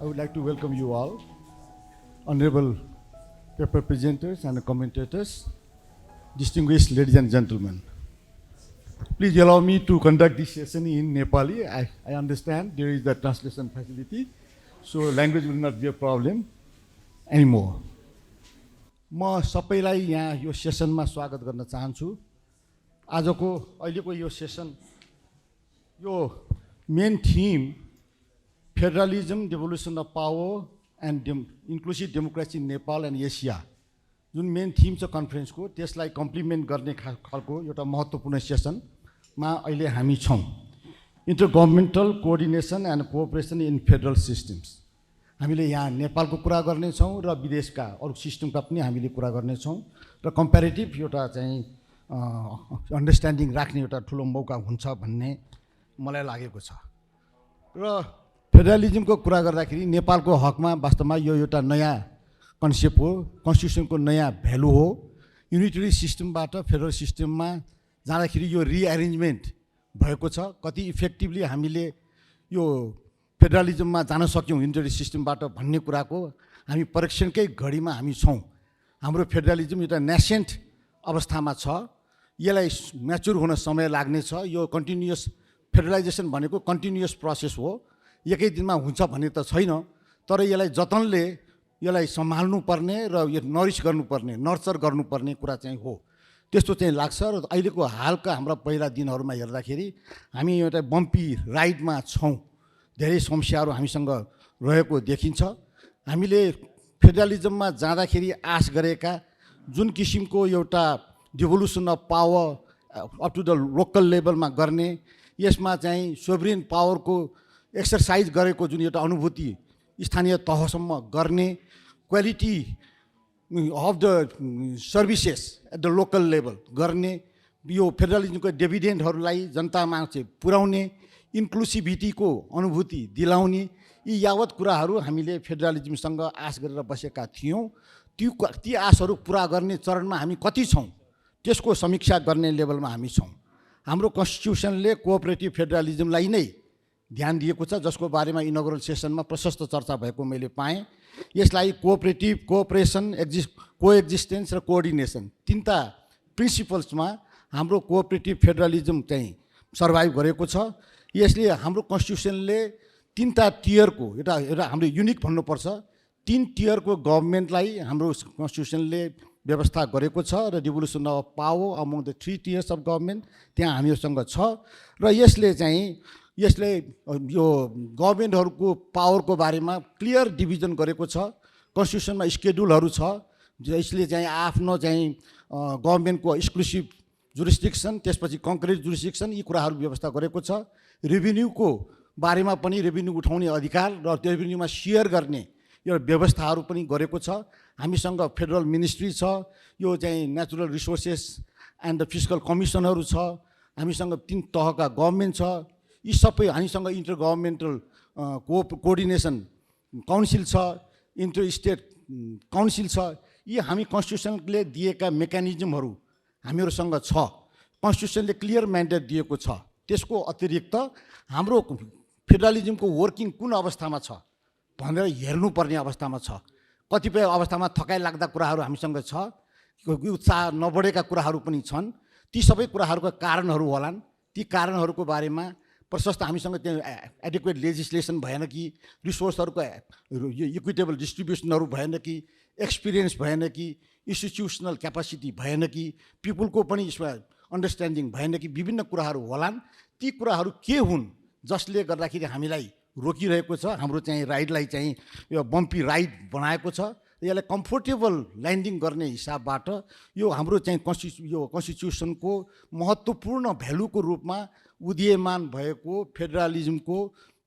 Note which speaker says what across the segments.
Speaker 1: I would like to welcome you all, honorable paper presenters and commentators, distinguished ladies and gentlemen. Please allow me to conduct this session in Nepali. I understand there is a translation facility, so language will not be a problem anymore. म सबैलाई यहाँ यो सेसनमा स्वागत गर्न चाहन्छु। आजको अहिलेको यो session यो main theme federalism, devolution of power and inclusive democracy in Nepal and Asia जुन मेन थीम छ कन्फरेन्सको, त्यसलाई कम्प्लिमेन्ट गर्ने खालको एउटा महत्त्वपूर्ण सेसनमा अहिले हामी छौँ। Intergovernmental coordination and cooperation in federal systems. हामीले यहाँ नेपालको कुरा गर्नेछौँ र विदेशका अरू सिस्टमका पनि हामीले कुरा गर्नेछौँ र कम्पेरिटिभ एउटा चाहिँ अन्डरस्ट्यान्डिङ राख्ने एउटा ठुलो मौका हुन्छ भन्ने मलाई लागेको छ। र फेडरलिजमको कुरा गर्दाखेरि नेपालको हकमा वास्तवमा यो एउटा नयाँ कन्सेप्ट हो, कन्स्टिट्युसनको नयाँ भ्यालु हो। युनिटरी सिस्टमबाट फेडरल सिस्टममा जाँदाखेरि यो रिएरेन्जमेन्ट भएको छ। कति इफेक्टिभली हामीले यो फेडरलिजममा जान सक्यौँ युनिटरी सिस्टमबाट भन्ने कुराको हामी परीक्षणकै घडीमा हामी छौँ। हाम्रो फेडरलिजम एउटा नेसेन्ट अवस्थामा छ, यसलाई म्याच्योर हुन समय लाग्नेछ। यो कन्टिन्युअस फेडरलाइजेसन भनेको कन्टिन्युअस प्रोसेस हो, एकै दिनमा हुन्छ भन्ने त छैन, तर यसलाई जतनले यसलाई सम्हाल्नुपर्ने र यो नरिस गर्नुपर्ने, नर्चर गर्नुपर्ने कुरा चाहिँ हो, त्यस्तो चाहिँ लाग्छ। र अहिलेको हालका हाम्रा पहिला दिनहरूमा हेर्दाखेरि हामी एउटा बम्पी राइडमा छौँ। धेरै समस्याहरू हामीसँग रहेको देखिन्छ। हामीले फेडरलिजममा जाँदाखेरि आश गरेका जुन किसिमको एउटा devolution of power up to the local लेभलमा गर्ने, यसमा चाहिँ सोभरेन पावरको एक्सर्साइज गरेको जुन एउटा अनुभूति स्थानीय तहसम्म गर्ने, quality of the services at the local level गर्ने, यो फेडरलिजमको डिभिडेन्डहरूलाई जनतामा चाहिँ पुर्याउने, इन्क्लुसिभिटीको अनुभूति दिलाउने, यी यावत कुराहरू हामीले फेडरलिजमसँग आश गरेर बसेका थियौँ। ती आशहरू पुरा गर्ने चरणमा हामी कति छौँ त्यसको समीक्षा गर्ने लेभलमा हामी छौँ। हाम्रो कन्स्टिट्युसनले कोअपरेटिभ फेडरलिजमलाई नै ध्यान दिएको छ, जसको बारेमा इनोग्रल सेसनमा प्रशस्त चर्चा भएको मैले पाएँ। यसलाई कोअपरेटिभ, कोअपरेसन, कोएक्जिस्टेन्स र कोअर्डिनेसन तीनटा प्रिन्सिपल्समा हाम्रो कोअपरेटिभ फेडरलिजम चाहिँ सर्भाइभ गरेको छ। यसले हाम्रो कन्स्टिट्युसनले तीनटा टियरको एउटा हाम्रो युनिक भन्नुपर्छ, 3 टियरको गभर्मेन्टलाई हाम्रो कन्स्टिट्युसनले व्यवस्था गरेको छ र devolution of power among the 3 tiers of government त्यहाँ हामीहरूसँग छ। र यसले यो गभर्मेन्टहरूको पावरको बारेमा क्लियर डिभिजन गरेको छ। कन्स्टिट्युसनमा स्केड्युलहरू छ, यसले चाहिँ आफ्नो चाहिँ गभर्मेन्टको एक्सक्लुसिभ जुरिस्डिक्सन, त्यसपछि कङ्क्रिट जुरिस्डिक्सन, यी कुराहरू व्यवस्था गरेको छ। रेभिन्यूको बारेमा पनि रेभिन्यू उठाउने अधिकार र त्यो रेभिन्यूमा सेयर गर्ने यो व्यवस्थाहरू पनि गरेको छ। हामीसँग फेडरल मिनिस्ट्री छ, यो चाहिँ natural resources and the fiscal कमिसनहरू छ, हामीसँग 3 तहका गभर्मेन्ट छ। यी सबै हामीसँग इन्टरगभर्नमेन्टल कोअर्डिनेसन काउन्सिल छ, इन्टर स्टेट काउन्सिल छ। यी हामी कन्स्टिट्युसनले दिएका मेकानिजमहरू हामीहरूसँग छ। कन्स्टिट्युसनले क्लियर म्यान्डेट दिएको छ। त्यसको अतिरिक्त हाम्रो फेडरलिजमको वर्किङ कुन अवस्थामा छ भनेर हेर्नुपर्ने अवस्थामा छ। कतिपय अवस्थामा थकाइ लाग्दा कुराहरू हामीसँग छ, उत्साह नबढेका कुराहरू पनि छन्। ती सबै कुराहरूका कारणहरू होलान्। ती कारणहरूको बारेमा प्रशस्त हामीसँग त्यो एडिक्वेट लेजिस्लेसन भएन कि, रिसोर्सहरूको इक्विटेबल डिस्ट्रिब्युसनहरू भएन कि, एक्सपिरियन्स भएन कि, इन्स्टिट्युसनल क्यापासिटी भएन कि, पिपुलको पनि यसमा अन्डरस्ट्यान्डिङ भएन कि, विभिन्न कुराहरू होलान्। ती कुराहरू के हुन् जसले गर्दाखेरि हामीलाई रोकिरहेको छ, हाम्रो चाहिँ राइडलाई चाहिँ यो बम्पी राइड बनाएको छ। यसलाई कम्फोर्टेबल ल्यान्डिङ गर्ने हिसाबबाट यो हाम्रो चाहिँ कन्स्टिट्युसनको महत्त्वपूर्ण भ्यालुको रूपमा उदीयमान भएको फेडरलिजमको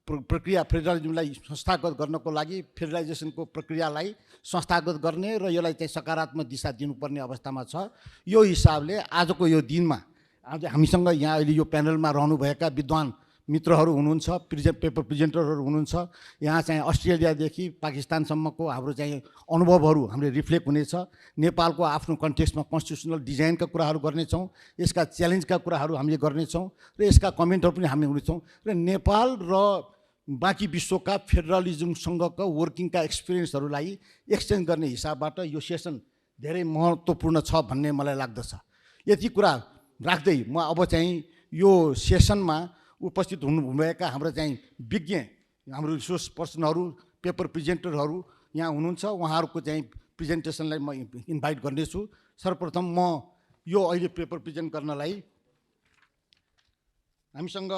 Speaker 1: प्रक्रिया, फेडरलिजमलाई संस्थागत गर्नको लागि फेडरलाइजेसनको प्रक्रियालाई संस्थागत गर्ने र यसलाई चाहिँ सकारात्मक दिशा दिनुपर्ने अवस्थामा छ। यो हिसाबले आजको यो दिनमा आज हामीसँग यहाँ अहिले यो प्यानलमा रहनुभएका विद्वान मित्रहरू हुनुहुन्छ, पेपर प्रेजेन्टरहरू हुनुहुन्छ। यहाँ चाहिँ अस्ट्रेलियादेखि पाकिस्तानसम्मको हाम्रो चाहिँ अनुभवहरू हामीले रिफ्लेक्ट हुनेछ। नेपालको आफ्नो कन्टेक्स्टमा कन्स्टिट्युसनल डिजाइनका कुराहरू गर्नेछौँ, यसका च्यालेन्जका कुराहरू हामीले गर्नेछौँ र यसका कमेन्टहरू पनि हामी हुनेछौँ। र नेपाल र बाँकी विश्वका फेडरलिजमसँगका वर्किङका एक्सपिरियन्सहरूलाई एक्सचेन्ज गर्ने हिसाबबाट यो सेसन धेरै महत्त्वपूर्ण छ भन्ने मलाई लाग्दछ। यति कुरा राख्दै म अब चाहिँ यो सेसनमा उपस्थित हुनुभएका हाम्रो चाहिँ विज्ञ, हाम्रो रिसोर्स पर्सनहरू, पेपर प्रेजेन्टरहरू यहाँ हुनुहुन्छ, उहाँहरूको चाहिँ प्रेजेन्टेसनलाई म इन्भाइट गर्नेछु। सर्वप्रथम म यो अहिले पेपर प्रेजेन्ट गर्नलाई हामीसँग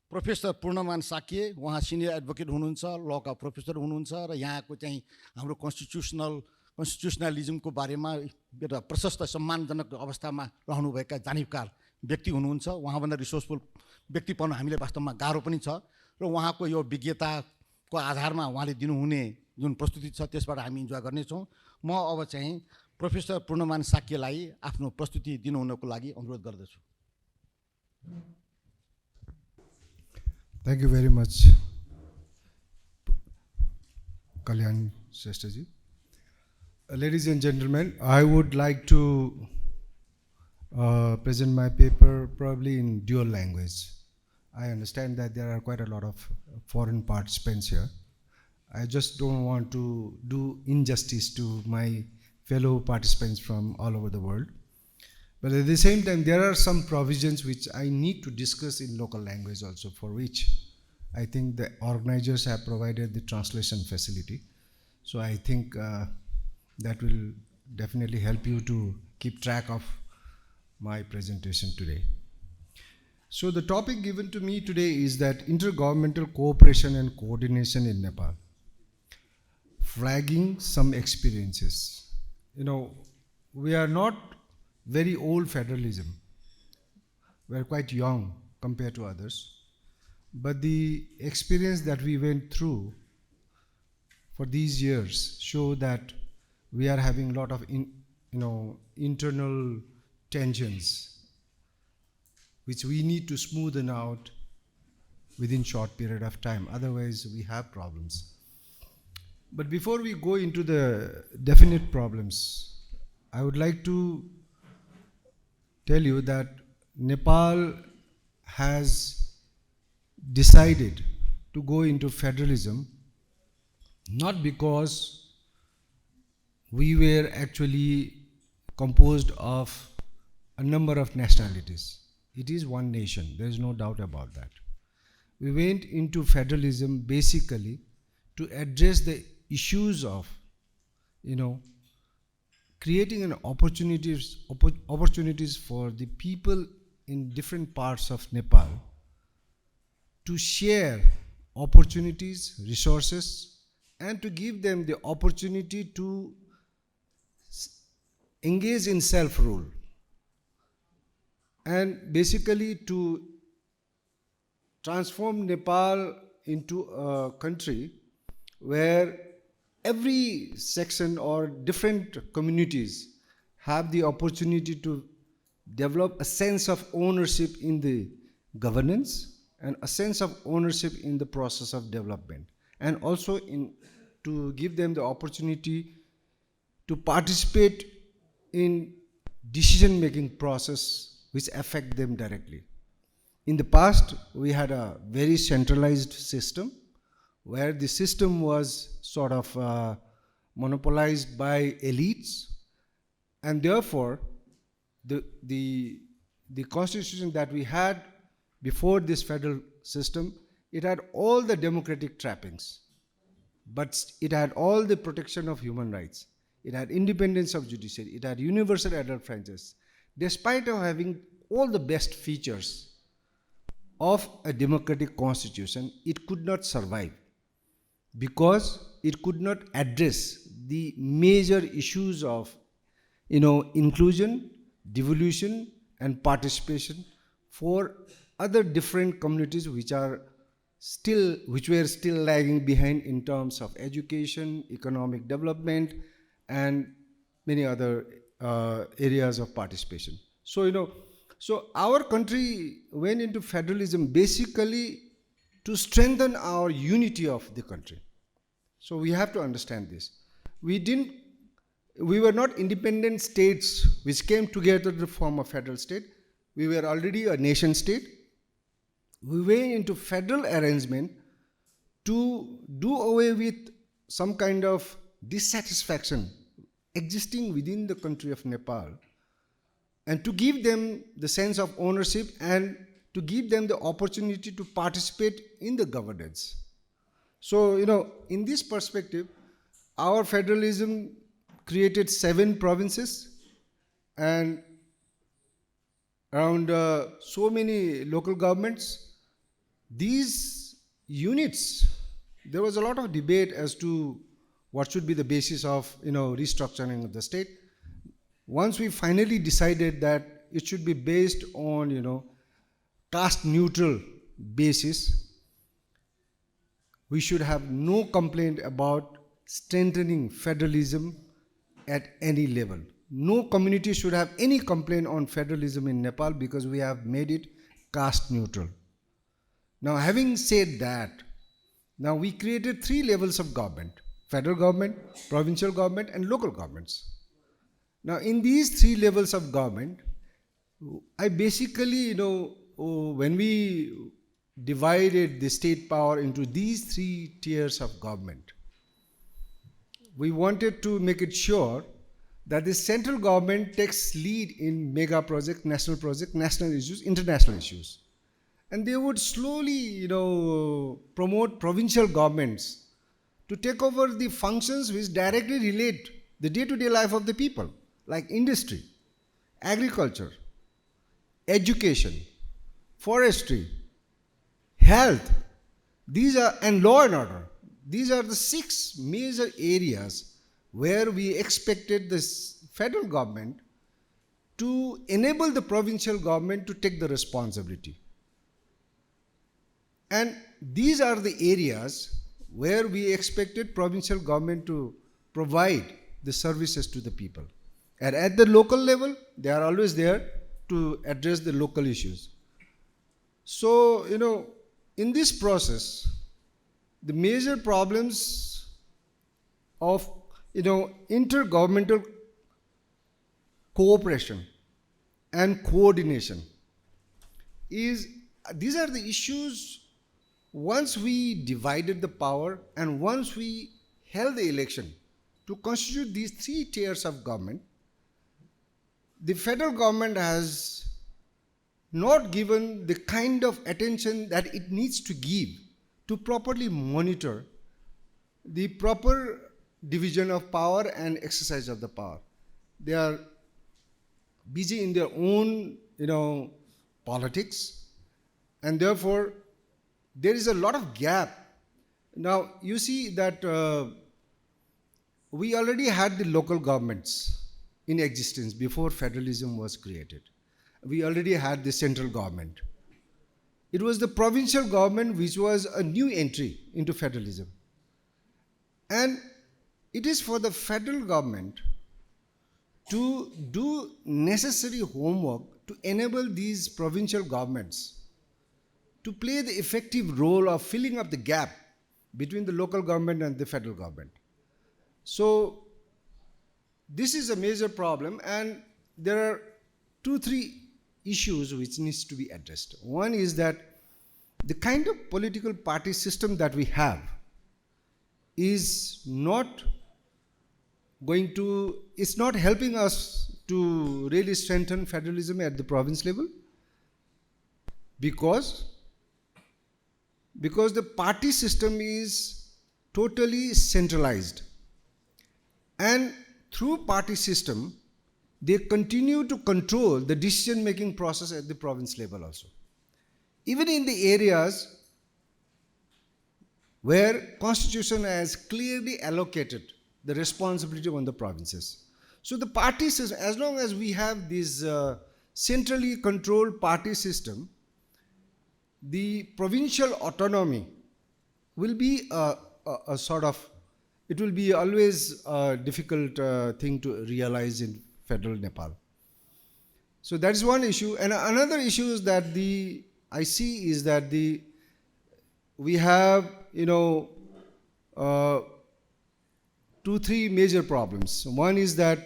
Speaker 1: प्रोफेसर पूर्णमान साक्य, उहाँ सिनियर एडभोकेट हुनुहुन्छ, लका प्रोफेसर हुनुहुन्छ र यहाँको चाहिँ हाम्रो कन्स्टिट्युसनलिजमको बारेमा एउटा प्रशस्त सम्मानजनक अवस्थामा रहनुभएका जानकार व्यक्ति हुनुहुन्छ। उहाँभन्दा रिसोर्सफुल व्यक्ति पाउन हामीले वास्तवमा गाह्रो पनि छ र उहाँको यो विज्ञताको आधारमा उहाँले दिनुहुने जुन प्रस्तुति छ त्यसबाट हामी इन्जोय गर्नेछौँ। म अब चाहिँ प्रोफेसर पूर्णमान साक्यलाई आफ्नो प्रस्तुति दिनुहुनको लागि अनुरोध गर्दछु।
Speaker 2: Thank you very much, Kalyan Shrestha ji. Ladies and gentlemen, I would like to present my paper probably in dual language. I understand that there are quite a lot of foreign participants here. I just don't want to do injustice to my fellow participants from all over the world. But at the same time, there are some provisions which I need to discuss in local language also, for which I think the organizers have provided the translation facility. So I think that will definitely help you to keep track of my presentation today. So the topic given to me today is that intergovernmental cooperation and coordination in Nepal, flagging some experiences. You know, we are not very old federalism. We are quite young compared to others. But the experience that we went through for these years show that we are having a lot of internal tensions which we need to smoothen out within short period of time. Otherwise, we have problems. But before we go into the definite problems, I would like to tell you that Nepal has decided to go into federalism not because we were actually composed of a number of nationalities. It is one nation, there is no doubt about that. We went into federalism basically to address the issues of, creating an opportunities for the people in different parts of Nepal to share opportunities, resources, and to give them the opportunity to engage in self-rule, and basically to transform Nepal into a country where every section or different communities have the opportunity to develop a sense of ownership in the governance and a sense of ownership in the process of development, and also to give them the opportunity to participate in decision-making process which affect them directly. In the past, we had a very centralized system where the system was sort of monopolized by elites, and therefore the constitution that we had before this federal system, it had all the democratic trappings, but it had all the protection of human rights. It had independence of judiciary. It had universal adult franchise. Despite of having all the best features of a democratic constitution, it could not survive because it could not address the major issues of, inclusion, devolution, and participation for other different communities which were still lagging behind in terms of education, economic development, and many other areas of participation. So, so our country went into federalism basically to strengthen our unity of the country. So we have to understand this. We were not independent states which came together to form a federal state. We were already a nation state. We went into federal arrangement to do away with some kind of dissatisfaction existing within the country of Nepal, and to give them the sense of ownership and to give them the opportunity to participate in the governance. So, in this perspective, our federalism created 7 provinces and around so many local governments. These units, there was a lot of debate as to what should be the basis of restructuring of the state. Once we finally decided that it should be based on caste neutral basis, we should have no complaint about strengthening federalism at any level. No community should have any complaint on federalism in Nepal because we have made it caste neutral. Now, having said that, now we created 3 levels of government: federal government, provincial government, and local governments. Now, in these 3 levels of government, I basically, when we divided the state power into these 3 tiers of government, we wanted to make it sure that the central government takes lead in mega project, national issues, international issues. And they would slowly, promote provincial governments to take over the functions which directly relate the day-to-day life of the people, like industry, agriculture, education, forestry, health, and law and order. These are the 6 major areas where we expected the federal government to enable the provincial government to take the responsibility. And these are the areas where we expected provincial government to provide the services to the people. And at the local level, they are always there to address the local issues. So, in this process, the major problems of, intergovernmental cooperation and coordination these are the issues. Once we divided the power and once we held the election to constitute these 3 tiers of government, the federal government has not given the kind of attention that it needs to give to properly monitor the proper division of power and exercise of the power. They are busy in their own, politics, and therefore there is a lot of gap. Now, you see that we already had the local governments in existence before federalism was created. We already had the central government. It was the provincial government which was a new entry into federalism. And it is for the federal government to do necessary homework to enable these provincial governments to play the effective role of filling up the gap between the local government and the federal government. So, this is a major problem, and there are 2-3 issues which needs to be addressed. One is that the kind of political party system that we have is not it's not helping us to really strengthen federalism at the province level, because the party system is totally centralized, and through party system they continue to control the decision making process at the province level also, even in the areas where constitution has clearly allocated the responsibility on the provinces. So the party system, as long as we have this centrally controlled party system, the provincial autonomy will be a sort of, it will be always a difficult thing to realize in federal Nepal. So that is one issue. And another issue is that I see is that we have, 2-3 major problems. One is that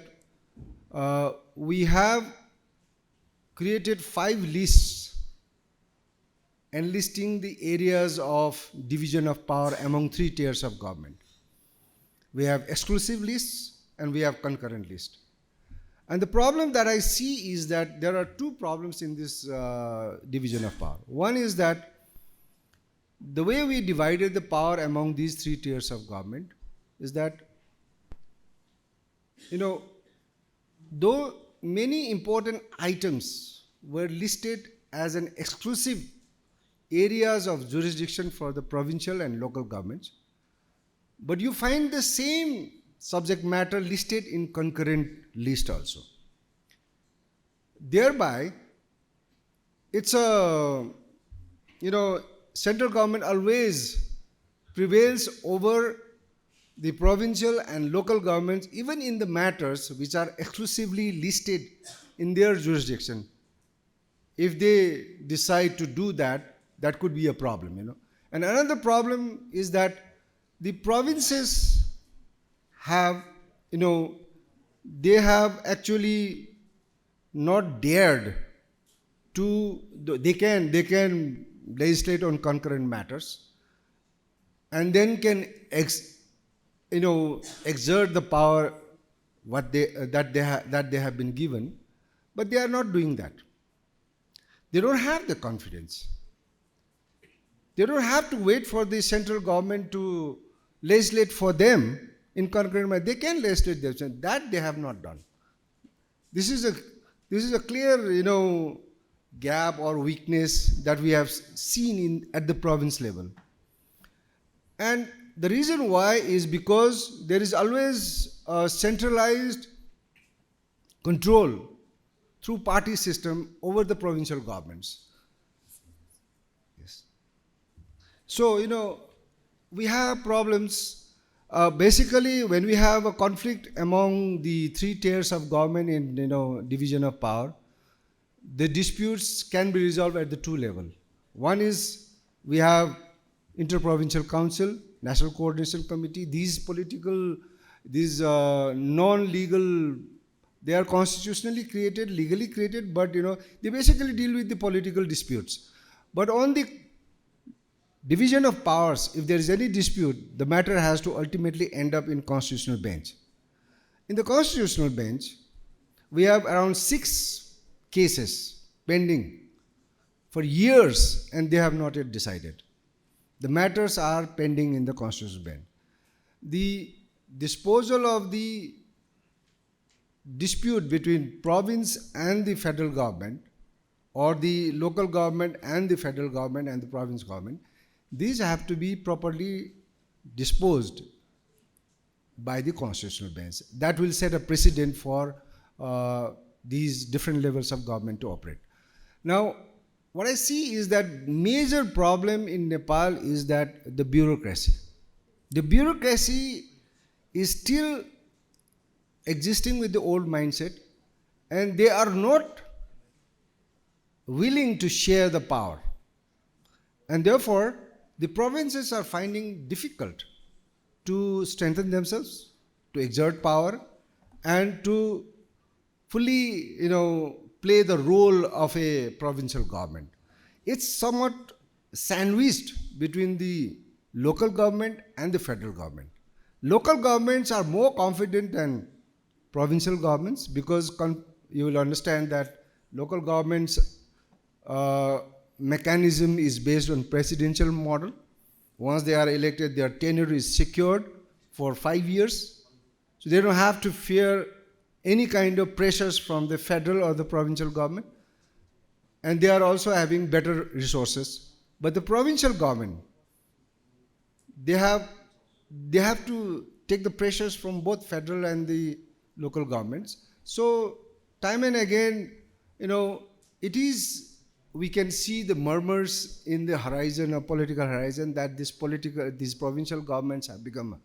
Speaker 2: we have created 5 lists enlisting the areas of division of power among three tiers of government. We have exclusive lists and we have concurrent list. And the problem that I see is that there are two problems in this division of power. One is that the way we divided the power among these three tiers of government is that, though many important items were listed as an exclusive areas of jurisdiction for the provincial and local governments, but you find the same subject matter listed in concurrent list also. Thereby, it's central government always prevails over the provincial and local governments, even in the matters which are exclusively listed in their jurisdiction. If they decide to do that, that could be a problem, And another problem is that the provinces have, they have actually not dared to, they can legislate on concurrent matters and then can exert the power that they have been given, but they are not doing that. They don't have the confidence. They don't have to wait for the central government to legislate for them in concurrent matter. They can legislate themselves. That they have not done. This is a clear, gap or weakness that we have seen at the province level. And the reason why is because there is always a centralized control through party system over the provincial governments. Yes. So, we have problems. Basically, when we have a conflict among the three tiers of government in, division of power, the disputes can be resolved at the two levels. One is we have Interprovincial Council, National Coordination Committee. These non-legal, they are constitutionally created, legally created, but they basically deal with the political disputes. But on the division of powers, if there is any dispute, the matter has to ultimately end up in constitutional bench. In the constitutional bench, we have around 6 cases pending for years and they have not yet decided. The matters are pending in the constitutional bench. The disposal of the dispute between province and the federal government, or the local government and the federal government and the province government, these have to be properly disposed by the constitutional bench. That will set a precedent for these different levels of government to operate. Now, what I see is that major problem in Nepal is that the bureaucracy. The bureaucracy is still existing with the old mindset, and they are not willing to share the power. And therefore, the provinces are finding difficult to strengthen themselves, to exert power, and to fully, play the role of a provincial government. It's somewhat sandwiched between the local government and the federal government. Local governments are more confident than provincial governments because you will understand that local governments mechanism is based on presidential model. Once they are elected, their tenure is secured for 5 years. So they don't have to fear any kind of pressures from the federal or the provincial government. And they are also having better resources. But the provincial government, they have to take the pressures from both federal and the local governments. So time and again, it is, we can see the murmurs in the horizon, a political horizon, that these provincial governments have become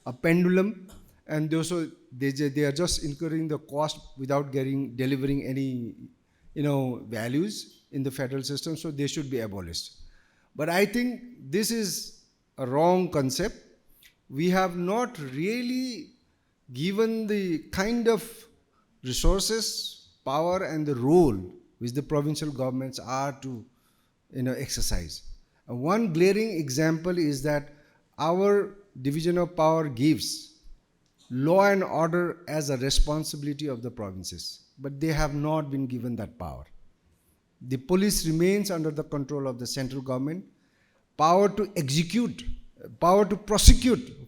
Speaker 2: a pendulum, and also they are just incurring the cost without delivering any values in the federal system, so they should be abolished. But I think this is a wrong concept. We have not really given the kind of resources, power, and the role which the provincial governments are to exercise. One glaring example is that our division of power gives law and order as a responsibility of the provinces, but they have not been given that power. The police remains under the control of the central government. Power to execute, power to prosecute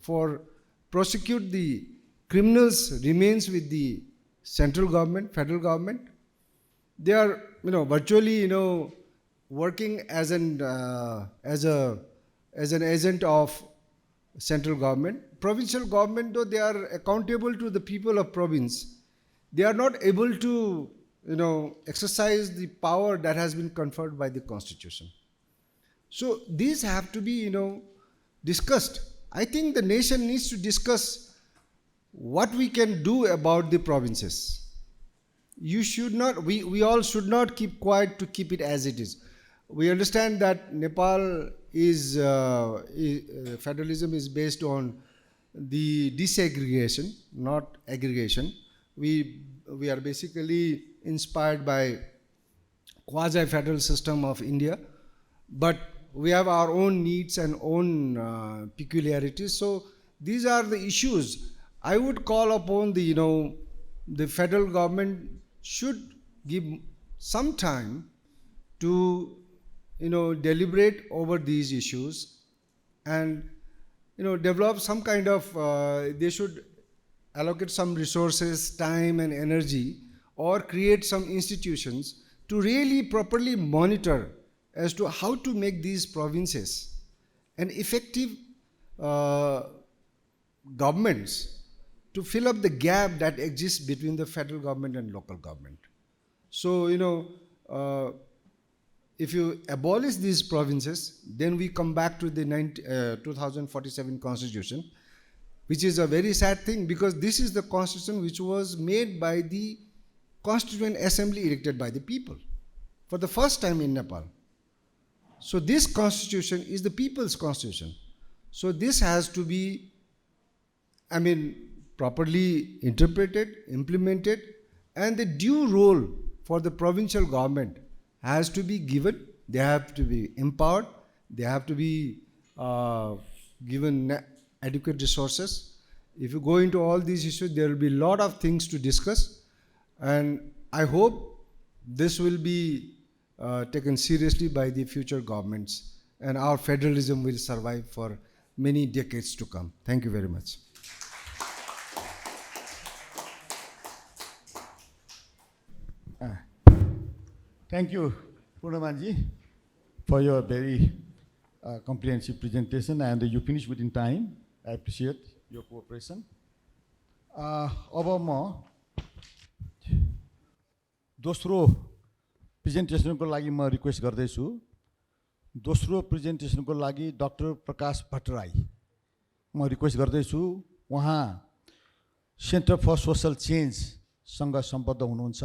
Speaker 2: the criminals remains with the central government, federal government. They are, virtually, working as an agent of central government. Provincial government, though they are accountable to the people of province, they are not able to, exercise the power that has been conferred by the constitution. So these have to be, discussed. I think the nation needs to discuss what we can do about the provinces. You should not, we all should not keep quiet to keep it as it is. We understand that Nepal is, federalism is based on the desegregation, not aggregation. We are basically inspired by quasi-federal system of India, but we have our own needs and own peculiarities. So these are the issues. I would call upon the federal government should give some time to deliberate over these issues and develop some kind of they should allocate some resources, time and energy, or create some institutions to really properly monitor as to how to make these provinces an effective governments to fill up the gap that exists between the federal government and local government. So, if you abolish these provinces, then we come back to the 2047 constitution, which is a very sad thing, because this is the constitution which was made by the Constituent Assembly elected by the people for the first time in Nepal. So this constitution is the people's constitution. So this has to be, properly interpreted, implemented, and the due role for the provincial government has to be given. They have to be empowered. They have to be given adequate resources. If you go into all these issues, there will be a lot of things to discuss. And I hope this will be taken seriously by the future governments, and our federalism will survive for many decades to come. Thank you very much.
Speaker 1: Thank you, Purna for your very comprehensive presentation, and you finished within time. I appreciate your cooperation. अब म दोस्रो प्रेजेन्टेसनको लागि म request गर्दैछु। दोस्रो प्रेजेन्टेसनको लागि doctor प्रकाश भट्टराई म request गर्दैछु। उहाँ सेन्टर फर सोशल चेन्जसँग सम्बद्ध हुनुहुन्छ।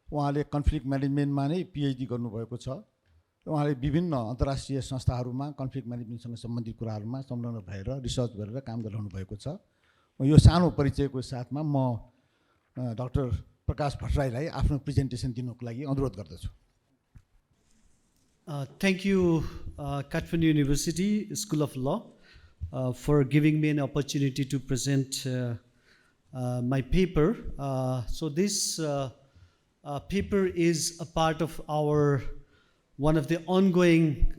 Speaker 1: उहाँले कन्फ्लिक्ट म्यानेजमेन्टमा नै पिएचडी गर्नुभएको छ। उहाँले विभिन्न अन्तर्राष्ट्रिय संस्थाहरूमा कन्फ्लिक्ट म्यानेजमेन्टसँग सम्बन्धित कुराहरूमा संलग्न भएर रिसर्च गरेर काम गरिरहनु भएको छ। यो सानो परिचयको साथमा म डाक्टर प्रकाश भट्टराईलाई आफ्नो प्रेजेन्टेसन दिनुको लागि अनुरोध गर्दछु।
Speaker 3: Thank you, Kathmandu University School of Law, for giving me an opportunity to present my paper. So this paper is a part of one of the ongoing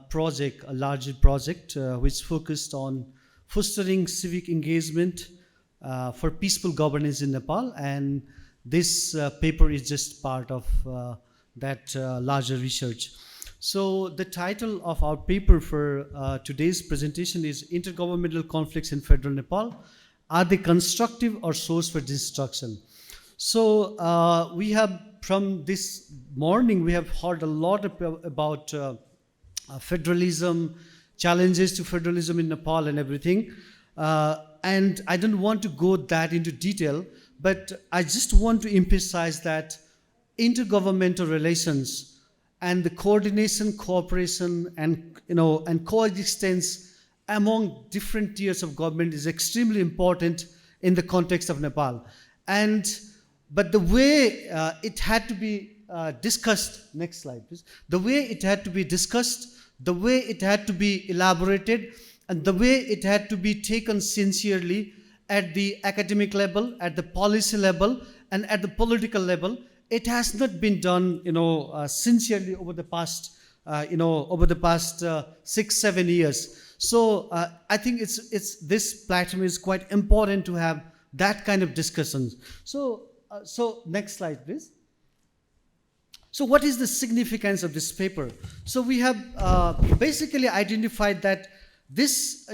Speaker 3: project, a larger project, which focused on fostering civic engagement for peaceful governance in Nepal, and this paper is just part of that larger research. So the title of our paper for today's presentation is Intergovernmental Conflicts in Federal Nepal. Are they constructive or source for destruction? So we have, from this morning, we have heard a lot about federalism, challenges to federalism in Nepal and everything. And I don't want to go that into detail, but I just want to emphasize that intergovernmental relations and the coordination, cooperation, and coexistence among different tiers of government is extremely important in the context of Nepal. But the way it had to be discussed, next slide please, the way it had to be discussed, the way it had to be elaborated, and the way it had to be taken sincerely at the academic level, at the policy level, and at the political level, it has not been done, sincerely over the past, 6-7 years. So I think this platform is quite important to have that kind of discussions. So next slide, please. So what is the significance of this paper? So we have basically identified that this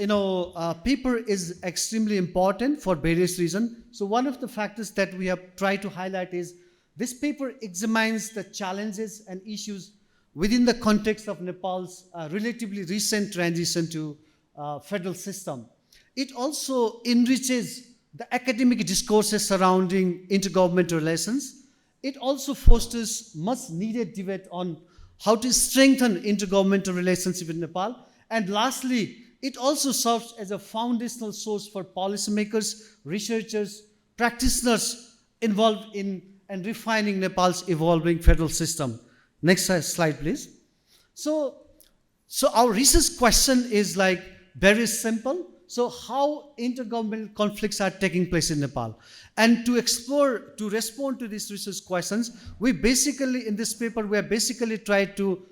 Speaker 3: paper is extremely important for various reasons. So one of the factors that we have tried to highlight is this paper examines the challenges and issues within the context of Nepal's relatively recent transition to federal system. It also enriches the academic discourses surrounding intergovernmental relations. It also fosters much needed debate on how to strengthen intergovernmental relationship with Nepal. And lastly, it also serves as a foundational source for policymakers, researchers, practitioners involved in and refining Nepal's evolving federal system. Next slide, please. So our research question is like very simple. So how intergovernmental conflicts are taking place in Nepal? And to respond to these research questions, we basically, in this paper, we have basically tried to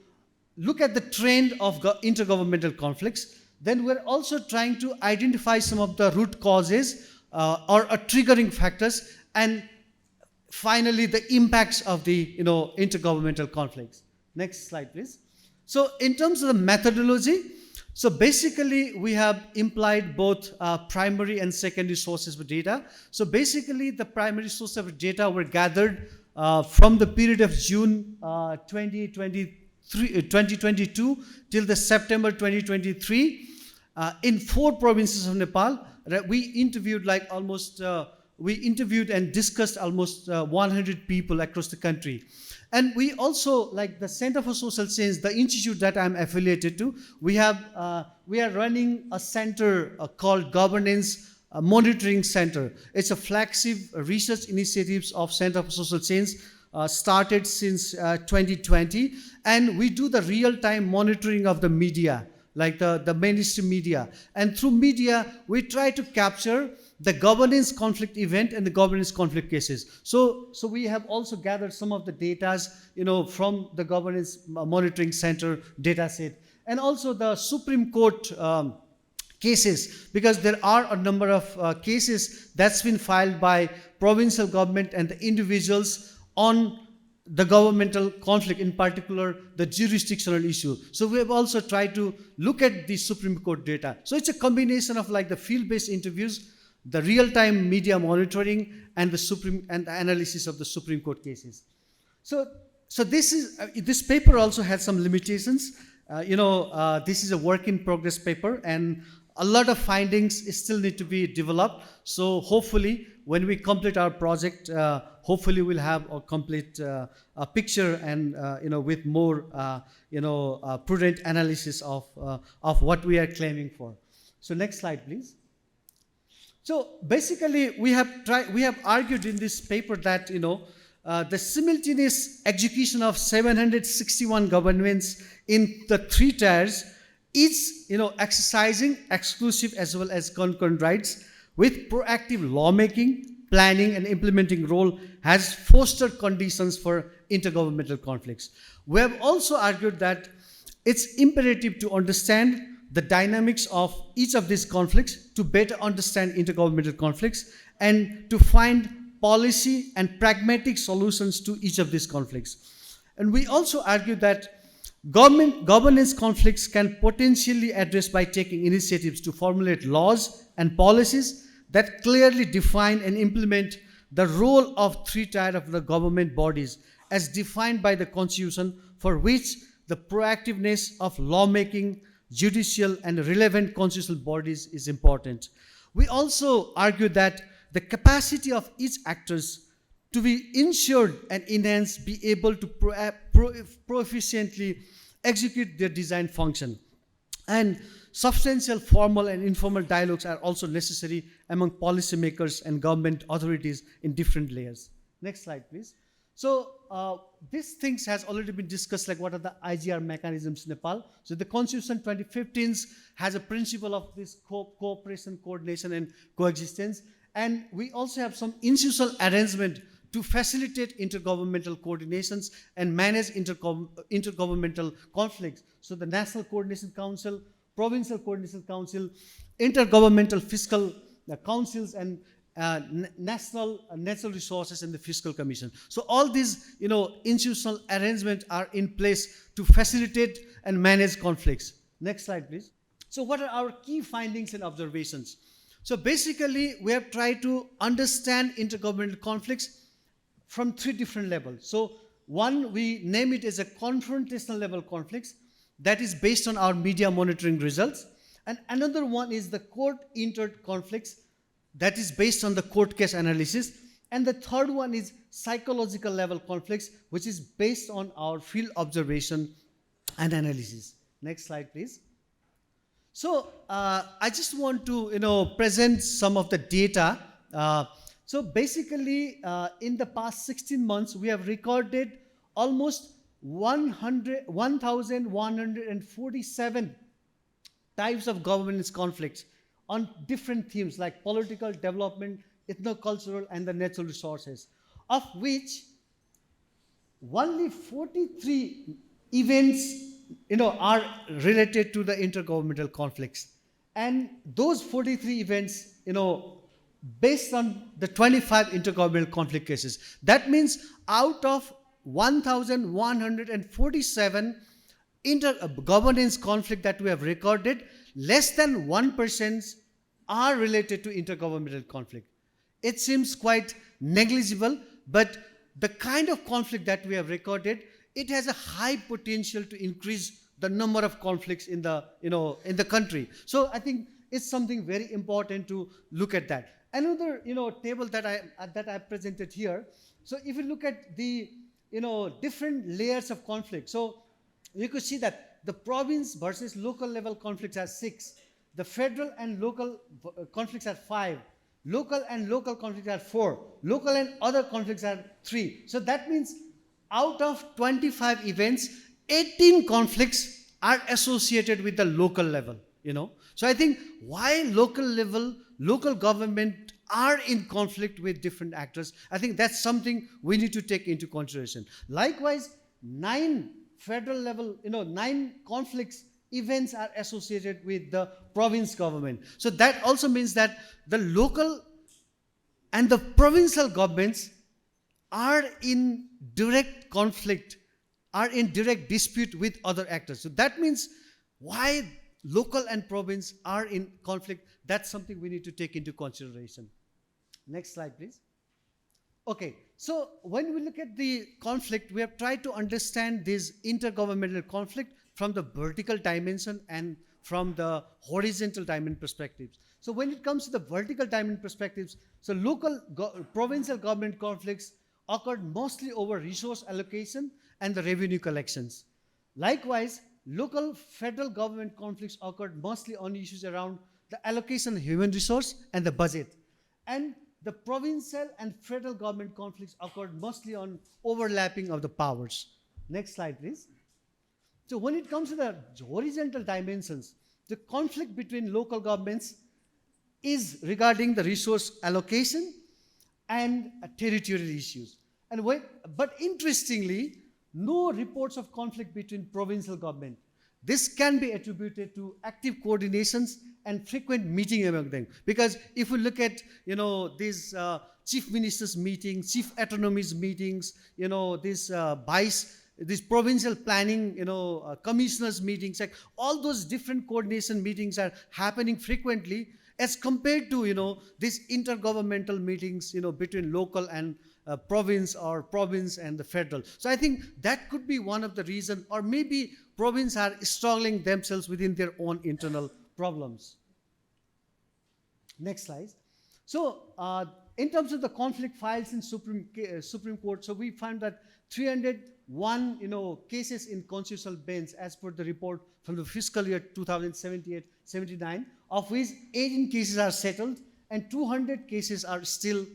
Speaker 3: look at the trend of intergovernmental conflicts. Then we're also trying to identify some of the root causes or triggering factors, and finally the impacts of the intergovernmental conflicts. Next slide, please. So in terms of the methodology, so basically we have implied both primary and secondary sources of data. So basically the primary sources of data were gathered from the period of June 2022 till the September 2023 in 4 provinces of Nepal. We interviewed we interviewed and discussed almost 100 people across the country. And we also, like the Center for Social Change, the institute that I'm affiliated to, we are running a center called Governance Monitoring Center. It's a flagship research initiatives of Center for Social Change, started since 2020. And we do the real-time monitoring of the media, like the mainstream media. And through media, we try to capture the governance conflict event and the governance conflict cases. So we have also gathered some of the data, from the Governance Monitoring Center data set, and also the Supreme Court cases, because there are a number of cases that's been filed by provincial government and the individuals on the governmental conflict, in particular the jurisdictional issue. So we have also tried to look at the Supreme Court data. So it's a combination of like the field-based interviews, the real-time media monitoring, and the analysis of the Supreme Court cases. So this paper also had some limitations. This is a work in progress paper, and a lot of findings still need to be developed. So hopefully, when we complete our project, hopefully we'll have a complete picture and with more prudent analysis of what we are claiming for. So next slide, please. So basically, we have argued in this paper that the simultaneous execution of 761 governments in the 3 tiers is exercising exclusive as well as concurrent rights with proactive lawmaking, planning, and implementing role has fostered conditions for intergovernmental conflicts. We have also argued that it's imperative to understand the dynamics of each of these conflicts to better understand intergovernmental conflicts and to find policy and pragmatic solutions to each of these conflicts. And we also argue that governance conflicts can potentially address by taking initiatives to formulate laws and policies that clearly define and implement the role of 3-tier of the government bodies as defined by the Constitution, for which the proactiveness of lawmaking, judicial, and relevant constitutional bodies is important. We also argue that the capacity of each actors to be ensured and enhanced be able to proficiently execute their design function. And substantial formal and informal dialogues are also necessary among policymakers and government authorities in different layers. Next slide, please. So these things has already been discussed, like what are the IGR mechanisms in Nepal. So the Constitution 2015 has a principle of this cooperation, coordination, and coexistence. And we also have some institutional arrangement to facilitate intergovernmental coordinations and manage intergovernmental conflicts. So the National Coordination Council, Provincial Coordination Council, Intergovernmental Fiscal Councils, and National Natural Resources and the Fiscal Commission. So all these, institutional arrangements are in place to facilitate and manage conflicts. Next slide, please. So what are our key findings and observations? So basically, we have tried to understand intergovernmental conflicts from 3 different levels. So one, we name it as a confrontational level conflicts that is based on our media monitoring results. And another one is the court-entered conflicts that is based on the court case analysis. And the third one is psychological level conflicts, which is based on our field observation and analysis. Next slide, please. So I just want to present some of the data. So basically, in the past 16 months, we have recorded almost 1,147 types of governance conflicts on different themes like political, development, ethno-cultural, and the natural resources, of which only 43 events are related to the intergovernmental conflicts. And those 43 events, based on the 25 intergovernmental conflict cases. That means out of 1,147 governance conflict that we have recorded, less than 1% are related to intergovernmental conflict. It seems quite negligible, but the kind of conflict that we have recorded, it has a high potential to increase the number of conflicts in the country. So I think it's something very important to look at that. Another table that I presented here. So if you look at the different layers of conflict, so you could see that the province versus local level conflicts are 6. The federal and local conflicts are 5. Local and local conflicts are 4. Local and other conflicts are 3. So that means out of 25 events, 18 conflicts are associated with the local level. So I think why local government are in conflict with different actors, I think that's something we need to take into consideration. Likewise, 9 federal level, 9 conflicts events are associated with the province government. So that also means that the local and the provincial governments are in direct conflict, are in direct dispute with other actors. So that means why local and province are in conflict, that's something we need to take into consideration. Next slide, please. Okay, so when we look at the conflict, we have tried to understand this intergovernmental conflict from the vertical dimension and from the horizontal dimension perspectives. So when it comes to the vertical dimension perspectives, so provincial government conflicts occurred mostly over resource allocation and the revenue collections. Likewise, local federal government conflicts occurred mostly on issues around the allocation of human resource and the budget. And the provincial and federal government conflicts occurred mostly on overlapping of the powers. Next slide, please. So when it comes to the horizontal dimensions, the conflict between local governments is regarding the resource allocation and territorial issues. But interestingly, no reports of conflict between provincial government. This can be attributed to active coordinations and frequent meeting among them. Because if we look at, these chief ministers meetings, chief autonomies meetings, these provincial planning, commissioners meetings, like all those different coordination meetings are happening frequently as compared to, these intergovernmental meetings, between local and province or province and the federal. So I think that could be one of the reasons, or maybe province are struggling themselves within their own internal problems. Next slide. So in terms of the conflict files in Supreme Court, so we found that 301 cases in constitutional bench as per the report from the fiscal year 2078-79, of which 18 cases are settled and 200 cases are still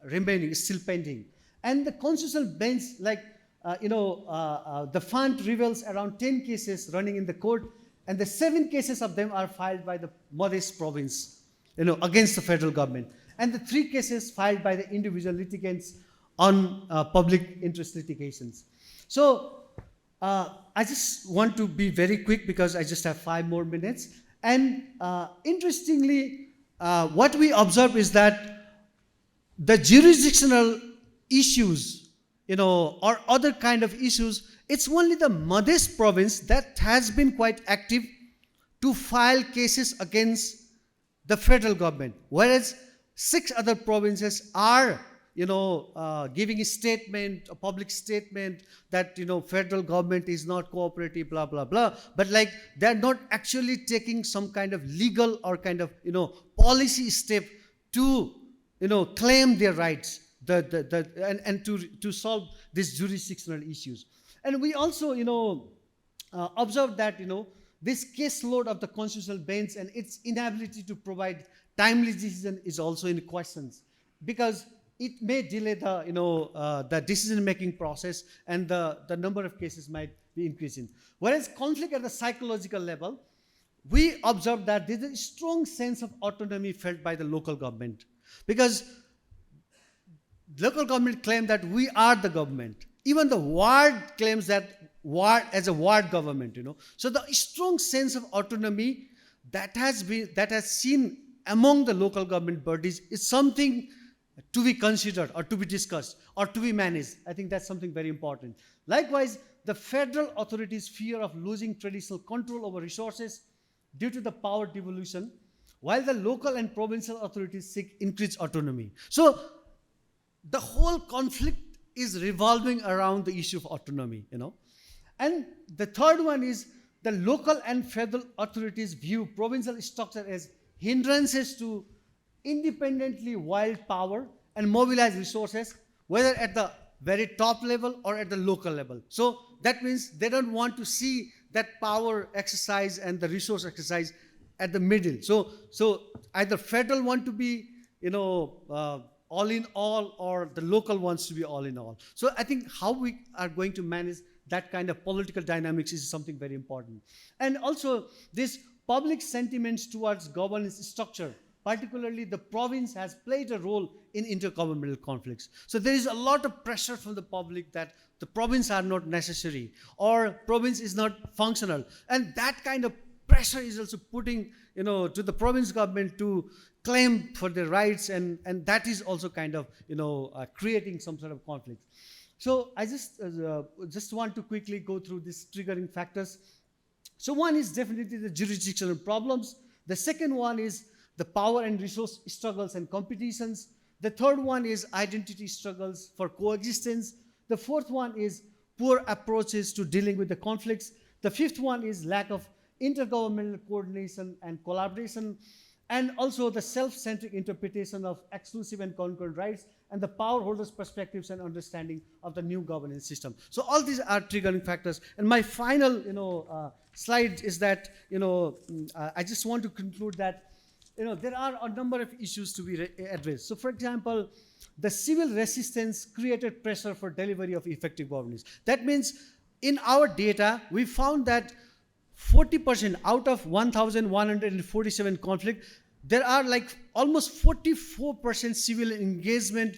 Speaker 3: remaining, still pending. And the constitutional bench, like, the fund reveals around 10 cases running in the court, and the 7 cases of them are filed by the Madhya province, against the federal government. And the 3 cases filed by the individual litigants on public interest litigations. So I just want to be very quick because I just have 5 more minutes. And interestingly, what we observe is that the jurisdictional issues, or other kind of issues, it's only the Madhya province that has been quite active to file cases against the federal government, whereas 6 other provinces are, giving a statement, a public statement that, federal government is not cooperative, blah, blah, blah. But like, they're not actually taking some kind of legal or kind of, policy step to, claim their rights and to solve these jurisdictional issues. And we also, observe that, this caseload of the constitutional bench and its inability to provide timely decision is also in questions, because it may delay the decision-making process, and the number of cases might be increasing. Whereas conflict at the psychological level, we observe that there is a strong sense of autonomy felt by the local government, because local government claim that we are the government. Even the ward claims that ward as a ward government, So the strong sense of autonomy that has seen among the local government bodies is something to be considered or to be discussed or to be managed. I think that's something very important. Likewise, the federal authorities' fear of losing traditional control over resources due to the power devolution, while the local and provincial authorities seek increased autonomy. So the whole conflict is revolving around the issue of autonomy, And the third one is the local and federal authorities view provincial structure as hindrances to independently wield power and mobilize resources, whether at the very top level or at the local level. So that means they don't want to see that power exercise and the resource exercise at the middle. So either federal want to be, all in all, or the local wants to be all in all. So I think how we are going to manage that kind of political dynamics is something very important. And also this public sentiments towards governance structure, particularly the province, has played a role in intergovernmental conflicts. So there is a lot of pressure from the public that the province are not necessary or province is not functional. And that kind of pressure is also putting, to the province government to claim for their rights, and that is also kind of, creating some sort of conflict. So I just want to quickly go through these triggering factors. So one is definitely the jurisdictional problems. The second one is the power and resource struggles and competitions. The third one is identity struggles for coexistence. The fourth one is poor approaches to dealing with the conflicts. The fifth one is lack of intergovernmental coordination and collaboration, and also the self-centric interpretation of exclusive and concurrent rights, and the power holders' perspectives and understanding of the new governance system. So all these are triggering factors. And my final, slide is that, I just want to conclude that, there are a number of issues to be addressed. So for example, the civil resistance created pressure for delivery of effective governance. That means in our data, we found that 40% out of 1,147 conflicts, there are like almost 44% civil engagement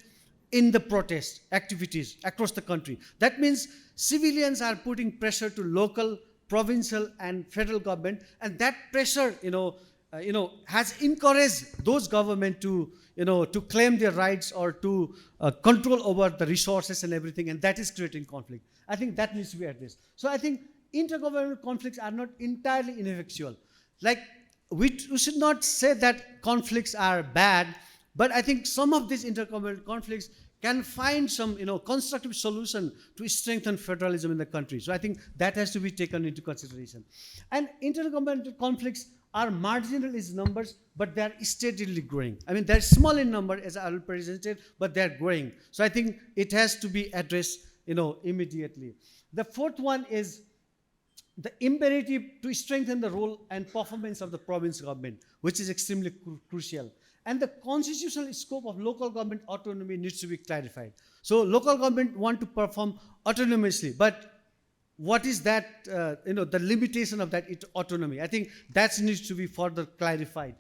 Speaker 3: in the protest activities across the country. That means civilians are putting pressure to local, provincial, and federal government, and that pressure, has encouraged those government to, to claim their rights or to control over the resources and everything, and that is creating conflict. I think that needs to be addressed. So I think intergovernmental conflicts are not entirely ineffectual. Like, we should not say that conflicts are bad, but I think some of these intergovernmental conflicts can find some, constructive solution to strengthen federalism in the country. So I think that has to be taken into consideration. And intergovernmental conflicts are marginal in numbers, but they are steadily growing. I mean, they're small in number, as I presented, but they're growing. So I think it has to be addressed, immediately. The fourth one is the imperative to strengthen the role and performance of the province government, which is extremely crucial. And the constitutional scope of local government autonomy needs to be clarified. So local government want to perform autonomously, but what is that, the limitation of that autonomy? I think that needs to be further clarified.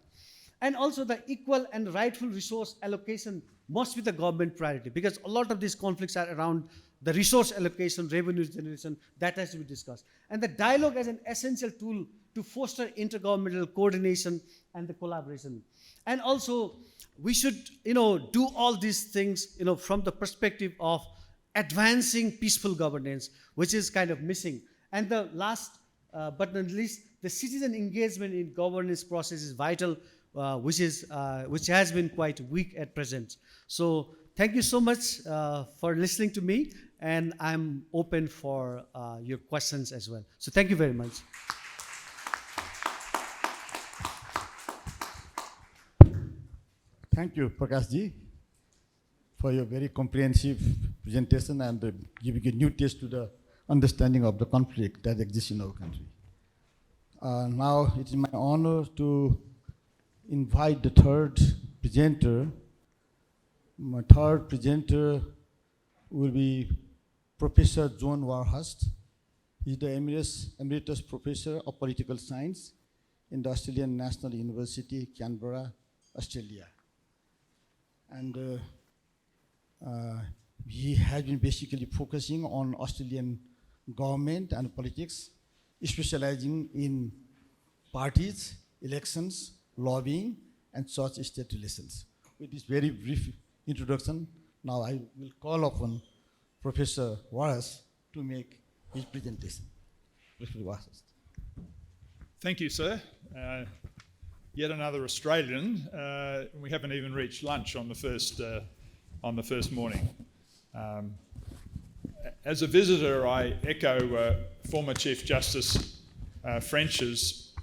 Speaker 3: And also the equal and rightful resource allocation must be the government priority, because a lot of these conflicts are around the resource allocation, revenue generation, that has to be discussed. And the dialogue as an essential tool to foster intergovernmental coordination and the collaboration. And also, we should, do all these things, from the perspective of advancing peaceful governance, which is kind of missing. And the last but not least, the citizen engagement in governance process is vital, which has been quite weak at present. So thank you so much for listening to me, and I'm open for your questions as well. So thank you very much.
Speaker 1: Thank you, Prakash ji, for your very comprehensive presentation and giving a new taste to the understanding of the conflict that exists in our country. Now it is my honor to invite the third presenter. My third presenter will be Professor John Warhurst. He is the Emeritus Professor of Political Science in the Australian National University, Canberra, Australia. And he has been basically focusing on Australian government and politics, specializing in parties, elections, lobbying, and such state relations. With this very brief introduction, now I will call upon Professor Warhurst to make his presentation. Professor Warhurst.
Speaker 4: Thank you, sir. Yet another Australian. We haven't even reached lunch on the first morning. As a visitor, I echo former Chief Justice French's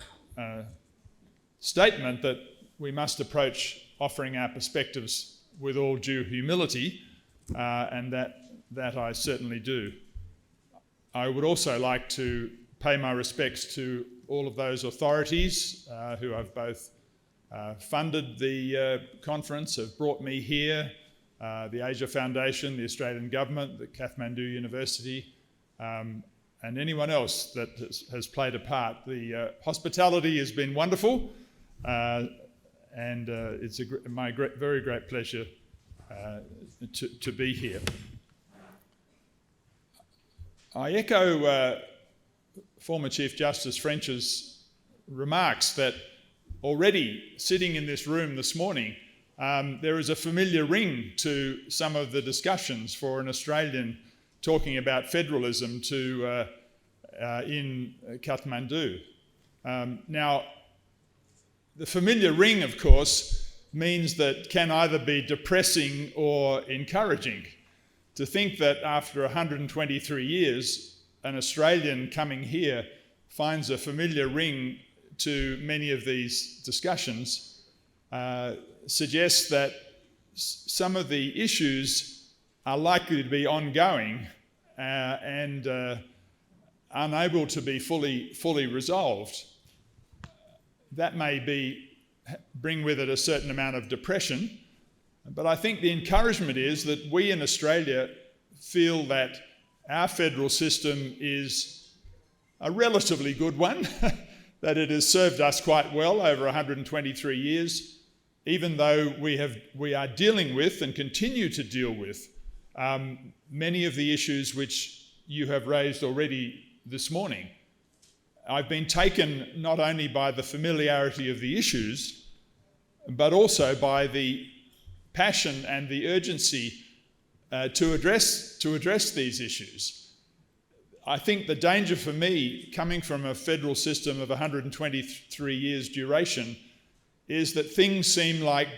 Speaker 4: statement that we must approach offering our perspectives with all due humility, and that I certainly do. I would also like to pay my respects to all of those authorities who have both funded the conference, have brought me here, the Asia Foundation, the Australian Government, the Kathmandu University, and anyone else that has played a part. The hospitality has been wonderful, and it's my very great pleasure to be here. I echo former Chief Justice French's remarks that already sitting in this room this morning, there is a familiar ring to some of the discussions for an Australian talking about federalism in Kathmandu. Now, the familiar ring, of course, means that can either be depressing or encouraging. To think that after 123 years, an Australian coming here finds a familiar ring to many of these discussions suggests that some of the issues are likely to be ongoing and unable to be fully resolved. That may bring with it a certain amount of depression, but I think the encouragement is that we in Australia feel that our federal system is a relatively good one, that it has served us quite well over 123 years, even though we are dealing with and continue to deal with many of the issues which you have raised already this morning. I've been taken not only by the familiarity of the issues, but also by the passion and the urgency to address these issues. I think the danger for me, coming from a federal system of 123 years duration, is that things seem like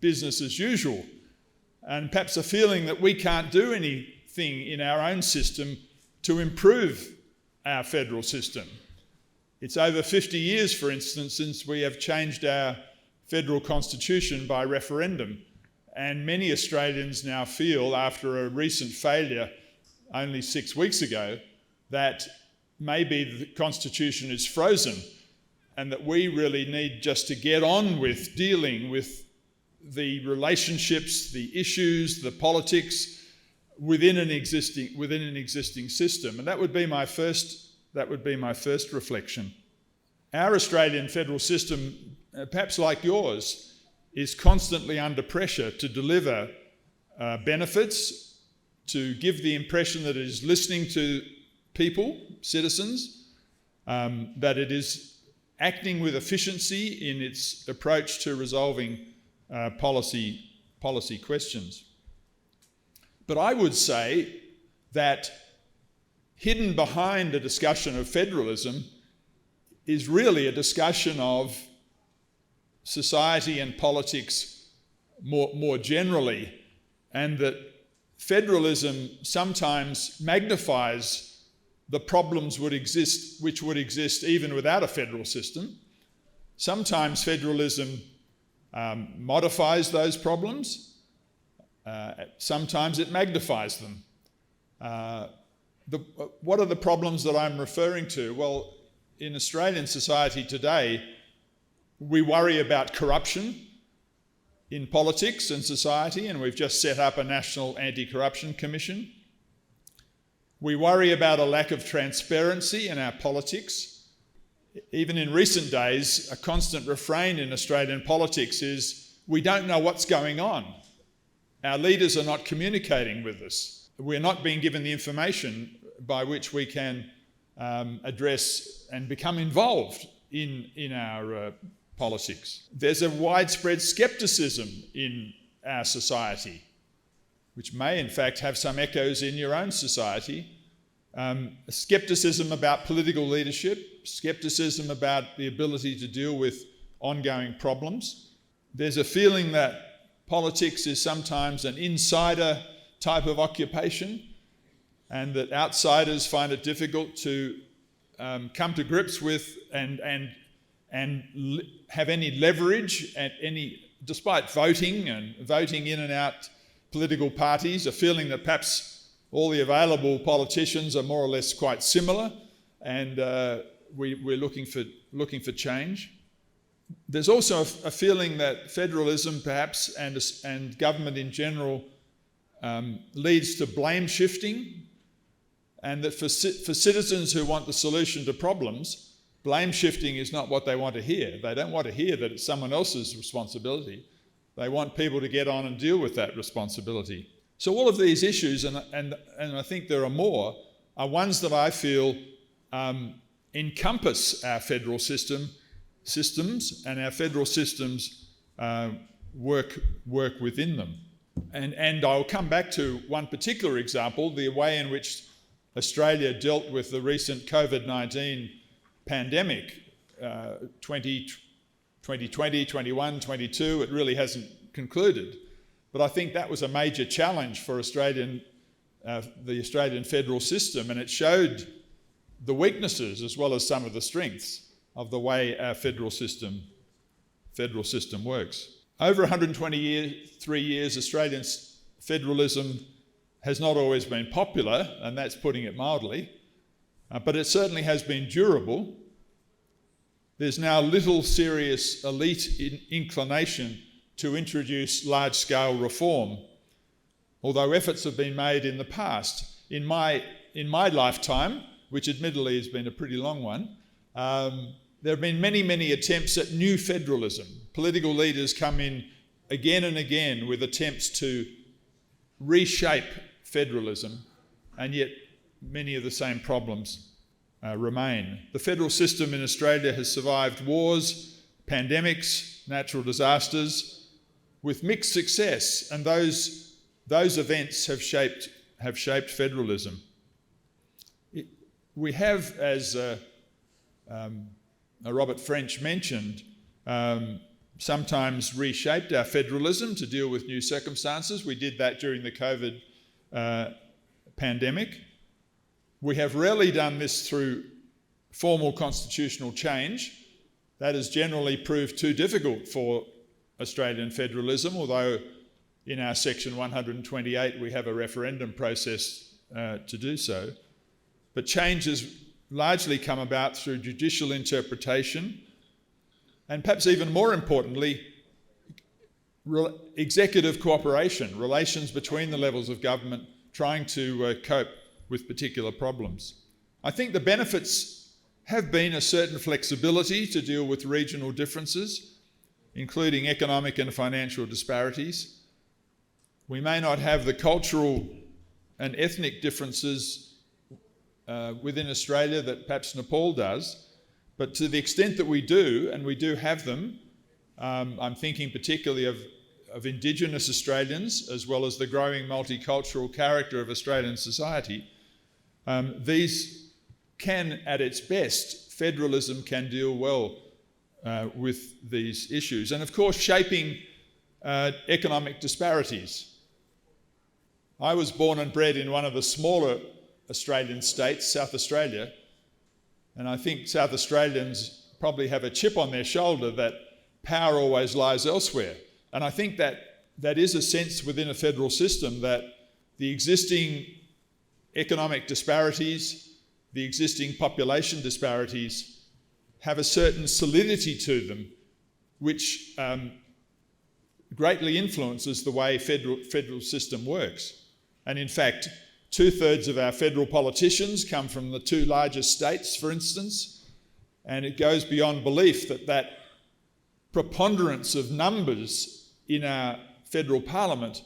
Speaker 4: business as usual, and perhaps a feeling that we can't do anything in our own system to improve our federal system. It's over 50 years, for instance, since we have changed our federal constitution by referendum, and many Australians now feel, after a recent failure only 6 weeks ago, that maybe the constitution is frozen and that we really need just to get on with dealing with the relationships, the issues, the politics within an existing system. And that would be my first reflection. Our Australian federal system, perhaps like yours, is constantly under pressure to deliver benefits, to give the impression that it is listening to people, citizens, that it is acting with efficiency in its approach to resolving policy questions. But I would say that hidden behind a discussion of federalism is really a discussion of society and politics more generally, and that federalism sometimes magnifies the problems which would exist even without a federal system. Sometimes federalism modifies those problems. Sometimes it magnifies them. What are the problems that I'm referring to? Well, in Australian society today, we worry about corruption in politics and society, and we've just set up a National Anti-Corruption Commission. We worry about a lack of transparency in our politics. Even in recent days, a constant refrain in Australian politics is, we don't know what's going on. Our leaders are not communicating with us. We're not being given the information by which we can address and become involved in our politics. There's a widespread scepticism in our society, which may in fact have some echoes in your own society. Scepticism about political leadership, scepticism about the ability to deal with ongoing problems. There's a feeling that politics is sometimes an insider type of occupation, and that outsiders find it difficult to come to grips with and have any leverage at despite voting in and out political parties, a feeling that perhaps all the available politicians are more or less quite similar, and we're looking for change. There's also a feeling that federalism perhaps and government in general leads to blame shifting, and that for citizens who want the solution to problems, blame shifting is not what they want to hear. They don't want to hear that it's someone else's responsibility. They want people to get on and deal with that responsibility. So all of these issues, and I think there are more, ones that I feel encompass our federal systems, and our federal systems work within them. And I'll come back to one particular example, the way in which Australia dealt with the recent COVID-19 pandemic, 2020, 21, 22, it really hasn't concluded. But I think that was a major challenge for the Australian federal system, and it showed the weaknesses as well as some of the strengths of the way our federal system works. Over 123 years, Australian federalism has not always been popular, and that's putting it mildly, but it certainly has been durable. There's now little serious elite inclination to introduce large-scale reform, although efforts have been made in the past. In my lifetime, which admittedly has been a pretty long one, there have been many, many attempts at new federalism. Political leaders come in again and again with attempts to reshape federalism, and yet many of the same problems remain. The federal system in Australia has survived wars, pandemics, natural disasters with mixed success, and those events have shaped federalism. We have, as Robert French mentioned, sometimes reshaped our federalism to deal with new circumstances. We did that during the COVID pandemic. We have rarely done this through formal constitutional change. That has generally proved too difficult for Australian federalism, although in our section 128 we have a referendum process to do so. But change has largely come about through judicial interpretation, and perhaps even more importantly, executive cooperation, relations between the levels of government trying to cope with particular problems. I think the benefits have been a certain flexibility to deal with regional differences, including economic and financial disparities. We may not have the cultural and ethnic differences within Australia that perhaps Nepal does, but to the extent that we do, and we do have them, I'm thinking particularly of Indigenous Australians, as well as the growing multicultural character of Australian society. These can, at its best, federalism can deal well with these issues. And of course, shaping economic disparities. I was born and bred in one of the smaller Australian states, South Australia, and I think South Australians probably have a chip on their shoulder that power always lies elsewhere. And I think that is a sense within a federal system that the existing economic disparities, the existing population disparities have a certain solidity to them, which greatly influences the way federal system works. And in fact, 2/3 of our federal politicians come from the two largest states, for instance, and it goes beyond belief that preponderance of numbers in our federal parliament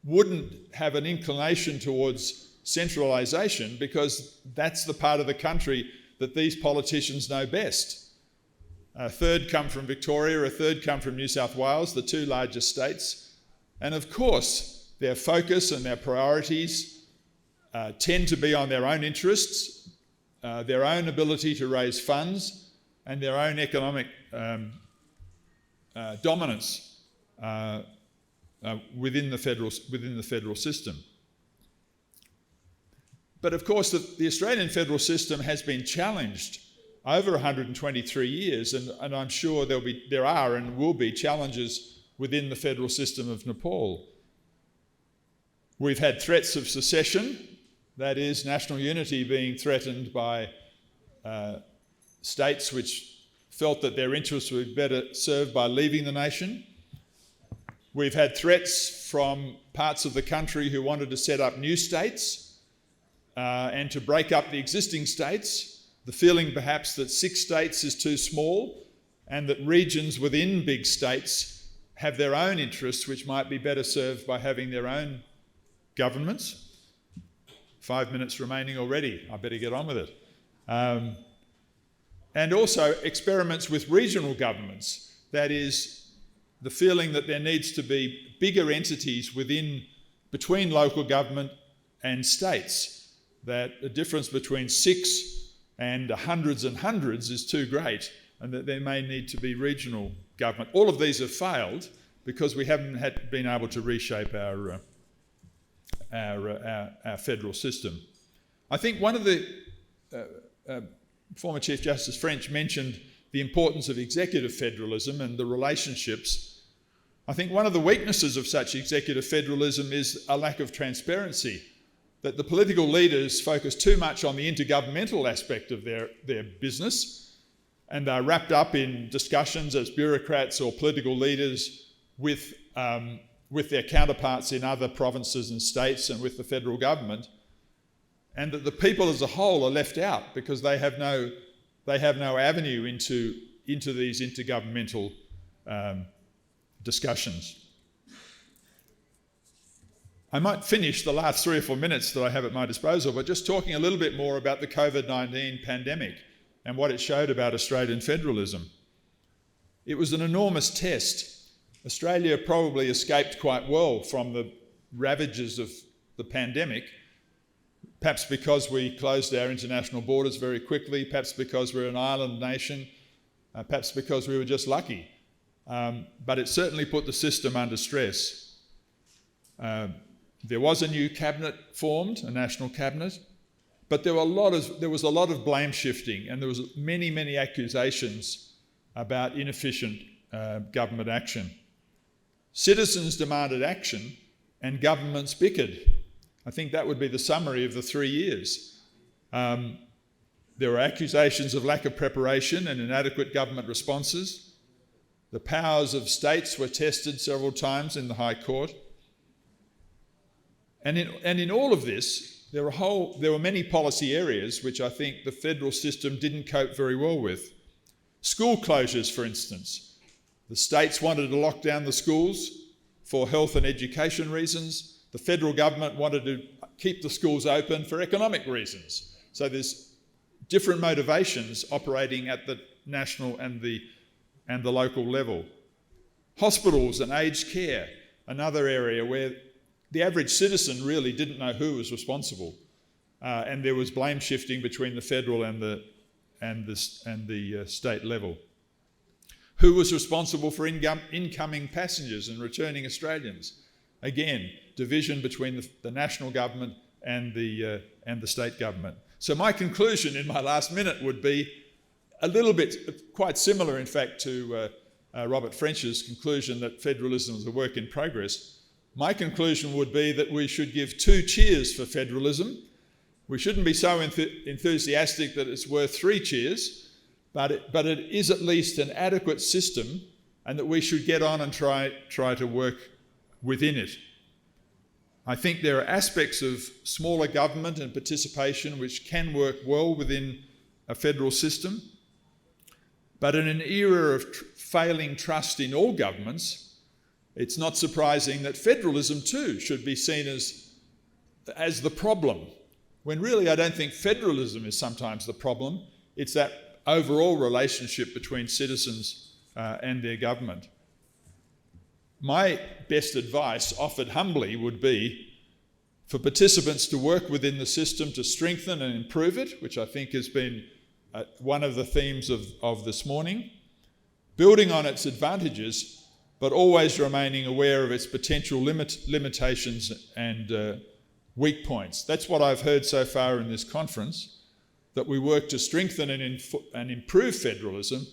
Speaker 4: wouldn't have an inclination towards centralisation, because that's the part of the country that these politicians know best. A third come from Victoria, a third come from New South Wales, the two largest states. And of course, their focus and their priorities tend to be on their own interests, their own ability to raise funds, and their own economic dominance within the federal system. But of course, the Australian federal system has been challenged over 123 years, and I'm sure there are and will be challenges within the federal system of Nepal. We've had threats of secession, that is, national unity being threatened by states which felt that their interests were better served by leaving the nation. We've had threats from parts of the country who wanted to set up new states and to break up the existing states, the feeling perhaps that 6 states is too small and that regions within big states have their own interests which might be better served by having their own governments. 5 minutes remaining already, I better get on with it. And also experiments with regional governments, that is, the feeling that there needs to be bigger entities between local government and states, that the difference between 6 and hundreds is too great, and that there may need to be regional government. All of these have failed because we haven't been able to reshape our federal system. I think one of the former Chief Justice French mentioned the importance of executive federalism and the relationships. I think one of the weaknesses of such executive federalism is a lack of transparency, that the political leaders focus too much on the intergovernmental aspect of their business, and are wrapped up in discussions as bureaucrats or political leaders with their counterparts in other provinces and states and with the federal government, and that the people as a whole are left out because they have no avenue into these intergovernmental discussions. I might finish the last 3 or 4 minutes that I have at my disposal by just talking a little bit more about the COVID-19 pandemic and what it showed about Australian federalism. It was an enormous test. Australia probably escaped quite well from the ravages of the pandemic, perhaps because we closed our international borders very quickly, perhaps because we're an island nation, perhaps because we were just lucky. But it certainly put the system under stress. There was a new cabinet formed, a national cabinet, but there was a lot of blame shifting, and there was many accusations about inefficient government action. Citizens demanded action, and governments bickered. I think that would be the summary of the 3 years. There were accusations of lack of preparation and inadequate government responses. The powers of states were tested several times in the High Court. And in all of this, there were many policy areas which I think the federal system didn't cope very well with. School closures, for instance. The states wanted to lock down the schools for health and education reasons. The federal government wanted to keep the schools open for economic reasons. So there's different motivations operating at the national and the local level. Hospitals and aged care, another area where the average citizen really didn't know who was responsible, and there was blame shifting between the federal and the state level. Who was responsible for incoming passengers and returning Australians? Again, division between the national government and the state government. So my conclusion in my last minute would be a little bit, quite similar in fact to Robert French's conclusion that federalism is a work in progress. My conclusion would be that we should give 2 cheers for federalism. We shouldn't be so enthusiastic that it's worth 3 cheers, but it is at least an adequate system, and that we should get on and try to work within it. I think there are aspects of smaller government and participation which can work well within a federal system, but in an era of failing trust in all governments, it's not surprising that federalism too should be seen as the problem, when really I don't think federalism is sometimes the problem. It's that overall relationship between citizens and their government. My best advice, offered humbly, would be for participants to work within the system to strengthen and improve it, which I think has been one of the themes of this morning, building on its advantages, but always remaining aware of its potential limitations and weak points. That's what I've heard so far in this conference, that we work to strengthen and improve federalism,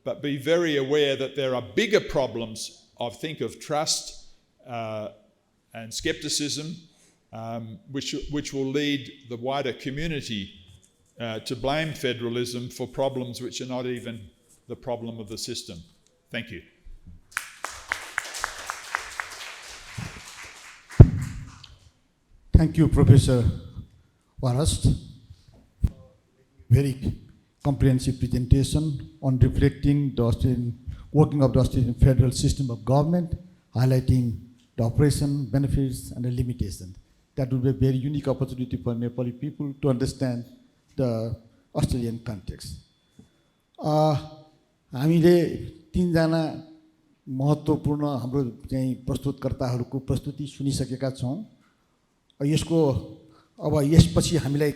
Speaker 4: but be very aware that there are bigger problems, I think, of trust and scepticism, which will lead the wider community to blame federalism for problems which are not even the problem of the system. Thank you.
Speaker 1: Thank you, Professor Warhurst. Very comprehensive presentation on reflecting the Australian working of the Australian federal system of government, highlighting the operation, benefits, and the limitations. That would be a very unique opportunity for Nepali people to understand the Australian context. हामीले 3 जना महत्त्वपूर्ण हाम्रो चाहिँ प्रस्तुतकर्ताहरूको प्रस्तुति सुनिसकेका छौं। यसको अब यसपछि हामीलाई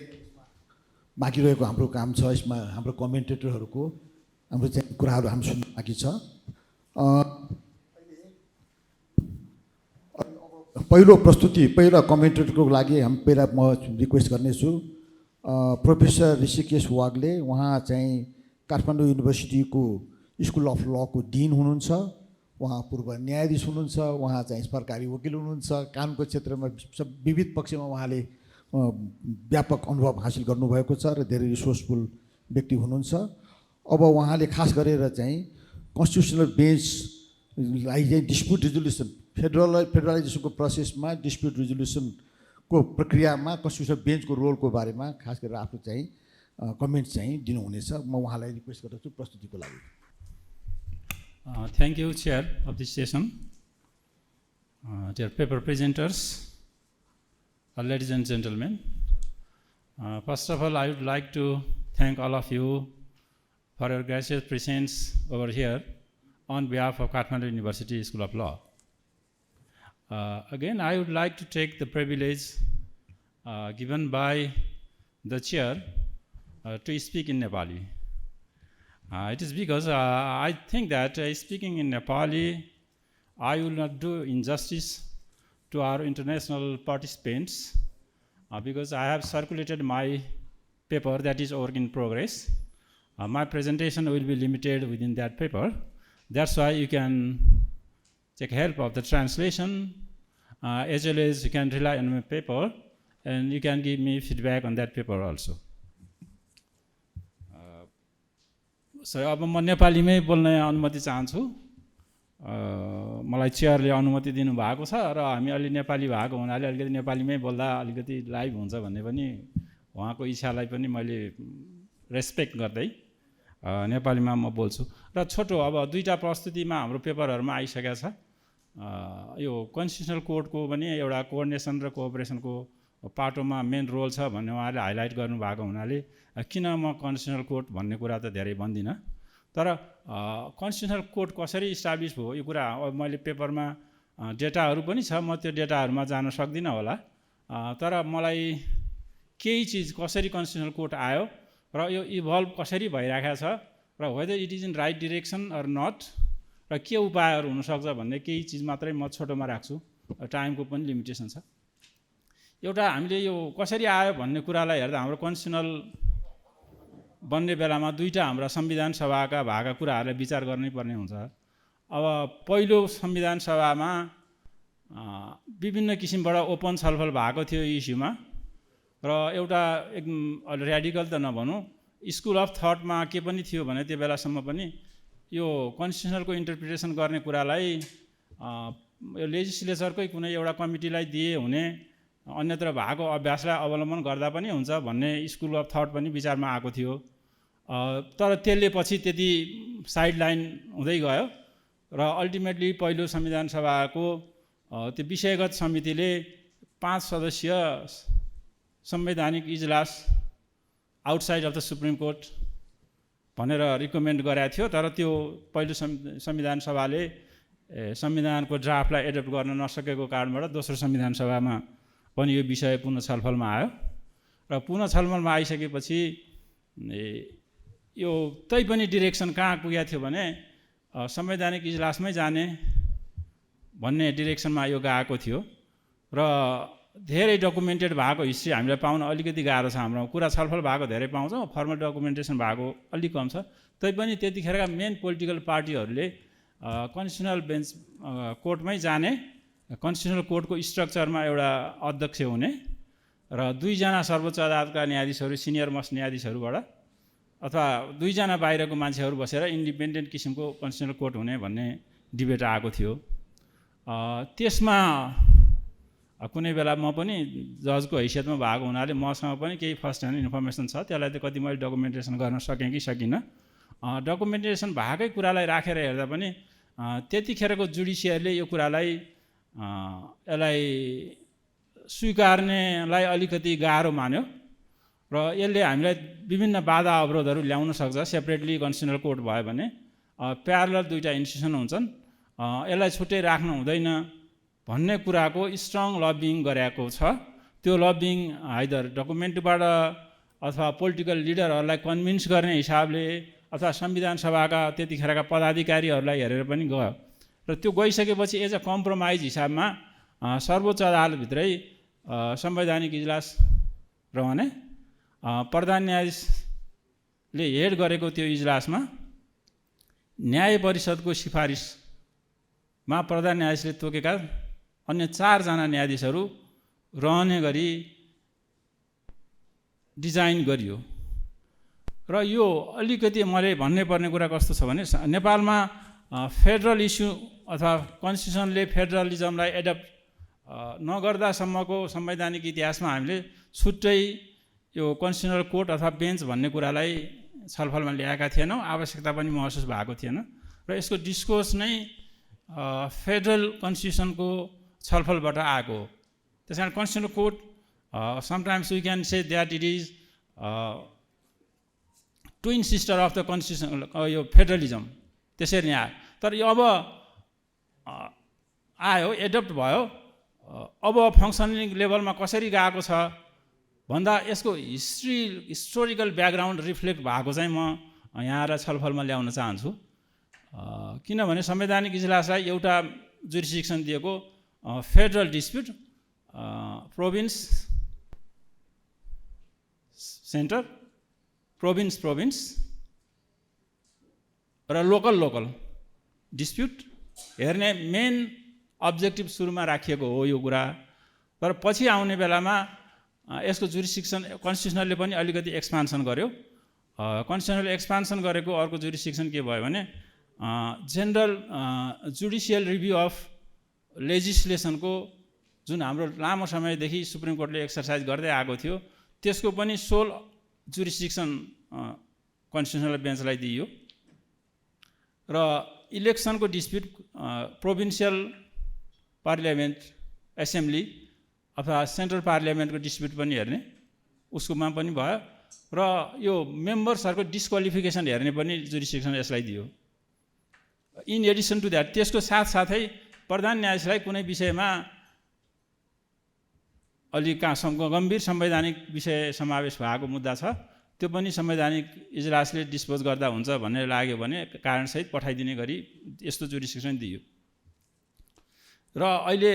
Speaker 1: बाँकी रहेको हाम्रो काम छ, यसमा हाम्रो कमेन्टेटरहरूको हाम्रो चाहिँ कुराहरू हामी सुन्न बाँकी छ। पहिलो प्रस्तुति पहिलो कमेन्टेटरको लागि हम पहिला म रिक्वेस्ट गर्नेछु प्रोफेसर ऋषिकेश वाग्ले। उहाँ चाहिँ काठमाडौँ युनिभर्सिटीको स्कुल अफ लको डिन हुनुहुन्छ, उहाँ पूर्व न्यायाधीश हुनुहुन्छ, उहाँ चाहिँ सरकारी वकिल हुनुहुन्छ, कानुनको क्षेत्रमा विविध पक्षमा उहाँले व्यापक अनुभव हासिल गर्नुभएको छ र धेरै रिसोर्सफुल व्यक्ति हुनुहुन्छ। अब उहाँले खास गरेर चाहिँ कन्स्टिट्युसनल बेन्चलाई चाहिँ डिस्प्युट रिजोल्युसन फेडरलाइजेसनको प्रोसेसमा डिस्प्युट रिजोल्युसनको प्रक्रियामा कन्स्टिट्युसनल बेन्चको रोलको बारेमा खास गरेर आफ्नो चाहिँ कमेन्ट चाहिँ दिनुहुनेछ। म उहाँलाई रिक्वेस्ट गर्दछु प्रस्तुतिको लागि।
Speaker 5: Thank you, Chair of this session. Dear paper presenters, ladies and gentlemen. First of all, I would like to thank all of you for your gracious presence over here on behalf of Kathmandu University School of Law. Again, I would like to take the privilege given by the Chair to speak in Nepali. It is because I think that speaking in Nepali, I will not do injustice to our international participants because I have circulated my paper that is work in progress. My presentation will be limited within that paper. That's why you can take help of the translation as well as you can rely on my paper and you can give me feedback on that paper also. So अब म नेपालीमै बोल्न अनुमति चाहन्छु। मलाई चेयरले अनुमति दिनुभएको छ र हामी अलि नेपाली भएको हुनाले अलिकति नेपालीमै बोल्दा अलिकति लाइभ हुन्छ भन्ने पनि उहाँको इच्छालाई पनि मैले रेस्पेक्ट गर्दै नेपालीमा म बोल्छु। र छोटो अब दुईटा प्रस्तुतिमा हाम्रो पेपरहरुमा आइसकेको छ। यो कन्स्टिट्युसनल कोडको पनि एउटा कोअर्डिनेसन र कोअपरेसनको पाटोमा मेन रोल छ भन्ने उहाँले हाइलाइट गर्नुभएको हुनाले किन म कन्स्टिट्युसनल कोड भन्ने कुरा त धेरै भन्दिनँ, तर कन्स्टिट्युसनल कोड कसरी इस्टाब्लिस भयो यो कुरा अब मैले पेपरमा डेटाहरू पनि छ, म त्यो डेटाहरूमा जान सक्दिनँ होला, तर मलाई केही चिज कसरी कन्स्टिट्युसनल कोड आयो र यो इभल्भ कसरी भइरहेको छ र whether it is in right direction or not र के उपायहरू हुनसक्छ भन्ने केही चिज मात्रै म छोटोमा राख्छु, टाइमको पनि लिमिटेसन छ। एउटा हामीले यो कसरी आयो भन्ने कुरालाई हेर्दा हाम्रो कन्स्टिट्युसनल बन्ने बेलामा दुईटा हाम्रा संविधान सभाका भएका कुराहरूलाई विचार गर्नै पर्ने हुन्छ। अब पहिलो संविधान सभामा विभिन्न किसिमबाट ओपन छलफल भएको थियो इस्युमा र एउटा एकदम र्याडिकल त नभनौँ स्कुल अफ थटमा के पनि थियो भने त्यो बेलासम्म पनि यो कन्स्टिट्युसनलको इन्टरप्रिटेसन गर्ने कुरालाई यो लेजिस्लेचरकै कुनै एउटा कमिटीलाई दिए हुने अन्यत्र भएको अभ्यासलाई अवलम्बन गर्दा पनि हुन्छ भन्ने स्कुल अफ थट पनि विचारमा आएको थियो। तर त्यसले पछि त्यति साइडलाइन हुँदै गयो र अल्टिमेटली पहिलो संविधान सभाको त्यो विषयगत समितिले 5 सदस्यीय संवैधानिक इजलास outside of the supreme court भनेर रिकमेन्ड गरेको थियो, तर त्यो पहिलो संविधान सभाले संविधानको ड्राफ्टलाई एडप्ट गर्न नसकेको कारणबाट दोस्रो संविधान सभामा पनि यो विषय पुनः छलफलमा आयो र पुनः छलफलमा आइसकेपछि यो तै पनि डिरेक्सन कहाँ पुगेको थियो भने संवैधानिक इजलासमै जाने भन्ने डिरेक्सनमा यो गएको थियो र धेरै डकुमेन्टेड भएको हिस्ट्री हामीलाई पाउन अलिकति गाह्रो छ। हाम्रो कुरा छलफल भएको धेरै पाउँछौँ, फर्मल डकुमेन्टेसन भएको अलिक कम छ। तैपनि त्यतिखेरका मेन पोलिटिकल पार्टीहरूले कन्स्टिट्युसनल बेन्च कोर्टमै जाने, कन्स्टिट्युसनल कोर्टको स्ट्रक्चरमा एउटा अध्यक्ष हुने र 2 जना सर्वोच्च अदालतका न्यायाधीशहरू सिनियर मोस्ट न्यायाधीशहरूबाट अथवा 2 जना बाहिरको मान्छेहरू बसेर इन्डिपेन्डेन्ट किसिमको कन्स्टिट्युसनल कोर्ट हुने भन्ने डिबेट आएको थियो। त्यसमा कुनै बेला म पनि जजको हैसियतमा भएको हुनाले मसँग पनि केही फर्स्ट ह्यान्ड इन्फर्मेसन छ, त्यसलाई त कति मैले डकुमेन्टेसन गर्न सकेँ कि सकिनँ। डकुमेन्टेसन भएकै कुरालाई राखेर हेर्दा पनि त्यतिखेरको जुडिसियरले यो कुरालाई यसलाई स्वीकार्नेलाई अलिकति गाह्रो मान्यो र यसले हामीलाई विभिन्न बाधा अवरोधहरू ल्याउन सक्छ। सेपरेटली कन्स्टिट्युसनल कोर्ट भयो भने प्यारलल दुईटा इन्स्टिट्युसन हुन्छन्, यसलाई छुट्टै राख्नु हुँदैन भन्ने कुराको स्ट्रङ लबिङ गरेको छ। त्यो लबिङ आइदर डकुमेन्टबाट अथवा पोलिटिकल लिडरहरूलाई कन्भिन्स गर्ने हिसाबले अथवा संविधान सभाका त्यतिखेरका पदाधिकारीहरूलाई हेरेर पनि गयो र त्यो गइसकेपछि एज अ कम्प्रोमाइज हिसाबमा सर्वोच्च अदालतभित्रै संवैधानिक इजलास रहने, प्रधान न्यायाधीशले हेड गरेको त्यो इजलासमा न्याय परिषदको सिफारिसमा प्रधान न्यायाधीशले तोकेका अन्य 4 जना न्यायाधीशहरू रहने गरी डिजाइन गरियो र यो अलिकति मैले भन्नै पर्ने कुरा कस्तो छ भने नेपालमा फेडरल इस्यु अथवा कन्स्टिट्युसनले फेडरलिजमलाई एडप्ट नगर्दासम्मको संवैधानिक इतिहासमा हामीले छुट्टै यो कन्स्टिट्युसनल कोर्ट अथवा बेन्च भन्ने कुरालाई छलफलमा ल्याएका थिएनौँ, आवश्यकता पनि महसुस भएको थिएन र यसको डिस्कोर्स नै फेडरल कन्स्टिट्युसनको छलफलबाट आएको हो। त्यस कारण constitutional court sometimes we can say that it is twin sister of the constitution, यो फेडरलिजम त्यसरी नै आयो। तर यो अब आयो, एडप्ट भयो, अब फङ्सनिङ लेभलमा कसरी गएको छ भन्दा यसको हिस्टोरिकल ब्याकग्राउन्ड रिफ्लेक्ट भएको चाहिँ म यहाँलाई छलफलमा ल्याउन चाहन्छु। किनभने संवैधानिक इजलासलाई एउटा जुरिस्डिक्सन दिएको federal dispute, province centre, province र लोकल डिस्प्युट हेर्ने मेन अब्जेक्टिभ सुरुमा राखिएको हो यो कुरा। तर पछि आउने बेलामा यसको जुरिस्डिक्सन कन्स्टिट्युसनलले पनि अलिकति एक्सपान्सन गर्यो। कन्स्टिट्युसनलले एक्सपान्सन गरेको अर्को जुरिस्डिक्सन के भयो भने जेनरल जुडिसियल रिभ्यू अफ लेजिस्लेसनको जुन हाम्रो लामो समयदेखि सुप्रिम कोर्टले एक्सर्साइज गर्दै आएको थियो त्यसको पनि सोल जुरिस्डिक्सन कन्स्टिट्युसनल बेन्चलाई दिइयो र इलेक्सनको डिस्प्युट प्रोभिन्सियल पार्लियामेन्ट एसेम्ब्ली अथवा सेन्ट्रल पार्लियामेन्टको डिस्प्युट पनि हेर्ने उसकोमा पनि भयो र यो मेम्बर्सहरूको डिस्क्वालिफिकेसन हेर्ने पनि जुरिस्डिक्सन यसलाई दियो। इन एडिसन टु द्याट त्यसको साथसाथै प्रधान न्यायाधीशलाई कुनै विषयमा अलिक गम्भीर संवैधानिक विषय समावेश भएको मुद्दा छ त्यो पनि संवैधानिक इजलासले डिस्पोज गर्दा हुन्छ भन्ने लाग्यो भने कारणसहित पठाइदिने गरी यस्तो जुरिस्डिक्सन दियो। र अहिले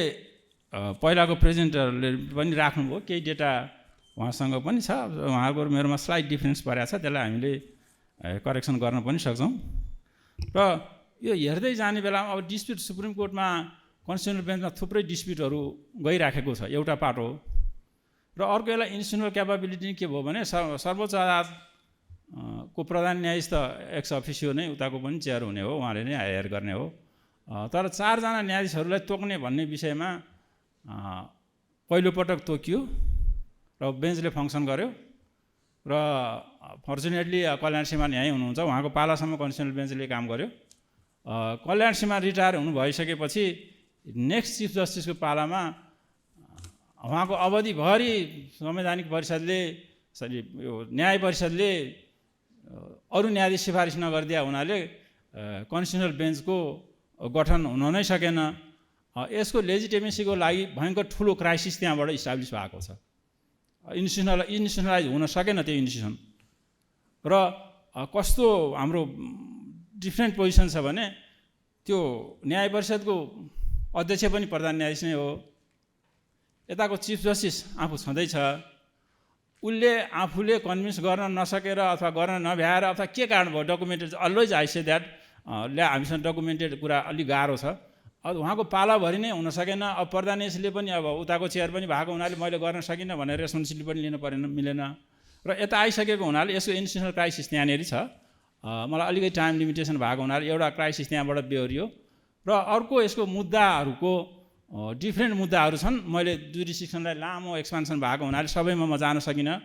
Speaker 5: पहिलाको प्रेजेन्टरले पनि राख्नुभयो केही डेटा उहाँसँग पनि छ, उहाँको मेरोमा स्लाइड डिफरेन्स परेको छ, त्यसलाई हामीले करेक्सन गर्न पनि सक्छौँ। र यो हेर्दै जाने बेलामा अब डिस्प्युट सुप्रिम कोर्टमा कन्स्टिट्युसनल बेन्चमा थुप्रै डिस्प्युटहरू गइराखेको छ, एउटा पार्ट हो। र अर्को यसलाई इन्स्टिट्युसनल क्यापाबिलिटी के भयो भने सर्वोच्च अदालतको प्रधान न्यायाधीश त एक्स अफिसियो नै उताको पनि चेयर हुने हो, उहाँले नै हायर गर्ने हो। तर 4 जना न्यायाधीशहरूलाई तोक्ने भन्ने विषयमा पहिलोपटक तोकियो र बेन्चले फङ्सन गर्यो र फर्चुनेटली कल्याण सिमान यहीँ हुनुहुन्छ, उहाँको पालासम्म कन्स्टिट्युसनल बेन्चले काम गर्यो। कल्याण सिमान रिटायर हुनु भइसकेपछि नेक्स्ट चिफ जस्टिसको पालामा उहाँको अवधिभरि संवैधानिक परिषदले यो न्याय परिषदले अरू न्यायाधीश सिफारिस नगरिदिया हुनाले कन्स्टिट्युसनल बेन्चको गठन हुन नै सकेन। यसको लेजिटिमेसीको लागि भयङ्कर ठुलो क्राइसिस त्यहाँबाट इस्टाब्लिस भएको छ। इन्स्टिट्युसनलाइज हुन सकेन त्यो इन्स्टिट्युसन। र कस्तो हाम्रो डिफ्रेन्ट पोजिसन छ भने त्यो न्याय परिषदको अध्यक्ष पनि प्रधान न्यायाधीश नै हो, यताको चिफ जस्टिस आफू छँदैछ, उसले आफूले कन्भिन्स गर्न नसकेर अथवा गर्न नभ्याएर अथवा के कारण भयो documented always I say that हामीसँग डकुमेन्टेड कुरा अलिक गाह्रो छ। अब उहाँको पालाभरि नै हुन सकेन। अब प्रधान न्यायाधीशले पनि अब उताको चेयर पनि भएको हुनाले मैले गर्न सकिनँ भनेर रेस्पोन्सिबिलिटी पनि लिनु परेन, मिलेन। र यता आइसकेको हुनाले यसको इन्स्टिट्युसनल क्राइसिस त्यहाँनिर छ। मलाई अलिकति टाइम लिमिटेसन भएको हुनाले एउटा क्राइसिस त्यहाँबाट बेहोरियो। र अर्को यसको मुद्दाहरूको डिफ्रेन्ट मुद्दाहरू छन्। मैले जुरिस्डिक्सनलाई लामो एक्सपान्सन भएको हुनाले सबैमा म जान सकिनँ,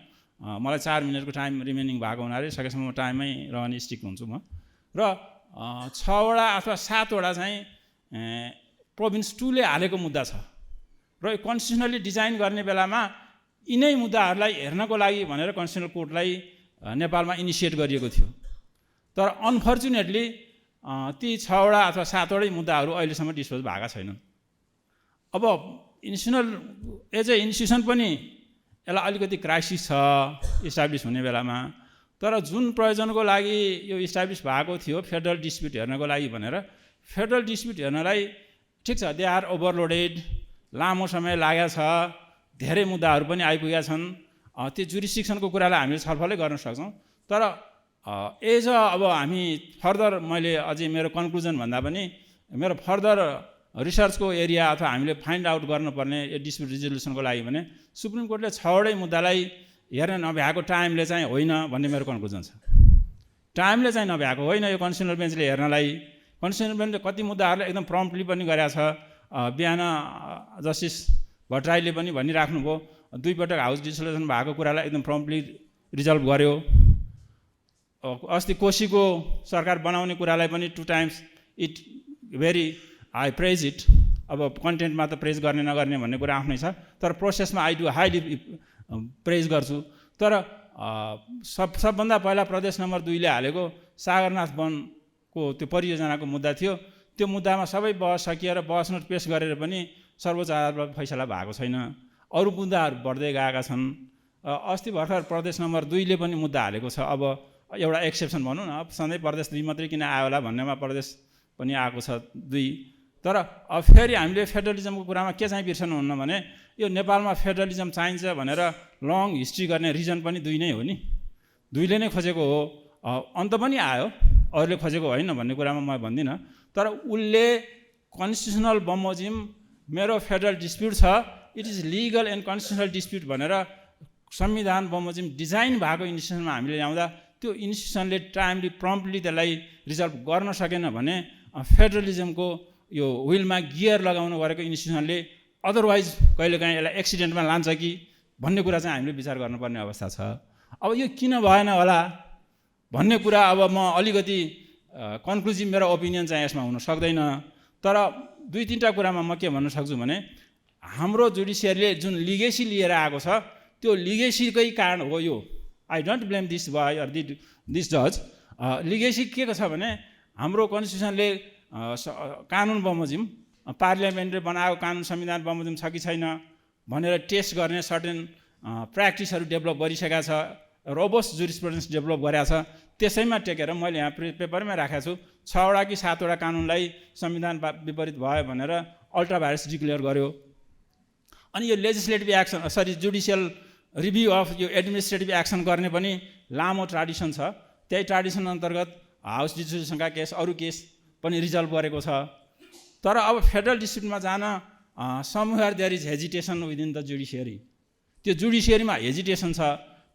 Speaker 5: मलाई 4 मिनटको टाइम रिमेनिङ भएको हुनाले सकेसम्म टाइममै रहने स्टिक हुन्छु म। र 6 वटा अथवा 7 वटा चाहिँ प्रोभिन्स 2ले हालेको मुद्दा छ र कन्स्टिट्युसनली डिजाइन गर्ने बेलामा यिनै मुद्दाहरूलाई हेर्नको लागि भनेर कन्स्टिट्युसनल कोर्टलाई नेपालमा इनिसिएट गरिएको थियो। तर अनफर्चुनेटली ती 6 वटा अथवा 7 वटै मुद्दाहरू अहिलेसम्म डिस्पोज भएका छैनन्। अब इन्स्टिट्युसनल एज ए इन्स्टिट्युसन पनि यसलाई अलिकति क्राइसिस छ इस्टाब्लिस हुने बेलामा। तर जुन प्रयोजनको लागि यो इस्टाब्लिस भएको थियो फेडरल डिस्प्युट हेर्नको लागि भनेर, फेडरल डिस्प्युट हेर्नलाई ठिक छ, दे आर ओभरलोडेड, लामो समय लागेको छ, धेरै मुद्दाहरू पनि आइपुगेका छन्। त्यो जुरिस्डिक्सनको कुरालाई हामीले छलफलै गर्न सक्छौँ। तर एज अब हामी फर्दर मैले अझै मेरो कन्क्लुजन भन्दा पनि मेरो फर्दर रिसर्चको एरिया अथवा हामीले फाइन्ड आउट गर्नुपर्ने यो डिस्प्युट रिजोल्युसनको लागि भने सुप्रिम कोर्टले 6 वटै मुद्दालाई हेर्न नभ्याएको टाइमले चाहिँ होइन भन्ने मेरो कन्क्लुजन छ। टाइमले चाहिँ नभ्याएको होइन यो कन्स्टिट्युसनल बेन्चले हेर्नलाई। कन्स्टिट्युसनल बेन्चले कति मुद्दाहरूलाई एकदम प्रम्प्टली पनि गरेको छ। बिहान जस्टिस भट्टराईले पनि भनिराख्नुभयो 2 पटक हाउस डिसोल्युसन भएको कुरालाई एकदम प्रम्प्टली रिजल्भ गर्यो। अस्ति कोशीको सरकार बनाउने कुरालाई पनि 2 times it very I praise it. अब कन्टेन्टमा त प्रेज गर्ने नगर्ने भन्ने कुरा आफ्नै छ, तर प्रोसेसमा आई डु हाइली प्रेज गर्छु। तर सबभन्दा पहिला प्रदेश नम्बर 2ले हालेको सागरनाथ वनको त्यो परियोजनाको मुद्दा थियो। त्यो मुद्दामा सबै बहस सकिएर बहस नोट पेश गरेर पनि सर्वोच्च अदालतमा फैसला भएको छैन। अरू मुद्दाहरू बढ्दै गएका छन्। अस्ति भर्खर प्रदेश नम्बर 2ले पनि मुद्दा हालेको छ। अब एउटा एक्सेप्सन भनौँ न, सधैँ प्रदेश 2 मात्रै किन आयो होला भन्नेमा प्रदेश पनि आएको छ 2। तर अब फेरि हामीले फेडरलिजमको कुरामा के चाहिँ बिर्सनुहुन्न भने यो नेपालमा फेडरलिजम चाहिन्छ भनेर लङ हिस्ट्री गर्ने रिजन पनि 2 नै हो नि। 2ले नै खोजेको हो, अन्त पनि आयो, अरूले खोजेको होइन भन्ने कुरामा म भन्दिनँ। तर उसले कन्स्टिट्युसनल बमोजिम मेरो फेडरल डिस्प्युट छ, it is legal end constitutional dispute भनेर संविधान बमोजिम डिजाइन भएको इन्स्टिट्युसनमा हामीले ल्याउँदा त्यो इन्स्टिट्युसनले टाइमली प्रम्प्टली त्यसलाई रिजल्भ गर्न सकेन भने फेडरलिजमको यो विलमा गियर लगाउनु गरेको इन्स्टिट्युसनले अदरवाइज कहिलेकाहीँ यसलाई एक्सिडेन्टमा लान्छ कि भन्ने कुरा चाहिँ हामीले विचार गर्नुपर्ने अवस्था छ। अब यो किन भएन होला भन्ने कुरा अब म अलिकति कन्क्लुजिभ मेरो ओपिनियन चाहिँ यसमा हुन सक्दैन, तर 2-3टा कुरामा म के भन्न सक्छु भने हाम्रो जुडिसियरीले जुन लिगेसी लिएर आएको छ त्यो लिगेसीकै कारण हो यो। I don't blame this boy or this जज। लिगेसी के छ भने हाम्रो कन्स्टिट्युसनले कानुन बमोजिम पार्लियामेन्टले बनाएको कानुन संविधान बमोजिम छ कि छैन भनेर टेस्ट गर्ने सर्टेन प्र्याक्टिसहरू डेभलप गरिसकेका छ, रोबस्ट जुरिस्प्रुडेन्स डेभलप गरेका छ। त्यसैमा टेकेर मैले यहाँ पेपरमै राखेको छु 6वटा कि 7वटा कानुनलाई संविधान विपरीत भयो भनेर अल्ट्रा भाइरस डिक्लेयर गर्यो। अनि यो legislative action judicial review of यो एडमिनिस्ट्रेटिभ एक्सन गर्ने पनि लामो ट्राडिसन छ। त्यही ट्राडिसन अन्तर्गत हाउस डिस्ट्रिब्युसनका केस अरू केस पनि रिजल्भ गरेको छ। तर अब फेडरल डिस्ट्रिक्टमा जान somewhere there is hesitation within the judiciary. त्यो जुडिसियरीमा हेजिटेसन छ।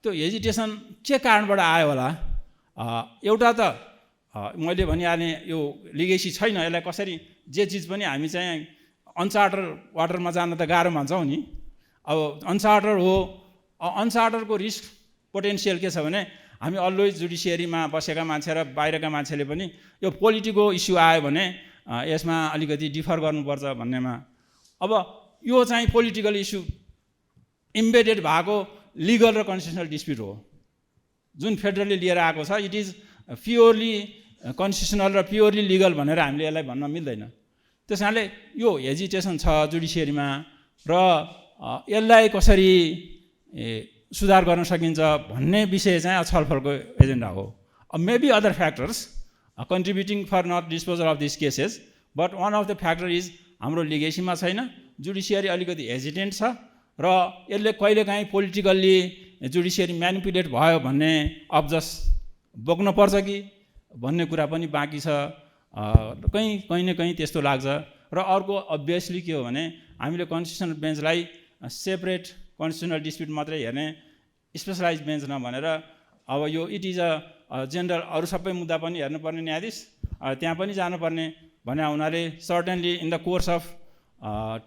Speaker 5: त्यो हेजिटेसन के कारणबाट आयो होला? एउटा त मैले भनिहालेँ यो लिगेसी छैन, यसलाई कसरी जे चिज पनि हामी चाहिँ अनचार्टर वाटरमा जान त गाह्रो मान्छौँ नि। अब अनचार्टर हो, अनचार्टरको रिस्क पोटेन्सियल के छ भने हामी अलवेज जुडिसियरीमा बसेका मान्छे र बाहिरका मान्छेले पनि यो पोलिटिकल इस्यु आयो भने यसमा अलिकति डिफर गर्नुपर्छ भन्नेमा। अब यो चाहिँ पोलिटिकल इस्यु इम्बेडेड भएको लिगल र कन्स्टिट्युसनल डिस्प्युट हो जुन फेडरलले लिएर आएको छ। इट इज प्योरली कन्स्टिट्युसनल र प्योरली लिगल भनेर हामीले यसलाई भन्न मिल्दैन। त्यस कारणले यो हेजिटेसन छ जुडिसियरीमा र यसलाई कसरी सुधार गर्न सकिन्छ भन्ने विषय चाहिँ छलफलको एजेन्डा हो। Maybe other factors contributing for not disposal of this cases, but one of the factor is हाम्रो लिगेसीमा छैन, जुडिसियरी अलिकति हेजिटेन्ट छ र यसले कहिलेकाहीँ पोलिटिकल्ली जुडिसियरी म्यानिपुलेट भयो भन्ने अब्जस बोक्न पर्छ कि भन्ने कुरा पनि बाँकी छ। कहीँ न कहीँ त्यस्तो लाग्छ। र अर्को अभियसली के हो भने हामीले कन्स्टिट्युसनल बेन्चलाई सेपरेट कन्स्टिट्युसनल डिस्प्युट मात्रै हेर्ने, स्पेसलाइज बेन्च नभनेर अब यो इट इज अ जेनरल अरू सबै मुद्दा पनि हेर्नुपर्ने न्यायाधीश त्यहाँ पनि जानुपर्ने भने हुनाले certainly in the course of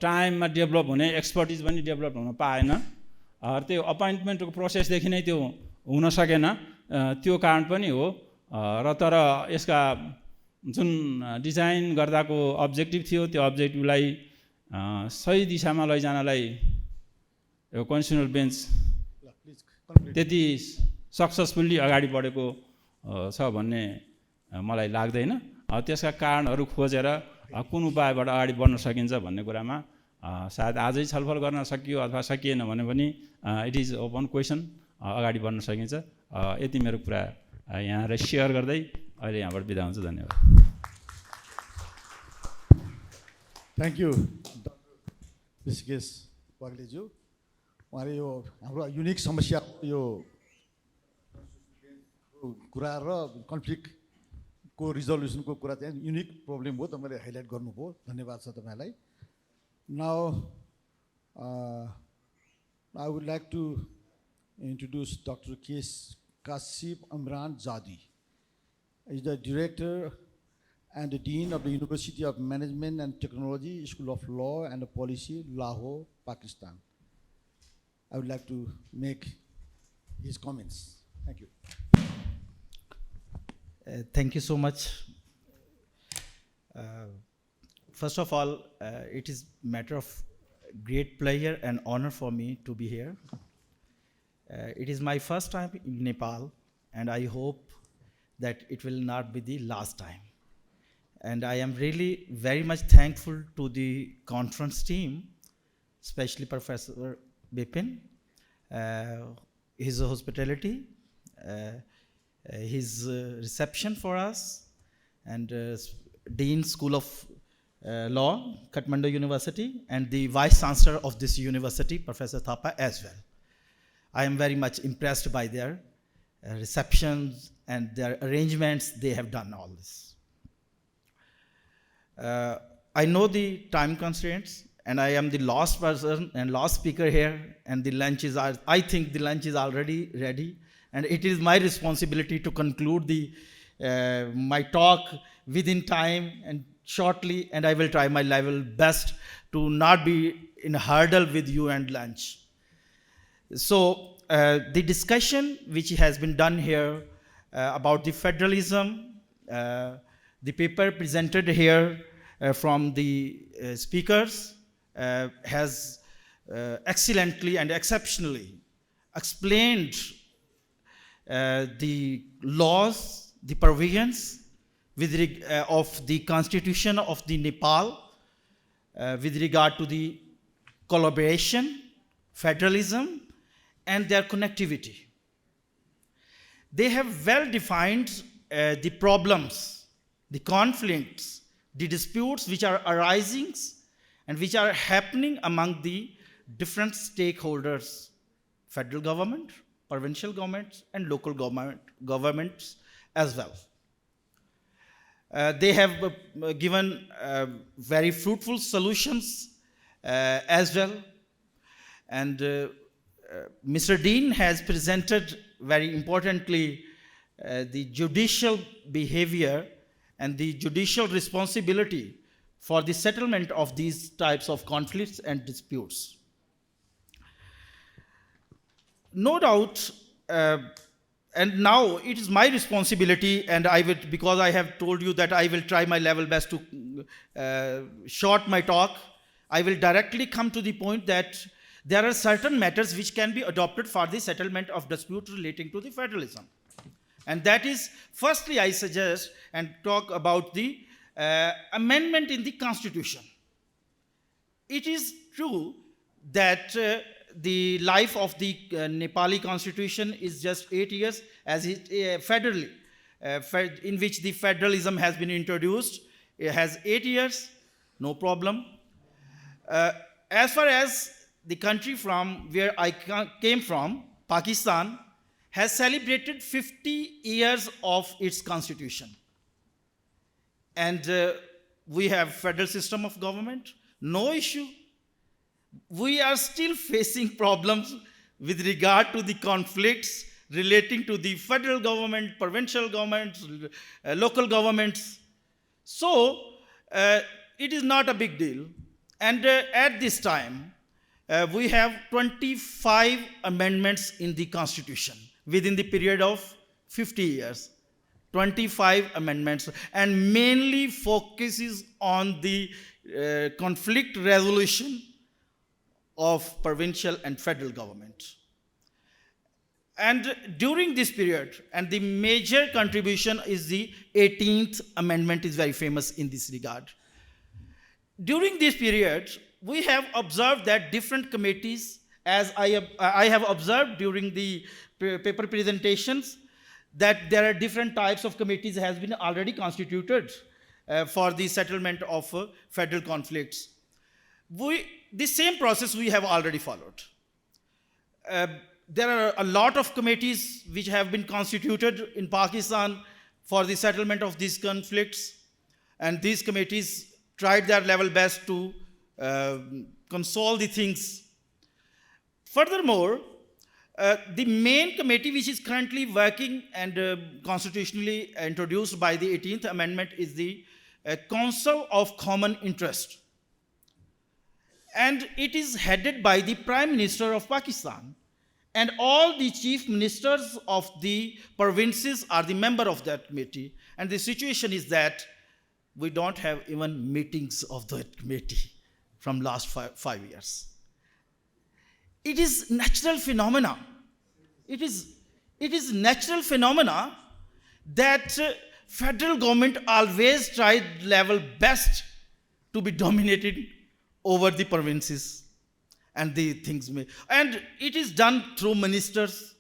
Speaker 5: टाइममा डेभलप हुने एक्सपर्टिज पनि डेभलप हुन पाएन। त्यो अपोइन्टमेन्टको प्रोसेसदेखि नै त्यो हुन सकेन, त्यो कारण पनि हो। र तर यसका जुन डिजाइन गर्दाको अब्जेक्टिभ थियो त्यो अब्जेक्टिभलाई सही दिशामा लैजानलाई यो कन्स्टिट्युसनल बेन्च त्यति सक्सेसफुल्ली अगाडि बढेको छ भन्ने मलाई लाग्दैन। त्यसका कारणहरू खोजेर कुन उपायबाट अगाडि बढ्न सकिन्छ भन्ने कुरामा सायद आजै छलफल गर्न सकियो अथवा सकिएन भने पनि इट इज ओपन क्वेसन, अगाडि बढ्न सकिन्छ। यति मेरो कुरा यहाँलाई सेयर गर्दै अहिले यहाँबाट बिदा हुन्छु। धन्यवाद।
Speaker 1: थ्याङ्क यू ऋषिकेश वाग्लेज्यू। उहाँले यो हाम्रो युनिक समस्या यो कुरा र कन्फ्लिक्टको रिजल्युसनको कुरा चाहिँ युनिक प्रब्लम हो, तपाईँले हाइलाइट गर्नुभयो, धन्यवाद छ तपाईँलाई। Now I would like to introduce Dr. Kashif Imran Zadi. He is the Director and the Dean of the University of Management and Technology, School of Law and Policy, Lahore, Pakistan. I would like to make his comments. Thank you.
Speaker 6: Thank you so much. First of all, it is a matter of great pleasure and honor for me to be here. It is my first time in Nepal, and I hope that it will not be the last time. And I am really very much thankful to the conference team, especially Professor Bipin, his hospitality, his reception for us, and Dean School of Law, Kathmandu University, and the Vice Chancellor of this university, Professor Thapa, as well. I am very much impressed by their receptions and their arrangements. They have done all this. I know the time constraints, and I am the last person and last speaker here, and I think the lunch is already ready, and it is my responsibility to conclude my talk within time and shortly, and I will try my level best to not be in a hurdle with you and lunch. So the discussion which has been done here about the federalism, the paper presented here from the speakers has excellently and exceptionally explained the laws, the provisions of the constitution of the Nepal with regard to the collaboration, federalism, and their connectivity. They have well defined the problems, the conflicts, the disputes which are arising and which are happening among the different stakeholders, federal government, provincial governments, and local governments as well. They have given very fruitful solutions as well. And Mr. Dean has presented very importantly the judicial behavior and the judicial responsibility for the settlement of these types of conflicts and disputes. No doubt, and now it is my responsibility, and because I have told you that I will try my level best to short my talk, I will directly come to the point that there are certain matters which can be adopted for the settlement of disputes relating to the federalism. And that is, firstly, I suggest and talk about the amendment in the constitution. It is true that the life of the Nepali constitution is just 8 years as it federally, in which the federalism has been introduced. It has 8 years, no problem. As far as the country from where I came from, Pakistan, has celebrated 50 years of its constitution. And we have federal system of government, no issue. We are still facing problems with regard to the conflicts relating to the federal government, provincial governments, local governments. So it is not a big deal. And at this time, we have 25 amendments in the constitution within the period of 50 years. 25 amendments, and mainly focuses on the conflict resolution of provincial and federal government. And during this period, and the major contribution is the 18th amendment is very famous in this regard. During this period, we have observed that different committees, as I have observed during the paper presentations, that there are different types of committees has been already constituted for the settlement of federal conflicts. The same process we have already followed. There are a lot of committees which have been constituted in Pakistan for the settlement of these conflicts, and these committees tried their level best to console the things. Furthermore, the main committee which is currently working and constitutionally introduced by the 18th amendment is the Council of Common Interest. And it is headed by the Prime Minister of Pakistan. And all the chief ministers of the provinces are the member of that committee. And the situation is that we don't have even meetings of that committee from last 5 years. It is natural phenomena. It is natural phenomena that federal government always tried level best to be dominated over the provinces and the things. And it is done through ministers,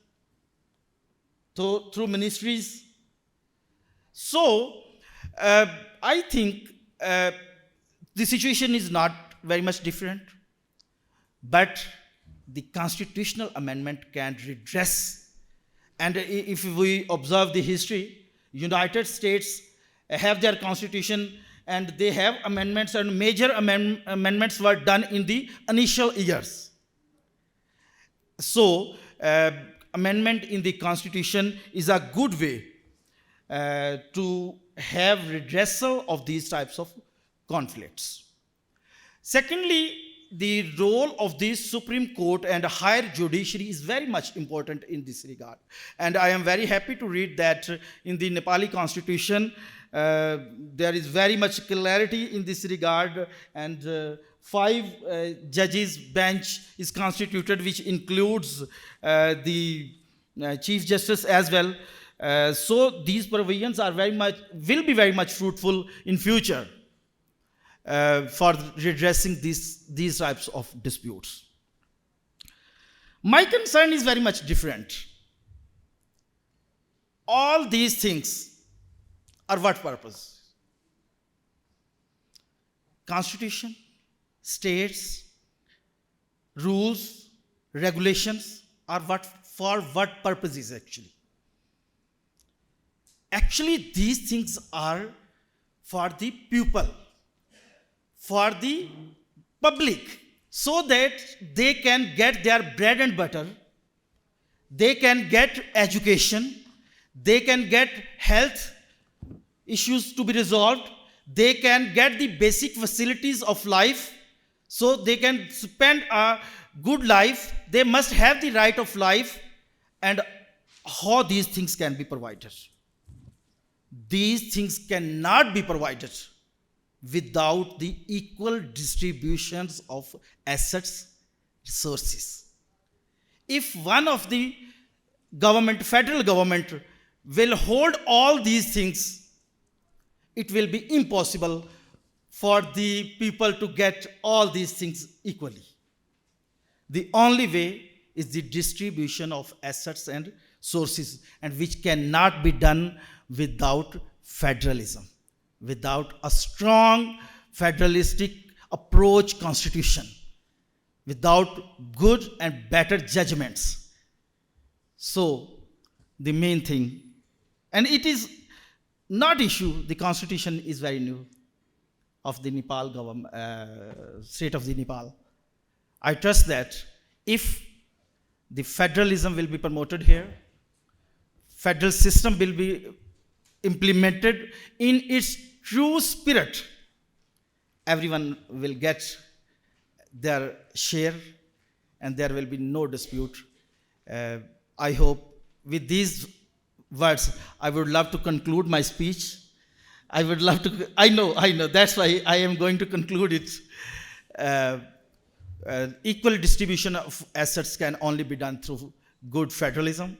Speaker 6: through ministries. So I think the situation is not very much different, but the constitutional amendment can redress. And if we observe the history, United States have their constitution and they have amendments, and major amendments were done in the initial years. So, amendment in the constitution is a good way to have redressal of these types of conflicts. Secondly, the role of the Supreme Court and higher judiciary is very much important in this regard. And I am very happy to read that in the Nepali constitution, there is very much clarity in this regard, and 5 judges bench is constituted, which includes the Chief Justice as well. So these provisions are will be very much fruitful in future for redressing these types of disputes. My concern is very much different. All these things are what purpose? Constitution, states, rules, regulations are for what purposes actually? Actually, these things are for the people, for the public, so that they can get their bread and butter, they can get education, they can get health issues to be resolved, they can get the basic facilities of life, so they can spend a good life. They must have the right of life, and how these things can be provided. These things cannot be provided without the equal distributions of assets, resources. If one of the government, federal government, will hold all these things, it will be impossible for the people to get all these things equally. The only way is the distribution of assets and sources, and which cannot be done without federalism, without a strong federalistic approach constitution, without good and better judgments. So the main thing, and it is not issue, the constitution is very new of the Nepal government, state of the Nepal. I trust that if the federalism will be promoted here, federal system will be implemented in its true spirit, everyone will get their share and there will be no dispute. I hope with these words, I would love to conclude my speech. I would love to, I know, that's why I am going to conclude it. Equal distribution of assets can only be done through good federalism.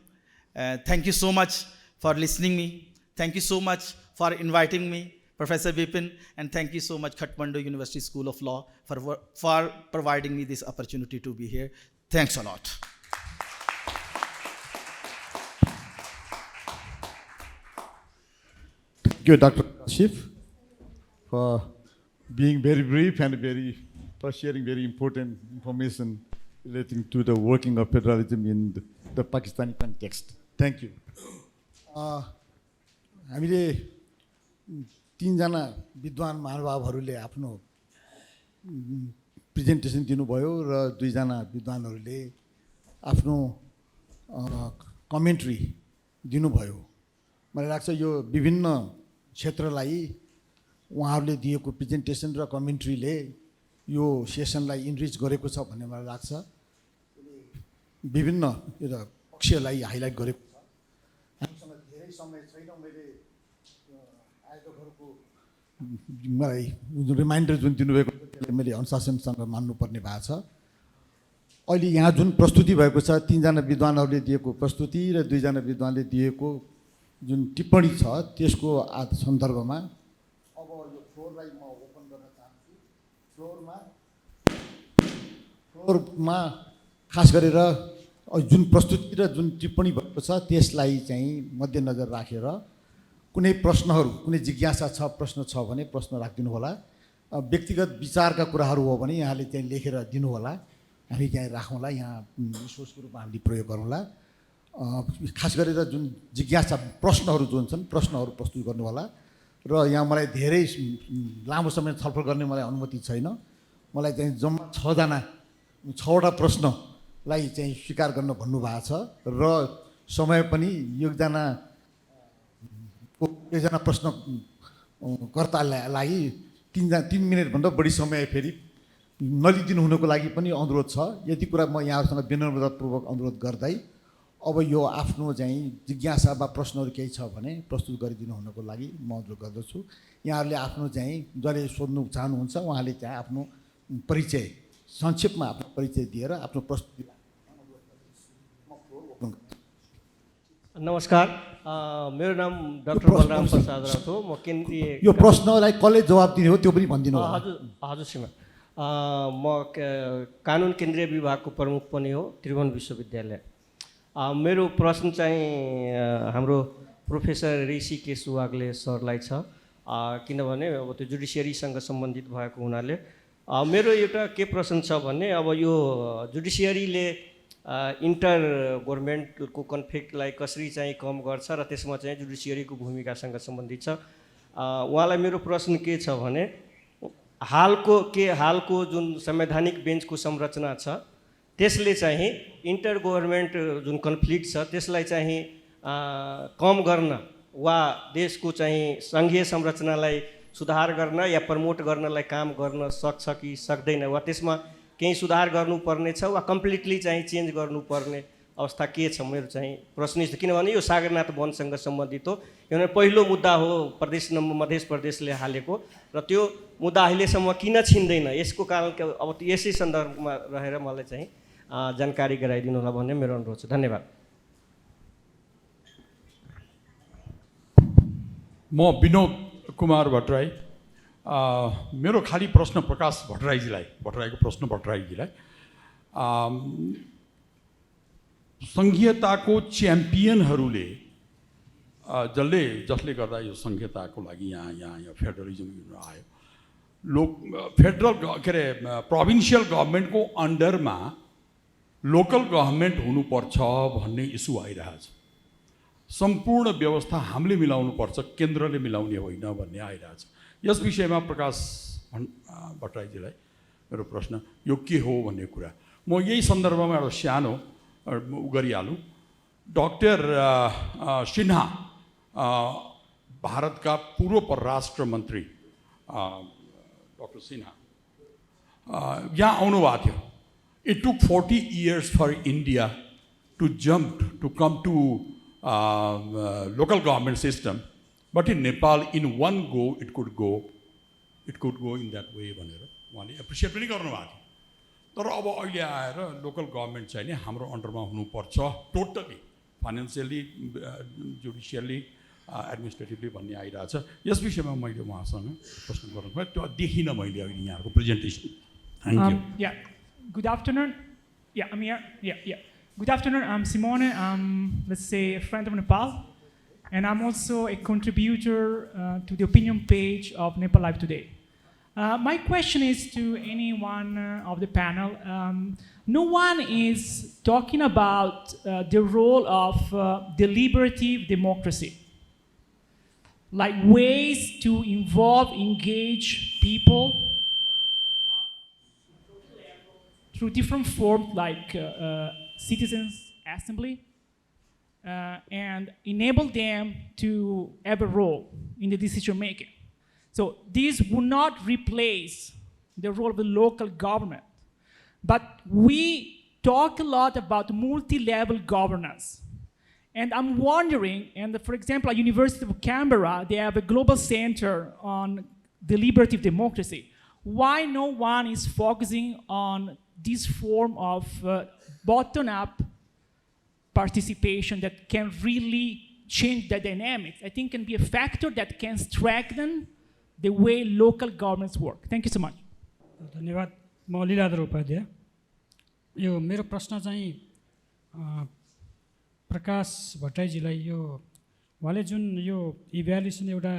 Speaker 6: Thank you so much for listening me. Thank you so much for inviting me, Professor Vipin, and thank you so much, Kathmandu University School of Law, for providing me this opportunity to be here. Thanks a lot.
Speaker 1: Thank you, Dr. Kashif, for being very brief and for sharing very important information relating to the working of federalism in the Pakistani context. Thank you. हामीले 3 जना विद्वान महानुभावहरूले आफ्नो presentation दिनुभयो र 2 जना विद्वानहरूले आफ्नो commentary दिनुभयो। मलाई लाग्छ यो विभिन्न क्षेत्रलाई उहाँहरूले दिएको प्रेजेन्टेसन र कमेन्ट्रीले यो सेसनलाई इनरिच गरेको छ भन्ने मलाई लाग्छ। विभिन्न पक्षलाई हाइलाइट गरेको छ। हामीसँग धेरै समय छैन, मैले आयोजकहरूको मलाई रिमाइन्डर जुन दिनुभएको त्यसले मैले अनुशासनसँग मान्नुपर्ने भएको छ। अहिले यहाँ जुन प्रस्तुति भएको छ, 3 जना विद्वानहरूले दिएको प्रस्तुति र 2 जना विद्वानले दिएको जुन टिप्पणी छ त्यसको सन्दर्भमा अब यो फ्लोरलाई म ओपन गर्न चाहन्छु। फ्लोरमा खास गरेर जुन प्रस्तुति र जुन टिप्पणी भएको छ त्यसलाई चाहिँ मध्यनजर राखेर कुनै प्रश्नहरू, कुनै जिज्ञासा छ, प्रश्न छ भने प्रश्न राखिदिनु होला। व्यक्तिगत विचारका कुराहरू हो भने यहाँले त्यहाँ लेखेर दिनु होला, हामी त्यहाँ राखौँला, यहाँ रिसोर्सको रूपमा हामीले प्रयोग गरौँला। खास गरेर जुन जिज्ञासा प्रश्नहरू जुन छन् प्रश्नहरू प्रस्तुत गर्नु होला र यहाँ मलाई धेरै लामो समय छलफल गर्ने मलाई अनुमति छैन। मलाई चाहिँ जम्मा 6वटा प्रश्नलाई चाहिँ स्वीकार गर्न भन्नुभएको छ र समय पनि एकजना प्रश्नकर्तालाई लागि 3 मिनटभन्दा बढी समय फेरि नलिदिनु हुनको लागि पनि अनुरोध छ। यति कुरा म यहाँहरूसँग विनम्रतापूर्वक अनुरोध गर्दै अब यो आफ्नो चाहिँ जिज्ञासा वा प्रश्नहरू केही छ भने प्रस्तुत गरिदिनु हुनको लागि म अनुरोध गर्दछु। यहाँहरूले आफ्नो चाहिँ जसले सोध्नु चाहनुहुन्छ उहाँले चाहिँ आफ्नो परिचय संक्षेपमा आफ्नो परिचय दिएर आफ्नो प्रस्तुति।
Speaker 7: नमस्कार, मेरो नाम डाक्टर बलराम प्रसाद राउत हो। म केन्द्रीय
Speaker 1: यो प्रश्नलाई कसले जवाब दिने हो त्यो पनि भनिदिनु होला।
Speaker 7: हजुर श्रीमान, म कानुन केन्द्रीय विभागको प्रमुख पनि हो त्रिभुवन विश्वविद्यालय। मेरो प्रश्न चाहिँ हाम्रो प्रोफेसर ऋषिकेश वाग्ले सरलाई छ, किनभने अब त्यो जुडिसियरीसँग सम्बन्धित भएको हुनाले मेरो एउटा के प्रश्न छ भने अब यो जुडिसियरीले इन्टर गभर्नमेन्टको कन्फ्लिक्टलाई कसरी चाहिँ कम गर्छ र त्यसमा चाहिँ जुडिसियरीको भूमिकासँग सम्बन्धित छ। उहाँलाई मेरो प्रश्न के छ भने हालको जुन संवैधानिक बेन्चको संरचना छ त्यसले चाहिँ इन्टर गभर्नमेन्ट जुन कन्फ्लिक्ट छ त्यसलाई चाहिँ कम गर्न वा देशको चाहिँ सङ्घीय संरचनालाई सुधार गर्न या प्रमोट गर्नलाई काम गर्न सक्छ कि सक्दैन, वा त्यसमा केही सुधार गर्नुपर्ने छ वा कम्प्लिटली चाहिँ चेन्ज गर्नुपर्ने अवस्था के छ। मेरो चाहिँ प्रश्न छ, किनभने यो सागरनाथ वनसँग सम्बन्धित हो। किनभने पहिलो मुद्दा हो मध्य प्रदेशले हालेको र त्यो मुद्दा अहिलेसम्म किन छिन्दैन, यसको कारण अब यसै सन्दर्भमा रहेर मलाई चाहिँ जानकारी गराइदिनु होला भन्ने मेरो अनुरोध छ। धन्यवाद।
Speaker 8: म विनोद कुमार भट्टराई। मेरो खाली प्रश्न प्रकाश भट्टराईको प्रश्न भट्टराईजीलाई, सङ्घीयताको च्याम्पियनहरूले जसले गर्दा यो सङ्घीयताको लागि यहाँ फेडरलिजम आयो, प्रोभिन्सियल गभर्मेन्टको अन्डरमा लोकल गभर्मेन्ट हुनुपर्छ भन्ने इस्यु आइरहेछ। सम्पूर्ण व्यवस्था हामीले मिलाउनुपर्छ, केन्द्रले मिलाउने होइन भन्ने आइरहेछ। यस विषयमा प्रकाश भट्टराईजीलाई मेरो प्रश्न यो के हो भन्ने कुरा म यही सन्दर्भमा एउटा सानो गरिहालौँ। डाक्टर सिन्हा भारतका पूर्व परराष्ट्र मन्त्री डाक्टर सिन्हा यहाँ आउनुभएको थियो। It took 40 years for India to come to local government system, but in Nepal, in one go, it could go in that way. उहाँले एप्रिसिएट पनि गर्नुभएको थियो। तर अब अहिले आएर लोकल गभर्मेन्ट चाहिँ नि हाम्रो अन्डरमा हुनुपर्छ, टोटली फाइनेन्सियली, जुडिसियली, एडमिनिस्ट्रेटिभली भन्ने आइरहेछ। यस विषयमा मैले उहाँसँग प्रश्न गर्नुभयो, त्यो देखिनँ मैले अहिले यहाँको presentation. Thank you.
Speaker 9: Good afternoon. Yeah, I'm here. Yeah. Good afternoon. I'm Simone. I'm, let's say, a friend of Nepal, and I'm also a contributor to the opinion page of Nepal Live Today. My question is to anyone of the panel. No one is talking about the role of deliberative democracy, like ways to involve, engage people through different forms like citizens' assembly, and enable them to have a role in the decision making. So this will not replace the role of the local government, but we talk a lot about multi-level governance. And I'm wondering, and for example, at University of Canberra, they have a global center on deliberative democracy. Why no one is focusing on this form of bottom-up participation that can really change the dynamics? I think can be a factor that can strengthen the way local governments work. Thank you so much.
Speaker 10: धन्यवाद। म लीलाधर उपाध्याय। यो मेरो प्रश्न चाहिँ प्रकाश भट्टराईजीलाई, यो उहाँले जुन यो evaluation एउटा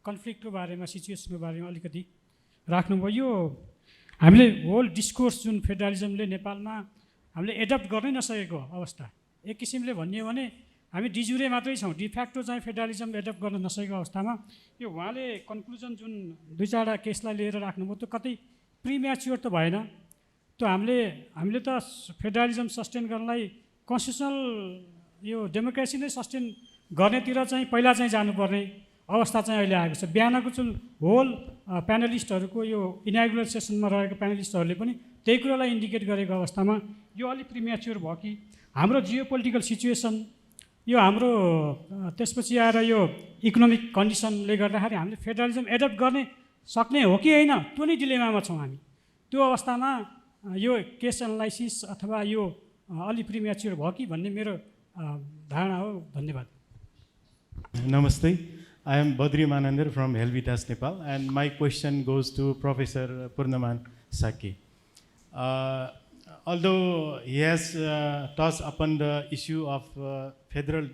Speaker 10: कन्फ्लिक्टको बारेमा, सिचुएसनको बारेमा अलिकति राख्नुभयो, यो हामीले होल डिस्कोर्स जुन फेडरलिजमले नेपालमा हामीले एडप्ट गर्नै नसकेको अवस्था। एक किसिमले भन्ने हो भने हामी डिजुरे मात्रै छौँ, डिफ्याक्टो चाहिँ फेडरलिजम एडप्ट गर्न नसकेको अवस्थामा यो उहाँले कन्क्लुजन जुन 2-4 केसलाई लिएर राख्नुभयो त्यो कतै प्रिम्याच्योर त भएन। त्यो हामीले त फेडरलिजम सस्टेन गर्नलाई कन्स्टिट्युसनल यो डेमोक्रेसी नै सस्टेन गर्नेतिर चाहिँ पहिला चाहिँ जानुपर्ने अवस्था चाहिँ अहिले आएको छ। बिहानको जुन होल प्यानलिस्टहरूको यो इनागुरल सेसनमा रहेको प्यानलिस्टहरूले पनि त्यही कुरालाई इन्डिकेट गरेको अवस्थामा यो अलिक प्रिम्याच्योर भयो कि हाम्रो जियो पोलिटिकल सिचुएसन, यो हाम्रो त्यसपछि आएर यो इकोनोमिक कन्डिसनले गर्दाखेरि हामीले फेडरलिजम एडप्ट गर्ने सक्ने हो कि होइन, त्यो नै डिलेमामा छौँ हामी। त्यो अवस्थामा यो केस एनालाइसिस अथवा यो अलि प्रिम्याच्योर भयो कि भन्ने मेरो धारणा हो। धन्यवाद।
Speaker 11: Namaste. I am Badri Manandar from Helvetas, Nepal, and my question goes to Professor Purna Shakya. Although he has touched upon the issue of federal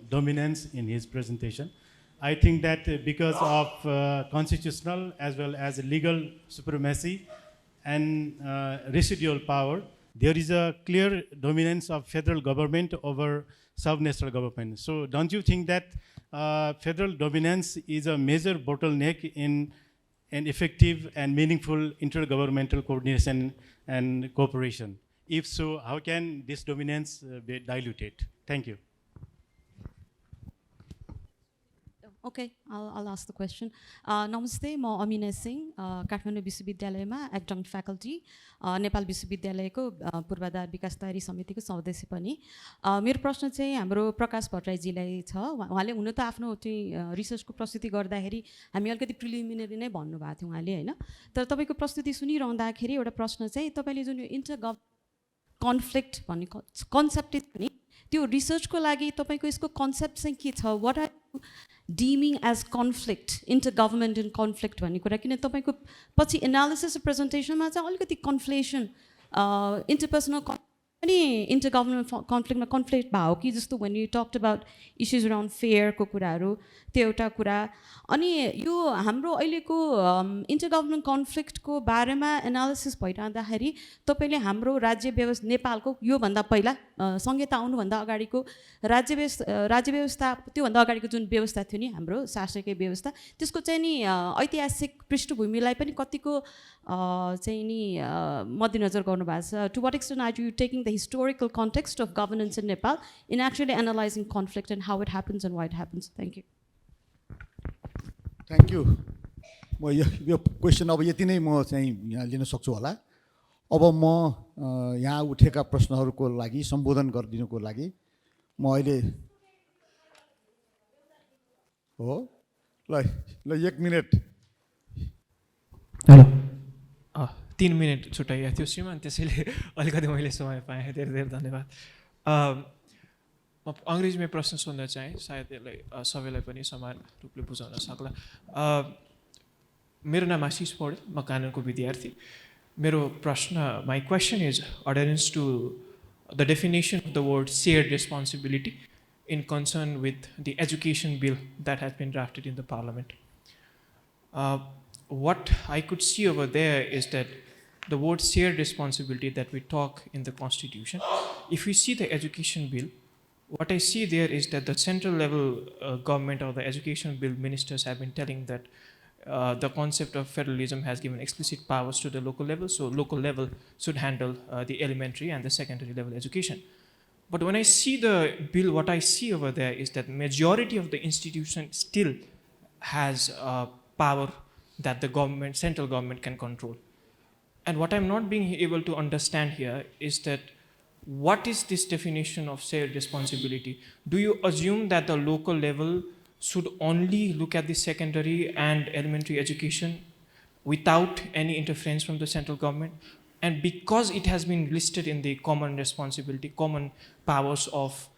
Speaker 11: dominance in his presentation, I think that because of constitutional as well as legal supremacy and residual power, there is a clear dominance of federal government over sub-national government. So don't you think that federal dominance is a major bottleneck in an effective and meaningful intergovernmental coordination and cooperation? If so, how can this dominance be diluted? Thank you.
Speaker 12: Okay, I'll ask the question. Namaste, म अमिना सिंह, काठमाडौँ विश्वविद्यालयमा adjunct faculty, Nepal विश्वविद्यालयको पूर्वाधार विकास तयारी समितिको सदस्य पनि। मेरो प्रश्न चाहिँ हाम्रो प्रकाश भट्टराईजीलाई छ। उहाँले हुन त आफ्नो चाहिँ रिसर्चको प्रस्तुति गर्दाखेरि हामी अलिकति प्रिलिमिनरी नै भन्नुभएको थियो उहाँले, हैन? तर तपाईको प्रस्तुति सुनिरहँदाखेरि एउटा प्रश्न चाहिँ तपाईले जुन यो कन्फ्लिक्ट भन्ने कन्सेप्ट पनि त्यो रिसर्चको लागि तपाईको यसको कन्सेप्ट चाहिँ के छ? What are deeming as conflict, intergovernmental conflict भन्ने कुरा, किन तपाईको पछि एनालिसिस प्रेजेन्टेसनमा चाहिँ अलिकति कन्फ्लेसन interpersonal पनि intergovernmental conflictमा कन्फ्लिक्ट भयो कि जस्तो when you talked about issues around fair को कुराहरू, त्यो एउटा कुरा। अनि यो हाम्रो अहिलेको intergovernmental conflict को बारेमा एनालिसिस भइरहँदाखेरि तपाईले हाम्रो राज्य व्यवस्था नेपालको यो भन्दा पहिला संहिता आउनु भन्दा अगाडिको राज्य व्यवस्था त्योभन्दा अगाडिको जुन व्यवस्था थियो नि हाम्रो शासकीय व्यवस्था, त्यसको चाहिँ नि ऐतिहासिक पृष्ठभूमिलाई पनि कतिको चाहिँ नि मध्यनजर गर्नु भएको छ? To what extent are you taking the historical context of governance in Nepal in actually analyzing conflict and how it happens and why it happens? Thank you.
Speaker 1: Thank you. म यो क्वेसन अब यति नै म चाहिँ यहाँ लिन सक्छु होला। अब म यहाँ उठेका प्रश्नहरूको लागि सम्बोधन गरिदिनुको लागि म अहिले हो ल 1 मिनेट।
Speaker 13: हेलो, 3 मिनट छुट्याइएको थियो श्रीमान, त्यसैले अलिकति मैले समय पाएँ। धेरै धेरै धन्यवाद। म अङ्ग्रेजीमा प्रश्न सोध्न चाहेँ, सायद यसलाई सबैलाई पनि समान रूपले बुझाउन सक्ला। मेरो नाम आशिष पौडेल, म कानुनको विद्यार्थी। मेरो प्रश्न, my question is adherence to the definition of the word shared responsibility in concern with the education bill that has been drafted in the parliament. What I could see over there is that the word shared responsibility that we talk in the constitution, if we see the education bill, what I see there is that the central level government or the education bill ministers have been telling that the concept of federalism has given explicit powers to the local level, so local level should handle the elementary and the secondary level education. But when I see the bill, what I see over there is that majority of the institution still has power that the government, central government can control. And what I'm not being able to understand here is that what is this definition of shared responsibility? Do you assume that the local level should only look at the secondary and elementary education without any interference from the central government? And because it has been listed in the common responsibility, common powers of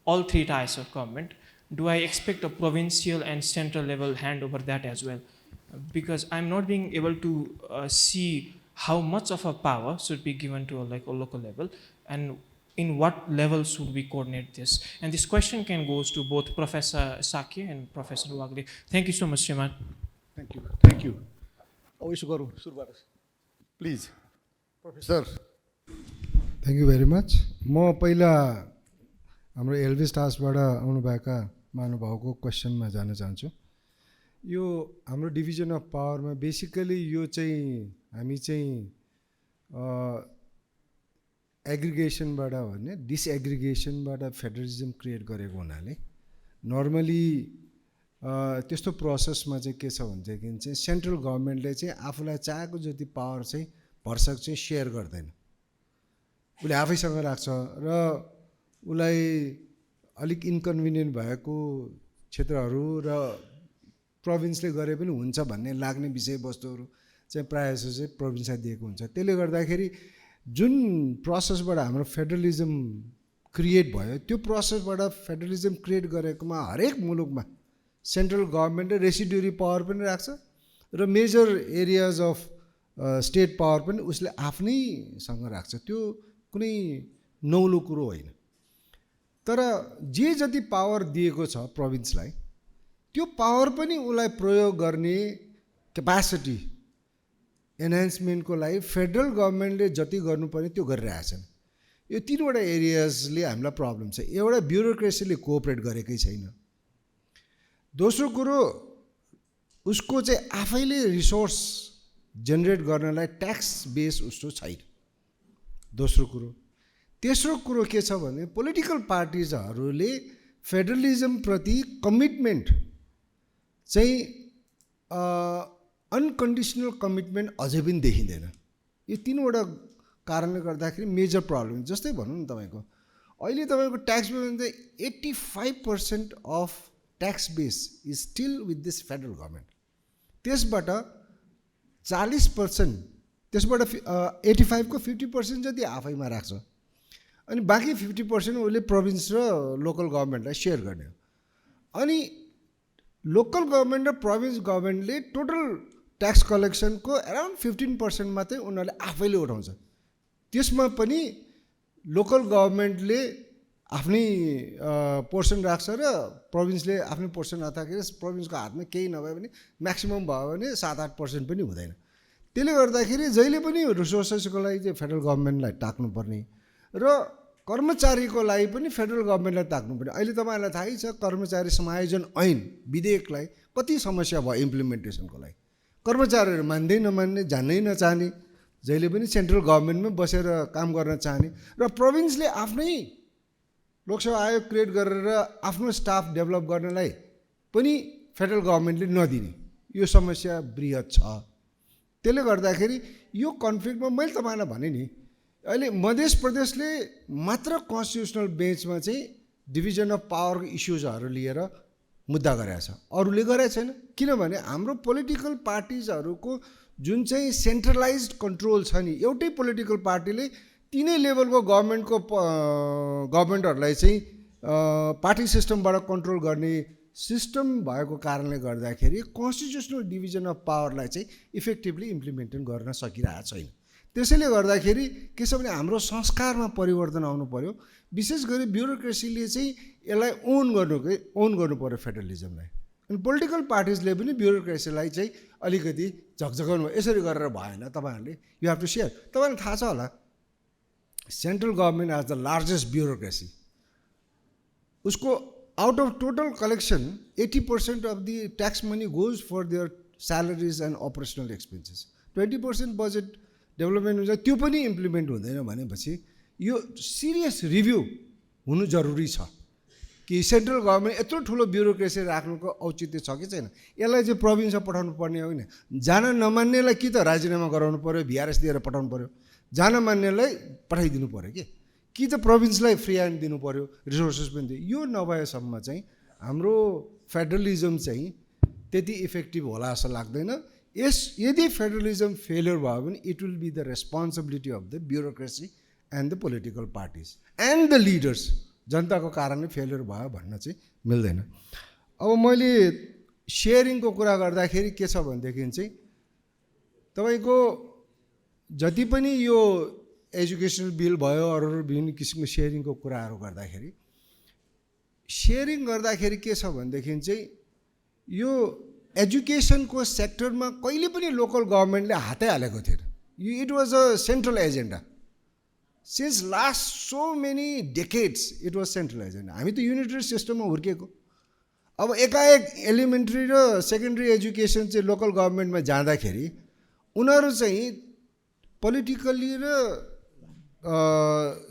Speaker 13: all three tiers of government, do I expect a provincial and central level hand over that as well? Because I'm not being able to see how much of a power should be given to a local level, and in what level should we coordinate this? And this question can go to both Professor Shakya and Professor Wagle. Thank you so much, Shriman.
Speaker 1: Thank you. Thank you. Please, Professor.
Speaker 2: Thank you very much. म पहिला हाम्रो एलभी स्टार्सबाट आउनुभएका महानुभावको क्वेसनमा जान चाहन्छु। यो हाम्रो division of पावरमा basically यो चाहिँ हामी चाहिँ एग्रिगेसनबाट भने डिसएग्रिगेसनबाट फेडरलिजम क्रिएट गरेको हुनाले नर्मली त्यस्तो प्रोसेसमा चाहिँ के छ भनेदेखि चाहिँ सेन्ट्रल गभर्मेन्टले चाहिँ आफूलाई चाहेको जति पावर चाहिँ भरसक चाहिँ सेयर गर्दैन, उसले आफैसँग राख्छ र उसलाई अलिक इन्कन्भिनियन्ट भएको क्षेत्रहरू र प्रोभिन्सले गरे पनि हुन्छ भन्ने लाग्ने विषयवस्तुहरू चाहिँ प्रायः जसो चाहिँ प्रोभिन्सलाई दिएको हुन्छ। त्यसले गर्दाखेरि जुन प्रोसेसबाट हाम्रो फेडरलिजम क्रिएट भयो त्यो प्रोसेसबाट फेडरलिजम क्रिएट गरेकोमा हरेक मुलुकमा सेन्ट्रल गभर्मेन्टले रेसिड्युरी पावर पनि राख्छ र major areas of state power पनि उसले आफ्नैसँग राख्छ। त्यो कुनै नौलो कुरो होइन। तर जे जति पावर दिएको छ प्रोभिन्सलाई त्यो पावर पनि उसलाई प्रयोग गर्ने क्यापासिटी एनहान्समेन्टको लागि फेडरल गभर्मेन्टले जति गर्नुपर्ने त्यो गरिरहेछन्। यो तीनवटा एरियाजले हामीलाई प्रब्लम छ। एउटा ब्युरोक्रेसीले कोअपरेट गरेकै छैन, दोस्रो कुरो उसको चाहिँ आफैले रिसोर्स जेनेरेट गर्नलाई ट्याक्स बेस उसको छैन, दोस्रो कुरो। तेस्रो कुरो के छ भने पोलिटिकल पार्टिजहरूले फेडरलिजम प्रति कमिटमेन्ट चाहिँ अनकन्डिसनल कमिटमेन्ट अझै पनि देखिँदैन। यो तीनवटा कारणले गर्दाखेरि मेजर प्रब्लम। जस्तै भनौँ न तपाईँको अहिले तपाईँको ट्याक्स बेस चाहिँ 85% of tax base is still with this federal government. त्यसबाट 40%, त्यसबाट 85 को 50% जति आफैमा राख्छ अनि बाँकी 50% उसले प्रोभिन्स र लोकल गभर्मेन्टलाई सेयर गर्ने हो। अनि लोकल गभर्मेन्ट र प्रोभिन्स गभर्मेन्टले टोटल ट्याक्स कलेक्सनको अराउन्ड 15% मात्रै उनीहरूले आफैले उठाउँछ। त्यसमा पनि लोकल गभर्मेन्टले आफ्नै पोर्सन राख्छ र प्रोभिन्सले आफ्नै पोर्सन राख्दाखेरि प्रोभिन्सको हातमा केही नभए पनि म्याक्सिमम भयो भने 7-8% पनि हुँदैन। त्यसले गर्दाखेरि जहिले पनि रिसोर्सेसको लागि चाहिँ फेडरल गभर्मेन्टलाई टाक्नुपर्ने र कर्मचारीको लागि पनि फेडरल गभर्मेन्टलाई टाक्नुपर्ने। अहिले तपाईँहरूलाई थाहै छ कर्मचारी समायोजन ऐन विधेयकलाई कति समस्या भयो इम्प्लिमेन्टेसनको लागि। कर्मचारीहरू मान्दै नमान्ने, जान्नै नचाहने, जहिले पनि सेन्ट्रल गभर्मेन्टमै बसेर काम गर्न चाहने र प्रोभिन्सले आफ्नै लोकसेवा आयोग क्रिएट गरेर आफ्नो स्टाफ डेभलप गर्नलाई पनि फेडरल गभर्मेन्टले नदिने, यो समस्या बृहत छ। त्यसले गर्दाखेरि यो कन्फ्लिक्टमा मैले तपाईँलाई भने नि अहिले मध्य प्रदेशले मात्र कन्स्टिट्युसनल बेन्चमा चाहिँ डिभिजन अफ पावरको इस्युजहरू लिएर मुद्दा गरेको छ, अरूले गरेको छैन। किनभने हाम्रो पोलिटिकल पार्टिजहरूको जुन चाहिँ सेन्ट्रलाइज्ड कन्ट्रोल छ नि, एउटै पोलिटिकल पार्टीले तिनै लेभलको गभर्मेन्टहरूलाई चाहिँ पार्टी सिस्टमबाट कन्ट्रोल गर्ने सिस्टम भएको कारणले गर्दाखेरि कन्स्टिट्युसनल डिभिजन अफ पावरलाई चाहिँ इफेक्टिभली इम्प्लिमेन्ट गर्न सकिरहेको छैन। त्यसैले गर्दाखेरि के छ भने हाम्रो संस्कारमा परिवर्तन आउनु पर्यो। विशेष गरी ब्युरोक्रेसीले चाहिँ यसलाई ओन गर्नु पर्यो फेडरलिजमलाई। अनि पोलिटिकल पार्टिजले पनि ब्युरोक्रेसीलाई चाहिँ अलिकति झकझकाउनु, यसरी गरेर भएन। तपाईँहरूले यु हेभ टु सेयर। तपाईँलाई थाहा छ होला central government as the largest bureaucracy, उसको out of total collection 80% of the tax money goes for their salaries and operational expenses. 20% budget development हुन्छ, त्यो पनि इम्प्लिमेन्ट हुँदैन भनेपछि यो सिरियस रिभ्यू हुनु जरुरी छ कि सेन्ट्रल गभर्मेन्ट यत्रो ठुलो ब्युरोक्रेसी राख्नुको औचित्य छ कि छैन। यसलाई चाहिँ प्रोभिन्समा पठाउनु पर्ने होइन, जान नमान्नेलाई कि त राजीनामा गराउनु पऱ्यो, भिआरएस दिएर पठाउनु पऱ्यो, जान मान्नेलाई पठाइदिनु पऱ्यो कि त प्रोभिन्सलाई फ्री ह्यान्ड दिनु पऱ्यो, रिसोर्सेस पनि दियो। यो नभएसम्म चाहिँ हाम्रो फेडरलिजम चाहिँ त्यति इफेक्टिभ होला जस्तो लाग्दैन। यदि फेडरलिजम फेलियर भयो भने it will be the responsibility of the bureaucracy and the political parties and the leaders. जनताको कारणले फेलियर भयो भन्न चाहिँ मिल्दैन। अब मैले सेयरिङको कुरा गर्दाखेरि के छ भनेदेखि चाहिँ तपाईँको जति पनि यो एजुकेसनल बिल भयो, अरू विभिन्न किसिमको सेयरिङको कुराहरू गर्दाखेरि के छ भनेदेखि चाहिँ यो एजुकेसनको सेक्टरमा कहिले पनि लोकल गभर्मेन्टले हातै हालेको थिएन। It was a central agenda. since last so many decades it was centralized. हामी त युनिटरी सिस्टममा हुर्केको. अब एकाएक एलिमेन्ट्री र सेकेन्डरी एजुकेसन चाहिँ लोकल गभर्मेन्टमा जाँदाखेरि उनीहरू चाहिँ पोलिटिकली र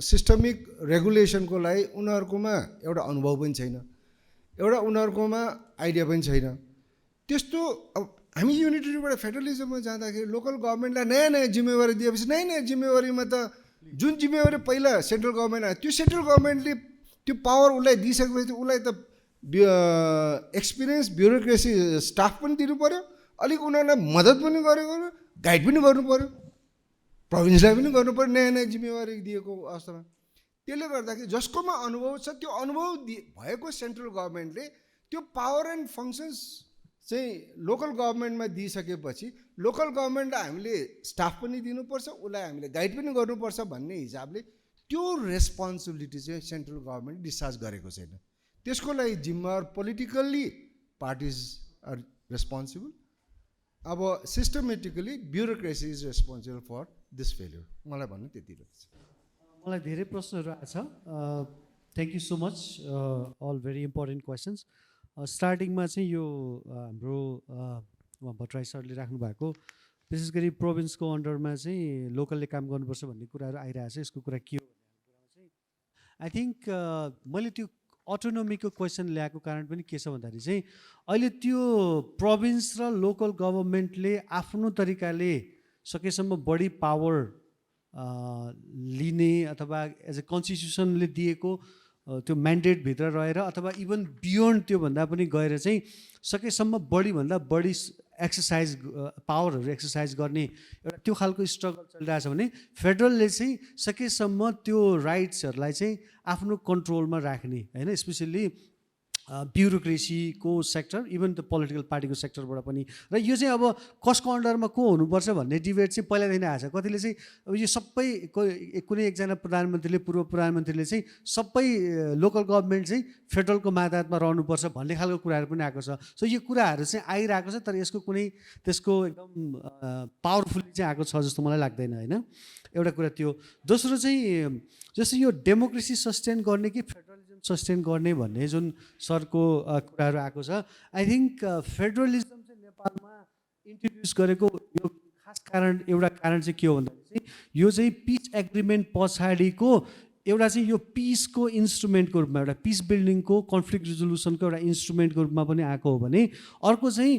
Speaker 2: सिस्टमिक रेगुलेसनको लागि उनीहरूकोमा एउटा अनुभव पनि छैन, एउटा उनीहरूकोमा आइडिया पनि छैन. त्यस्तो अब हामी युनिटरीबाट फेडरलिजममा जाँदाखेरि लोकल गभर्मेन्टलाई नयाँ नयाँ जिम्मेवारी दिएपछि नयाँ नयाँ जिम्मेवारीमा त जुन जिम्मेवारी पहिला सेन्ट्रल गभर्मेन्ट आयो त्यो सेन्ट्रल गभर्मेन्टले त्यो पावर उसलाई दिइसकेपछि उसलाई त एक्सपिरियन्स ब्युरोक्रेसी स्टाफ पनि दिनु पऱ्यो, अलिक उनीहरूलाई मद्दत पनि गरेको गाइड पनि गर्नु पऱ्यो, प्रोभिन्सलाई पनि गर्नु पऱ्यो नयाँ नयाँ जिम्मेवारी दिएको अवस्थामा. त्यसले गर्दाखेरि जसकोमा अनुभव छ त्यो अनुभव भएको सेन्ट्रल गभर्मेन्टले त्यो पावर एन्ड फङ्सन्स चाहिँ लोकल गभर्मेन्टमा दिइसकेपछि लोकल गभर्मेन्टलाई हामीले स्टाफ पनि दिनुपर्छ, उसलाई हामीले गाइड पनि गर्नुपर्छ भन्ने हिसाबले त्यो रेस्पोन्सिबिलिटी चाहिँ सेन्ट्रल गभर्मेन्ट डिस्चार्ज गरेको छैन. त्यसको लागि जिम्मेवार पोलिटिकल्ली पार्टिज आर रेस्पोन्सिबल. अब systematically bureaucracy is responsible for this failure. मलाई भन्नु त्यति लाग्छ.
Speaker 3: मलाई धेरै प्रश्नहरू आएको छ. Thank you so much, all very important questions. स्टार्टिङमा चाहिँ यो हाम्रो भट्टराई सरले राख्नु भएको विशेष गरी प्रोभिन्सको अन्डरमा चाहिँ लोकलले काम गर्नुपर्छ भन्ने कुराहरू आइरहेको छ. यसको कुरा के हो भन्ने कुरामा चाहिँ आई थिङ्क मैले त्यो अटोनोमीको क्वेसन ल्याएको कारण पनि के छ भन्दाखेरि चाहिँ अहिले त्यो प्रोभिन्स र लोकल गभर्मेन्टले आफ्नो तरिकाले सकेसम्म बढी पावर लिने अथवा एज अ कन्स्टिट्युसनले दिएको त्यो म्यान्डेटभित्र रहेर अथवा इभन बियोन्ड त्योभन्दा पनि गएर चाहिँ सकेसम्म बढीभन्दा बढी एक्सर्साइज पावरहरू एक्सर्साइज गर्ने एउटा त्यो खालको स्ट्रगल चलिरहेछ भने फेडरलले चाहिँ सकेसम्म त्यो राइट्सहरूलाई चाहिँ आफ्नो कन्ट्रोलमा राख्ने होइन, स्पेसल्ली ब्युरोक्रेसीको सेक्टर इभन द पोलिटिकल पार्टीको सेक्टरबाट पनि. र यो चाहिँ अब कसको अन्डरमा को हुनुपर्छ भन्ने डिबेट चाहिँ पहिलादेखि आएको छ. कतिले चाहिँ अब यो सबै कुनै एकजना प्रधानमन्त्रीले पूर्व प्रधानमन्त्रीले चाहिँ सबै लोकल गभर्मेन्ट चाहिँ फेडरलको मातहतमा रहनुपर्छ भन्ने खालको कुराहरू पनि आएको छ. सो यो कुराहरू चाहिँ आइरहेको छ, तर यसको कुनै त्यसको एकदम पावरफुल्ली चाहिँ आएको छ जस्तो मलाई लाग्दैन होइन. एउटा कुरा त्यो. दोस्रो चाहिँ जस्तो यो डेमोक्रेसी सस्टेन गर्ने कि फेडरलिजम सस्टेन गर्ने भन्ने जुन सरको कुराहरू आएको छ. आई थिङ्क फेडरलिजम चाहिँ नेपालमा इन्ट्रोड्युस गरेको यो खास कारण एउटा कारण चाहिँ के हो भन्दाखेरि चाहिँ यो चाहिँ पिस एग्रिमेन्ट पछाडिको एउटा चाहिँ यो पिसको इन्स्ट्रुमेन्टको रूपमा एउटा पिस बिल्डिङको कन्फ्लिक्ट रिजोल्युसनको एउटा इन्स्ट्रुमेन्टको रूपमा पनि आएको हो भने अर्को चाहिँ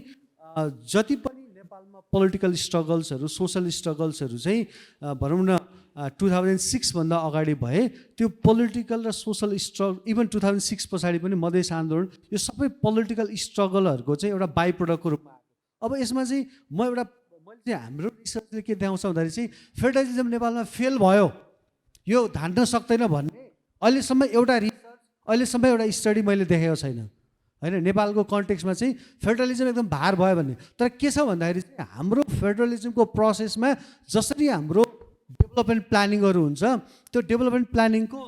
Speaker 3: जति पनि नेपालमा पोलिटिकल स्ट्रगल्सहरू सोसल स्ट्रगल्सहरू चाहिँ भनौँ न 2006 भन्दा अगाडि भए त्यो पोलिटिकल र सोसल स्ट्रगल इभन 2006 पछाडि पनि मधेस आन्दोलन यो सबै पोलिटिकल स्ट्रगलहरूको चाहिँ एउटा बाई प्रोडक्टको रूपमा आएको. अब यसमा चाहिँ मैले चाहिँ हाम्रो रिसर्चले के देखाउँछ भन्दाखेरि चाहिँ फेडरलिजम नेपालमा फेल भयो यो धान्न सक्दैन भन्ने अहिलेसम्म एउटा रिसर्च अहिलेसम्म एउटा स्टडी मैले देखेको छैन होइन. नेपालको कन्टेक्स्टमा चाहिँ फेडरलिजम एकदम भार भयो भन्ने. तर के छ भन्दाखेरि चाहिँ हाम्रो फेडरलिजमको प्रोसेसमा जसरी हाम्रो डेभलपमेन्ट प्लानिङहरू हुन्छ त्यो डेभलपमेन्ट प्लानिङको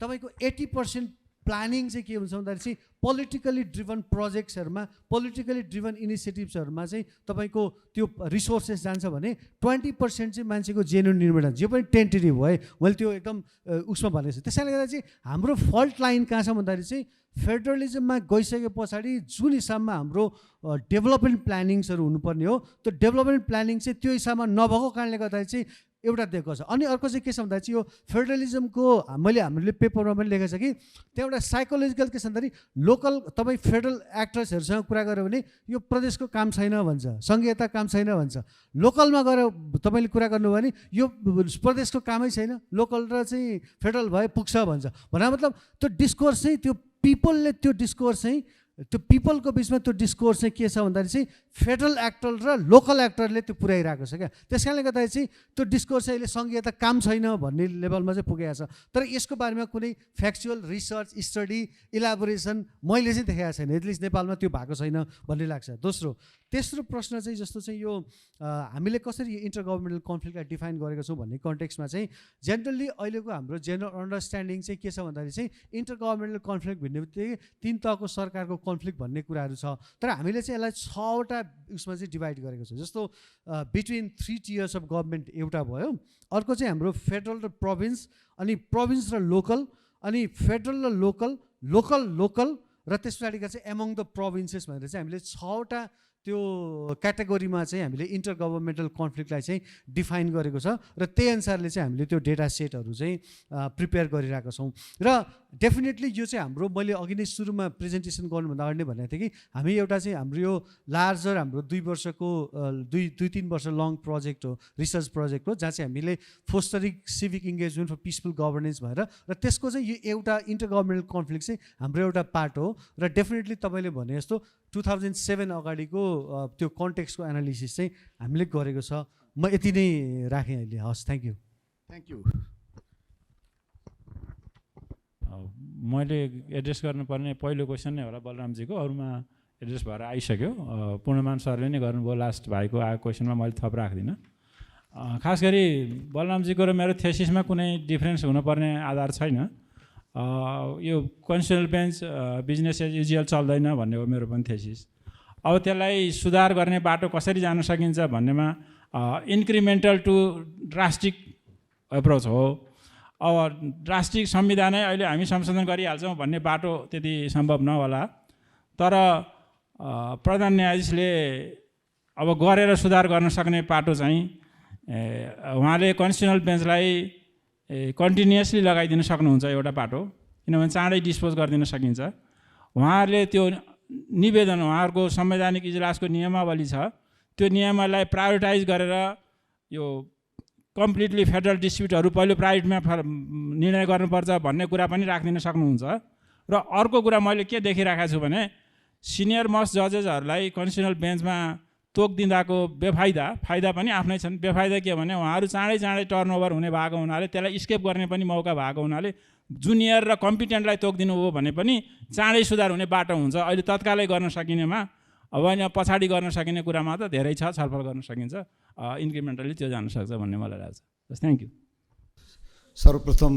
Speaker 3: तपाईँको 80% प्लानिङ चाहिँ के हुन्छ भन्दाखेरि चाहिँ पोलिटिकली ड्रिभन प्रोजेक्ट्सहरूमा पोलिटिकली ड्रिभन इनिसिएटिभ्सहरूमा चाहिँ तपाईँको त्यो रिसोर्सेस जान्छ भने 20% चाहिँ मान्छेको जेन्युन निर्माण जे पनि टेन्टेटिभ भयो. मैले त्यो एकदम उसमा भनेको छु. त्यसैले गर्दा चाहिँ हाम्रो फल्ट लाइन कहाँ छ भन्दाखेरि चाहिँ फेडरलिजममा गइसके पछाडि जुन हिसाबमा हाम्रो डेभलपमेन्ट प्लानिङ्सहरू हुनुपर्ने हो त्यो डेभलपमेन्ट प्लानिङ चाहिँ त्यो हिसाबमा नभएको कारणले गर्दाखेरि चाहिँ एउटा दिएको छ. अनि अर्को चाहिँ के छ भन्दा चाहिँ यो फेडरलिजमको हामीले पेपरमा पनि लेखेको छ कि त्यहाँ एउटा साइकोलोजिकल के छ भन्दाखेरि लोकल तपाईँ फेडरल एक्टर्सहरूसँग कुरा गऱ्यो भने यो प्रदेशको काम छैन भन्छ, सङ्घीयता काम छैन भन्छ. लोकलमा गएर तपाईँले कुरा गर्नुभयो भने यो प्रदेशको कामै छैन, लोकल र चाहिँ फेडरल भए पुग्छ भन्छ. भन्दा मतलब त्यो डिस्कोर्स चाहिँ त्यो पिपलले त्यो डिस्कोर्स चाहिँ त्यो पिपलको बिचमा त्यो डिस्कोर्स चाहिँ के छ भन्दाखेरि चाहिँ फेडरल एक्टर र लोकल एक्टरले त्यो पुर्याइरहेको छ क्या. त्यस कारणले गर्दाखेरि चाहिँ त्यो डिस्कोर्स चाहिँ अहिले सङ्घीयता काम छैन भन्ने लेभलमा चाहिँ पुगेको छ. तर यसको बारेमा कुनै फ्याक्चुअल रिसर्च स्टडी इलाबोरेसन मैले चाहिँ देखाएको छैन, एटलिस्ट नेपालमा त्यो भएको छैन भन्ने लाग्छ. दोस्रो तेस्रो प्रश्न चाहिँ जस्तो चाहिँ यो हामीले कसरी इन्टर गभर्मेन्टल कन्फ्लिक्टलाई डिफाइन गरेको छौँ भन्ने कन्टेक्स्टमा चाहिँ जेनरली अहिलेको हाम्रो जेनरल अन्डरस्ट्यान्डिङ चाहिँ के छ भन्दाखेरि चाहिँ इन्टर गभर्मेन्टल कन्फ्लिक्ट भन्ने बित्तिकै 3 तहको सरकारको कन्फ्लिक्ट भन्ने कुराहरू छ। तर हामीले चाहिँ यसलाई 6वटा उसमा चाहिँ डिभाइड गरेको छ। जस्तो बिट्विन 3 tiers अफ गभर्मेन्ट एउटा भयो, अर्को चाहिँ हाम्रो फेडरल र प्रोभिन्स, अनि प्रोभिन्स र लोकल, अनि फेडरल र लोकल र त्यस पछाडिका चाहिँ एमङ द प्रोभिन्सेस भनेर चाहिँ हामीले 6वटा त्यो क्याटेगोरीमा चाहिँ हामीले इन्टर गभर्मेन्टल कन्फ्लिक्टलाई चाहिँ डिफाइन गरेको छ र त्यही अनुसारले चाहिँ हामीले त्यो डेटा सेटहरू चाहिँ प्रिपेयर गरिरहेका छौँ। र डेफिनेटली यो चाहिँ हाम्रो मैले अघि नै सुरुमा प्रेजेन्टेसन गर्नुभन्दा अगाडि नै भनेको थिएँ कि हामी एउटा चाहिँ हाम्रो यो लार्जर हाम्रो 2 वर्षको 2-3 वर्ष लङ प्रोजेक्ट हो, रिसर्च प्रोजेक्ट हो, जहाँ चाहिँ हामीले फोस्टरिङ सिभिक इङ्गेजमेन्ट फर पिसफुल गभर्नेन्स भएर र त्यसको चाहिँ यो एउटा इन्टर गभर्मेन्टल कन्फ्लिक्ट चाहिँ हाम्रो एउटा पार्ट हो। र डेफिनेटली तपाईँले भने जस्तो 2007 अगाडिको त्यो कन्टेक्स्टको एनालिसिस चाहिँ हामीले गरेको छ। म यति नै राखेँ अहिले। हस्, थ्याङ्क यू।
Speaker 5: मैले एड्रेस गर्नुपर्ने पहिलो क्वेसन नै होला बलरामजीको, अरूमा एड्रेस भएर आइसक्यो। पूर्णमान सरले नै गर्नुभयो लास्ट भाइको आएको क्वेसनमा, मैले थप राख्दिनँ। खास गरी बलरामजीको र मेरो थेसिसमा कुनै डिफ्रेन्स हुनुपर्ने आधार छैन। यो constitutional bench business as usual चल्दैन भन्ने हो मेरो पनि थेसिस। अब त्यसलाई सुधार गर्ने बाटो कसरी जान सकिन्छ भन्नेमा इन्क्रिमेन्टल टु ड्रास्टिक एप्रोच हो। अब ड्रास्टिक संविधानै अहिले हामी संशोधन गरिहाल्छौँ भन्ने बाटो त्यति सम्भव नहोला। तर प्रधान न्यायाधीशले अब गरेर सुधार गर्न सक्ने बाटो चाहिँ उहाँले कन्स्टिट्युसनल बेन्चलाई कन्टिन्युसली लगाइदिन सक्नुहुन्छ एउटा बाटो, किनभने चाँडै डिस्पोज गरिदिन सकिन्छ। उहाँहरूले त्यो निवेदन उहाँहरूको संवैधानिक इजलासको नियमावली छ, त्यो नियमलाई प्रायोरिटाइज गरेर यो कम्प्लिटली फेडरल डिस्प्युटहरू पहिलो प्राइभेटमा निर्णय गर्नुपर्छ भन्ने कुरा पनि राखिदिन सक्नुहुन्छ। र अर्को कुरा मैले के देखिरहेको छु भने सिनियर मोस्ट जजेसहरूलाई कन्स्टिट्युसनल बेन्चमा तोकिदिँदाको फाइदा पनि आफ्नै छन्। बेफाइदा के भने उहाँहरू चाँडै टर्नओभर हुने भएको हुनाले त्यसलाई स्केप गर्ने पनि मौका भएको हुनाले जुनियर र कम्पिटेन्टलाई तोकिदिनु हो भने पनि चाँडै सुधार हुने बाटो हुन्छ। अहिले तत्कालै गर्न सकिनेमा अब यहाँ पछाडि गर्न सकिने कुरामा त धेरै छ, छलफल गर्न सकिन्छ, इन्क्रिमेन्टली त्यो जान सक्छ भन्ने मलाई लाग्छ। Thank you.
Speaker 1: सर्वप्रथम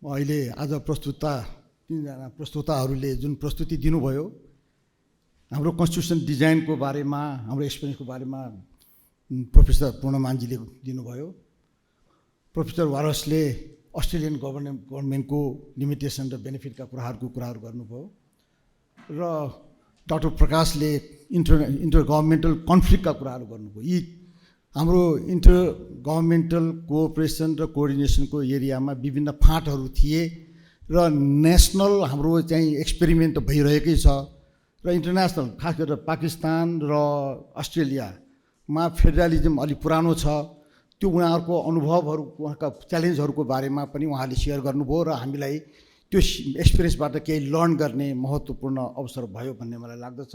Speaker 1: अहिले आज तीनजना प्रस्तुताहरूले जुन प्रस्तुति दिनुभयो, हाम्रो कन्स्टिट्युसन डिजाइनको बारेमा, हाम्रो एक्सपिरियन्सको बारेमा प्रोफेसर पूर्णमानजीले दिनुभयो। प्रोफेसर वारसले अस्ट्रेलियन गभर्मेन्टको लिमिटेसन र बेनिफिटका कुराहरू गर्नुभयो र डाक्टर प्रकाशले इन्टर गभर्मेन्टल कन्फ्लिक्टका कुराहरू गर्नुभयो। यी हाम्रो इन्टर गभर्मेन्टल कोअपरेसन र कोअर्डिनेसनको एरियामा विभिन्न फाँटहरू थिए र नेसनल हाम्रो चाहिँ एक्सपेरिमेन्ट भइरहेकै छ र इन्टरनेसनल खास गरेर पाकिस्तान र अस्ट्रेलियामा फेडरलिजम अलि पुरानो छ। त्यो उहाँहरूको अनुभवहरू, उहाँका च्यालेन्जहरूको बारेमा पनि उहाँले सेयर गर्नुभयो र हामीलाई त्यो एक्सपिरियन्सबाट केही लर्न गर्ने महत्त्वपूर्ण अवसर भयो भन्ने मलाई लाग्दछ।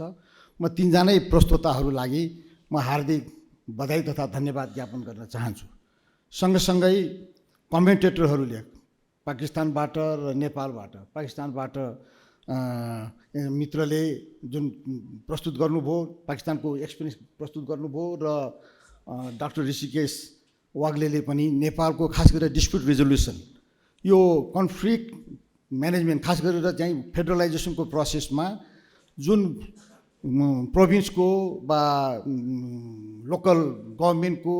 Speaker 1: म तीनजनै प्रस्तुताहरू लागि म हार्दिक बधाई तथा धन्यवाद ज्ञापन गर्न चाहन्छु। सँगसँगै कमेन्टेटरहरूले पाकिस्तानबाट र नेपालबाट, पाकिस्तानबाट मित्रले जुन प्रस्तुत गर्नुभयो, पाकिस्तानको एक्सपिरियन्स प्रस्तुत गर्नुभयो र डाक्टर ऋषिकेश वाग्लेले पनि नेपालको खास गरेर डिस्प्युट रिजोल्युसन, यो कन्फ्लिक्ट म्यानेजमेन्ट खास गरेर चाहिँ फेडरलाइजेसनको प्रोसेसमा जुन प्रोभिन्सको वा लोकल गभर्मेन्टको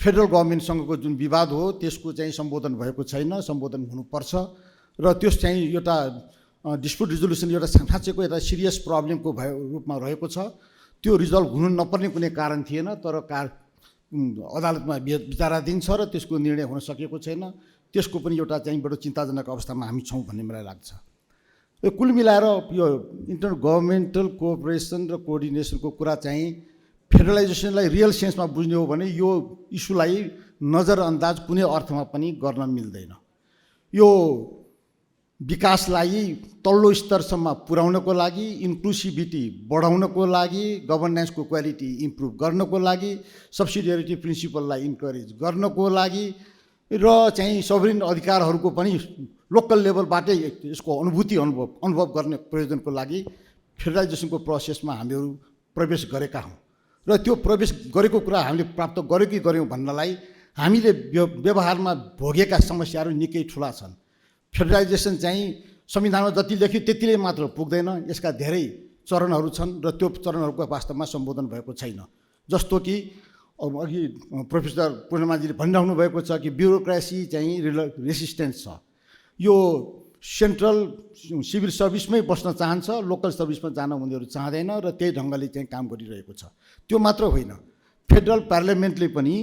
Speaker 1: फेडरल गभर्मेन्टसँगको जुन विवाद हो त्यसको चाहिँ सम्बोधन भएको छैन, सम्बोधन हुनुपर्छ र त्यो चाहिँ एउटा डिस्प्युट रिजोल्युसन एउटा साँच्चैको एउटा सिरियस प्रब्लमको रूपमा रहेको छ। त्यो रिजल्भ हुनु नपर्ने कुनै कारण थिएन, तर अदालतमा विचाराधीन छ र त्यसको निर्णय हुन सकेको छैन। त्यसको पनि एउटा चाहिँ बडो चिन्ताजनक अवस्थामा हामी छौँ भन्ने मलाई लाग्छ। यो कुल मिलाएर यो इन्टर गभर्मेन्टल कोअपरेसन र कोअर्डिनेसनको कुरा चाहिँ फेडरलाइजेसनलाई रियल सेन्समा बुझ्ने हो भने यो इस्युलाई नजरअन्दाज कुनै अर्थमा पनि गर्न मिल्दैन। यो विकासलाई तल्लो स्तरसम्म पुर्याउनको लागि, इन्क्लुसिभिटी बढाउनको लागि, गभर्नेन्सको क्वालिटी इम्प्रुभ गर्नको लागि, सब्सिडियरिटी प्रिन्सिपललाई इन्करेज गर्नको लागि र चाहिँ सभरेन अधिकारहरूको पनि लोकल लेभलबाटै यसको अनुभव गर्ने प्रयोजनको लागि फेडरलाइजेसनको प्रोसेसमा हामीहरू प्रवेश गरेका हौँ र त्यो प्रवेश गरेको कुरा हामीले प्राप्त गर्यौँ कि गर्यौँ भन्नलाई हामीले व्यवहारमा भोगेका समस्याहरू निकै ठुला छन्। फेडरलाइजेसन चाहिँ संविधानमा जति लेख्यो त्यतिले मात्र पुग्दैन, यसका धेरै चरणहरू छन् र त्यो चरणहरूको वास्तवमा सम्बोधन भएको छैन। जस्तो कि अघि प्रोफेसर पूर्णमाजीले भनिरहनु भएको छ कि ब्युरोक्रेसी चाहिँ रेसिस्टेन्स छ, यो सेन्ट्रल सिभिल सर्भिसमै बस्न चाहन्छ, लोकल सर्भिसमा जान उनीहरू चाहँदैन र त्यही ढङ्गले चाहिँ काम गरिरहेको छ। त्यो मात्र होइन, फेडरल पार्लियामेन्टले पनि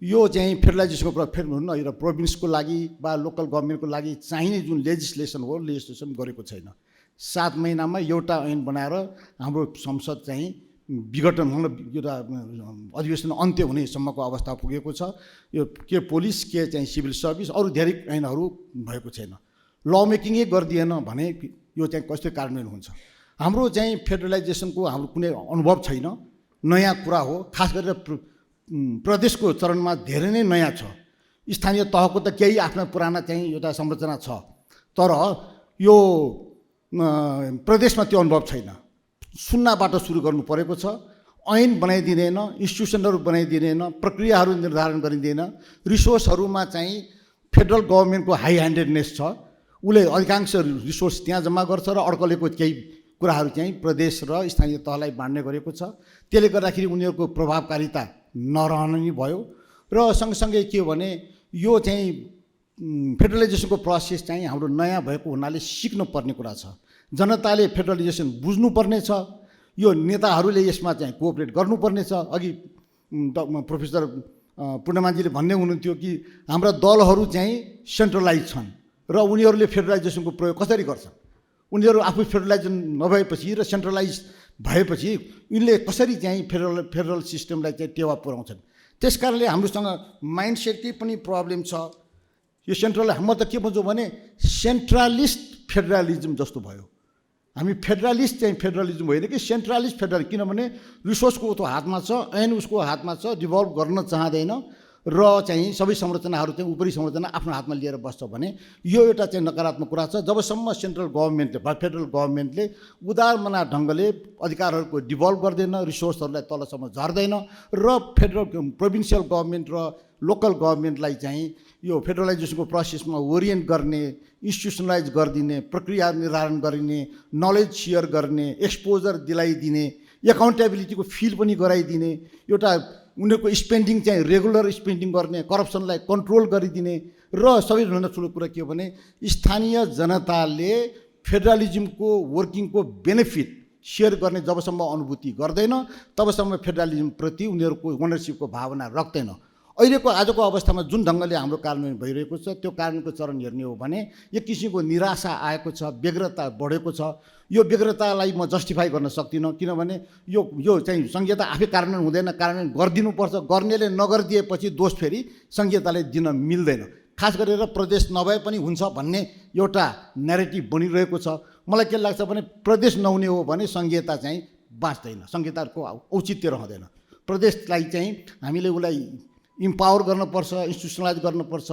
Speaker 1: यो चाहिँ फेडरलाइजेसनको र प्रोभिन्सको लागि वा लोकल गभर्मेन्टको लागि चाहिने जुन लेजिस्लेसन हो लेजिस्लेसन गरेको छैन। 7 महिनामा एउटा ऐन बनाएर हाम्रो संसद चाहिँ विघटन हुन एउटा अधिवेशन अन्त्य हुनेसम्मको अवस्था पुगेको छ। यो के पुलिस के चाहिँ सिभिल सर्भिस अरू धेरै ऐनहरू भएको छैन। ल मेकिङै गरिदिएन भने यो चाहिँ कस्तो कार्यान्वयन हुन्छ। हाम्रो चाहिँ फेडरलाइजेसनको हाम्रो कुनै अनुभव छैन, नयाँ कुरा हो। खास गरेर प्रदेशको चरणमा धेरै नै नयाँ छ। स्थानीय तहको त केही आफ्ना पुराना चाहिँ एउटा संरचना छ, तर यो प्रदेशमा त्यो अनुभव छैन। सुन्नाबाट सुरु गर्नु परेको छ। ऐन बनाइदिँदैन, इन्स्टिट्युसनहरू बनाइदिँदैन, प्रक्रियाहरू निर्धारण गरिँदैन, रिसोर्सहरूमा चाहिँ फेडरल गभर्मेन्टको हाई ह्यान्डेडनेस छ। उसले अधिकांश रिसोर्स त्यहाँ जम्मा गर्छ र अड्कलेको केही कुराहरू चाहिँ प्रदेश र स्थानीय तहलाई बाँड्ने गरेको छ। त्यसले गर्दाखेरि उनीहरूको प्रभावकारिता नरहने नि भयो र सँगसँगै के हो भने यो चाहिँ फेडरलाइजेसनको प्रोसेस चाहिँ हाम्रो नयाँ भएको हुनाले सिक्नुपर्ने कुरा छ। जनताले फेडरलाइजेसन बुझ्नुपर्ने छ, यो नेताहरूले यसमा चाहिँ कोअपरेट गर्नुपर्ने छ। अघि प्रोफेसर पूर्णमाजीले भन्दै हुनुहुन्थ्यो कि हाम्रा दलहरू चाहिँ सेन्ट्रलाइज छन् र उनीहरूले फेडरलाइजेसनको प्रयोग कसरी गर्छन्। उनीहरू आफू फेडरलाइजेसन नभएपछि र सेन्ट्रलाइज भएपछि यिनले कसरी चाहिँ फेडरल सिस्टमलाई चाहिँ टेवा पुर्याउँछन्। त्यस कारणले हाम्रोसँग माइन्डसेटकै पनि प्रब्लम छ। यो सेन्ट्रल म त के बुझ्छु भने सेन्ट्रलिस्ट फेडरलिजम जस्तो भयो। हामी फेडरलिस्ट चाहिँ फेडरलिजम होइन कि सेन्ट्रलिस्ट फेडरल, किनभने रिसोर्सको उसको हातमा छ, ऐन उसको हातमा छ, डिभल्भ गर्न चाहँदैन र चाहिँ सबै संरचनाहरू चाहिँ उपरी संरचना आफ्नो हातमा लिएर बस्छ भने यो एउटा चाहिँ नकारात्मक कुरा छ। जबसम्म सेन्ट्रल गभर्मेन्टले वा फेडरल गभर्मेन्टले उदारमना ढङ्गले अधिकारहरूको डिभल्भ गर्दैन, रिसोर्सहरूलाई तलसम्म झर्दैन र फेडरल प्रोभिन्सियल गभर्मेन्ट र लोकल गभर्मेन्टलाई चाहिँ यो फेडरलाइजेसनको प्रोसेसमा ओरिएन्ट गर्ने, इन्स्टिट्युसनलाइज गरिदिने, प्रक्रिया निर्धारण गरिने, नलेज सेयर गर्ने, एक्सपोजर दिलाइदिने, एकाउन्टेबिलिटीको फिल पनि गराइदिने, एउटा उनीहरूको स्पेन्डिङ चाहिँ रेगुलर स्पेन्डिङ गर्ने, करप्सनलाई कन्ट्रोल गरिदिने र सबैभन्दा ठुलो कुरा के हो भने स्थानीय जनताले फेडरलिजमको वर्किङको बेनिफिट सेयर गर्ने जबसम्म अनुभूति गर्दैन तबसम्म फेडरलिजमप्रति उनीहरूको ओनरसिपको भावना राख्दैन। अहिलेको आजको अवस्थामा जुन ढङ्गले हाम्रो कार्यान्वयन भइरहेको छ त्यो कार्यान्वयनको चरण हेर्ने हो भने एक किसिमको निराशा आएको छ, व्यग्रता बढेको छ। यो व्यग्रतालाई म जस्टिफाई गर्न सक्दिनँ, किनभने यो चाहिँ संहिता आफै कार्यान्वयन हुँदैन, कार्यान्वयन गरिदिनुपर्छ। गर्नेले नगरिदिएपछि दोष फेरि संहिताले दिन मिल्दैन। खास गरेर प्रदेश नभए पनि हुन्छ भन्ने एउटा न्यारेटिभ बनिरहेको छ। मलाई के लाग्छ भने प्रदेश नहुने हो भने संहिता चाहिँ बाँच्दैन, संहिताको औचित्य रहँदैन। प्रदेशलाई चाहिँ हामीले उसलाई इम्पावर गर्नुपर्छ, इन्स्टिट्युसनलाइज गर्नुपर्छ,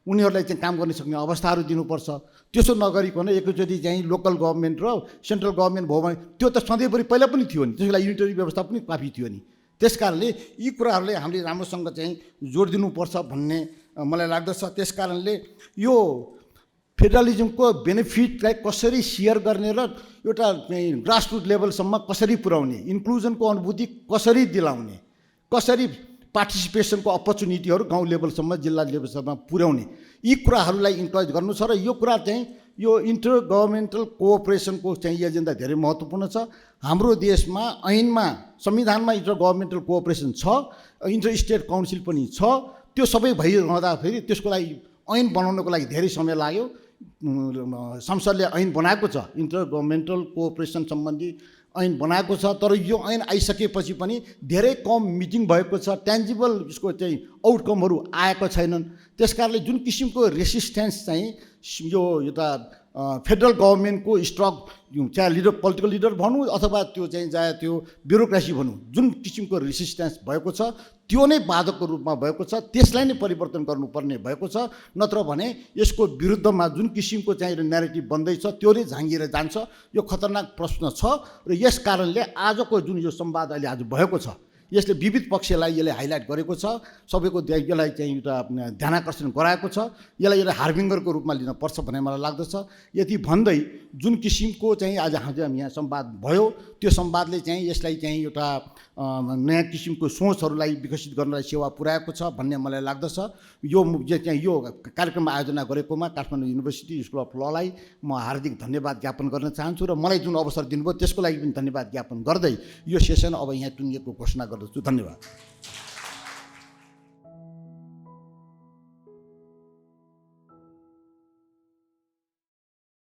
Speaker 1: उनीहरूलाई चाहिँ काम गर्न सक्ने अवस्थाहरू दिनुपर्छ। त्यसो नगरिकन एकैचोटि चाहिँ लोकल गभर्मेन्ट र सेन्ट्रल गभर्मेन्ट भयो भने त्यो त सधैँभरि पहिला पनि थियो नि, त्यसको लागि युनिटरी व्यवस्था पनि काफी थियो नि। त्यस कारणले यी कुराहरूले हामीले राम्रोसँग चाहिँ जोड दिनुपर्छ भन्ने मलाई लाग्दछ। त्यस कारणले यो फेडरलिजमको बेनिफिटलाई कसरी सेयर गर्ने र एउटा ग्रासरुट लेभलसम्म कसरी पुर्याउने, इन्क्लुजनको अनुभूति कसरी दिलाउने, कसरी पार्टिसिपेसनको अपर्च्युनिटीहरू गाउँ लेभलसम्म जिल्ला लेभलसम्म पुर्याउने, यी कुराहरूलाई इन्करेज गर्नु छ। र यो कुरा चाहिँ यो इन्टर गभर्मेन्टल कोअपरेसनको चाहिँ एजेन्डा धेरै महत्त्वपूर्ण छ। हाम्रो देशमा ऐनमा संविधानमा इन्टर गभर्मेन्टल कोअपरेसन छ, इन्टर स्टेट काउन्सिल पनि छ। त्यो सबै भइरहँदाखेरि त्यसको लागि ऐन बनाउनको लागि धेरै समय लाग्यो। संसदले ऐन बनाएको छ, इन्टर गभर्मेन्टल कोअपरेसन सम्बन्धी ऐन बनाएको छ, तर यो ऐन आइसकेपछि पनि धेरै कम मिटिङ भएको छ, ट्यान्जिबल यसको चाहिँ आउटकमहरू आएको छैनन्। त्यस कारणले जुन किसिमको रेसिस्टेन्स चाहिँ यो एउटा फेडरल गभर्मेन्टको स्ट्रक चाहे लिडर पोलिटिकल लिडर भनौँ अथवा त्यो चाहिँ चाहे त्यो ब्युरोक्रेसी भनौँ जुन किसिमको रेसिस्टेन्स भएको छ त्यो नै बाधकको रूपमा भएको छ त्यसलाई नै परिवर्तन गर्नुपर्ने भएको छ नत्र भने यसको विरुद्धमा जुन किसिमको चाहिँ न्यारेटिभ बन्दैछ त्यो नै झाँगिएर जान्छ यो खतरनाक प्रश्न छ र यस कारणले आजको जुन यो संवाद अहिले आज भएको छ यसले विविध पक्षलाई यसले हाइलाइट गरेको छ सबैको यसलाई चाहिँ एउटा ध्यानाकर्षण गराएको छ यसलाई एउटा हार्बिङ्गरको रूपमा लिन पर्छ भन्ने मलाई लाग्दछ यति भन्दै जुन किसिमको चाहिँ आज हामी यहाँ संवाद भयो त्यो संवादले चाहिँ यसलाई चाहिँ एउटा नयाँ किसिमको सोचहरूलाई विकसित गर्नलाई सेवा पुर्याएको छ भन्ने मलाई लाग्दछ यो चाहिँ यो कार्यक्रम आयोजना गरेकोमा काठमाडौँ युनिभर्सिटी स्कुल अफ ललाई म हार्दिक धन्यवाद ज्ञापन गर्न चाहन्छु र मलाई जुन अवसर दिनुभयो त्यसको लागि पनि धन्यवाद ज्ञापन गर्दै यो सेसन अब यहाँ टुङ्गिएको घोषणा गर्दछु धन्यवाद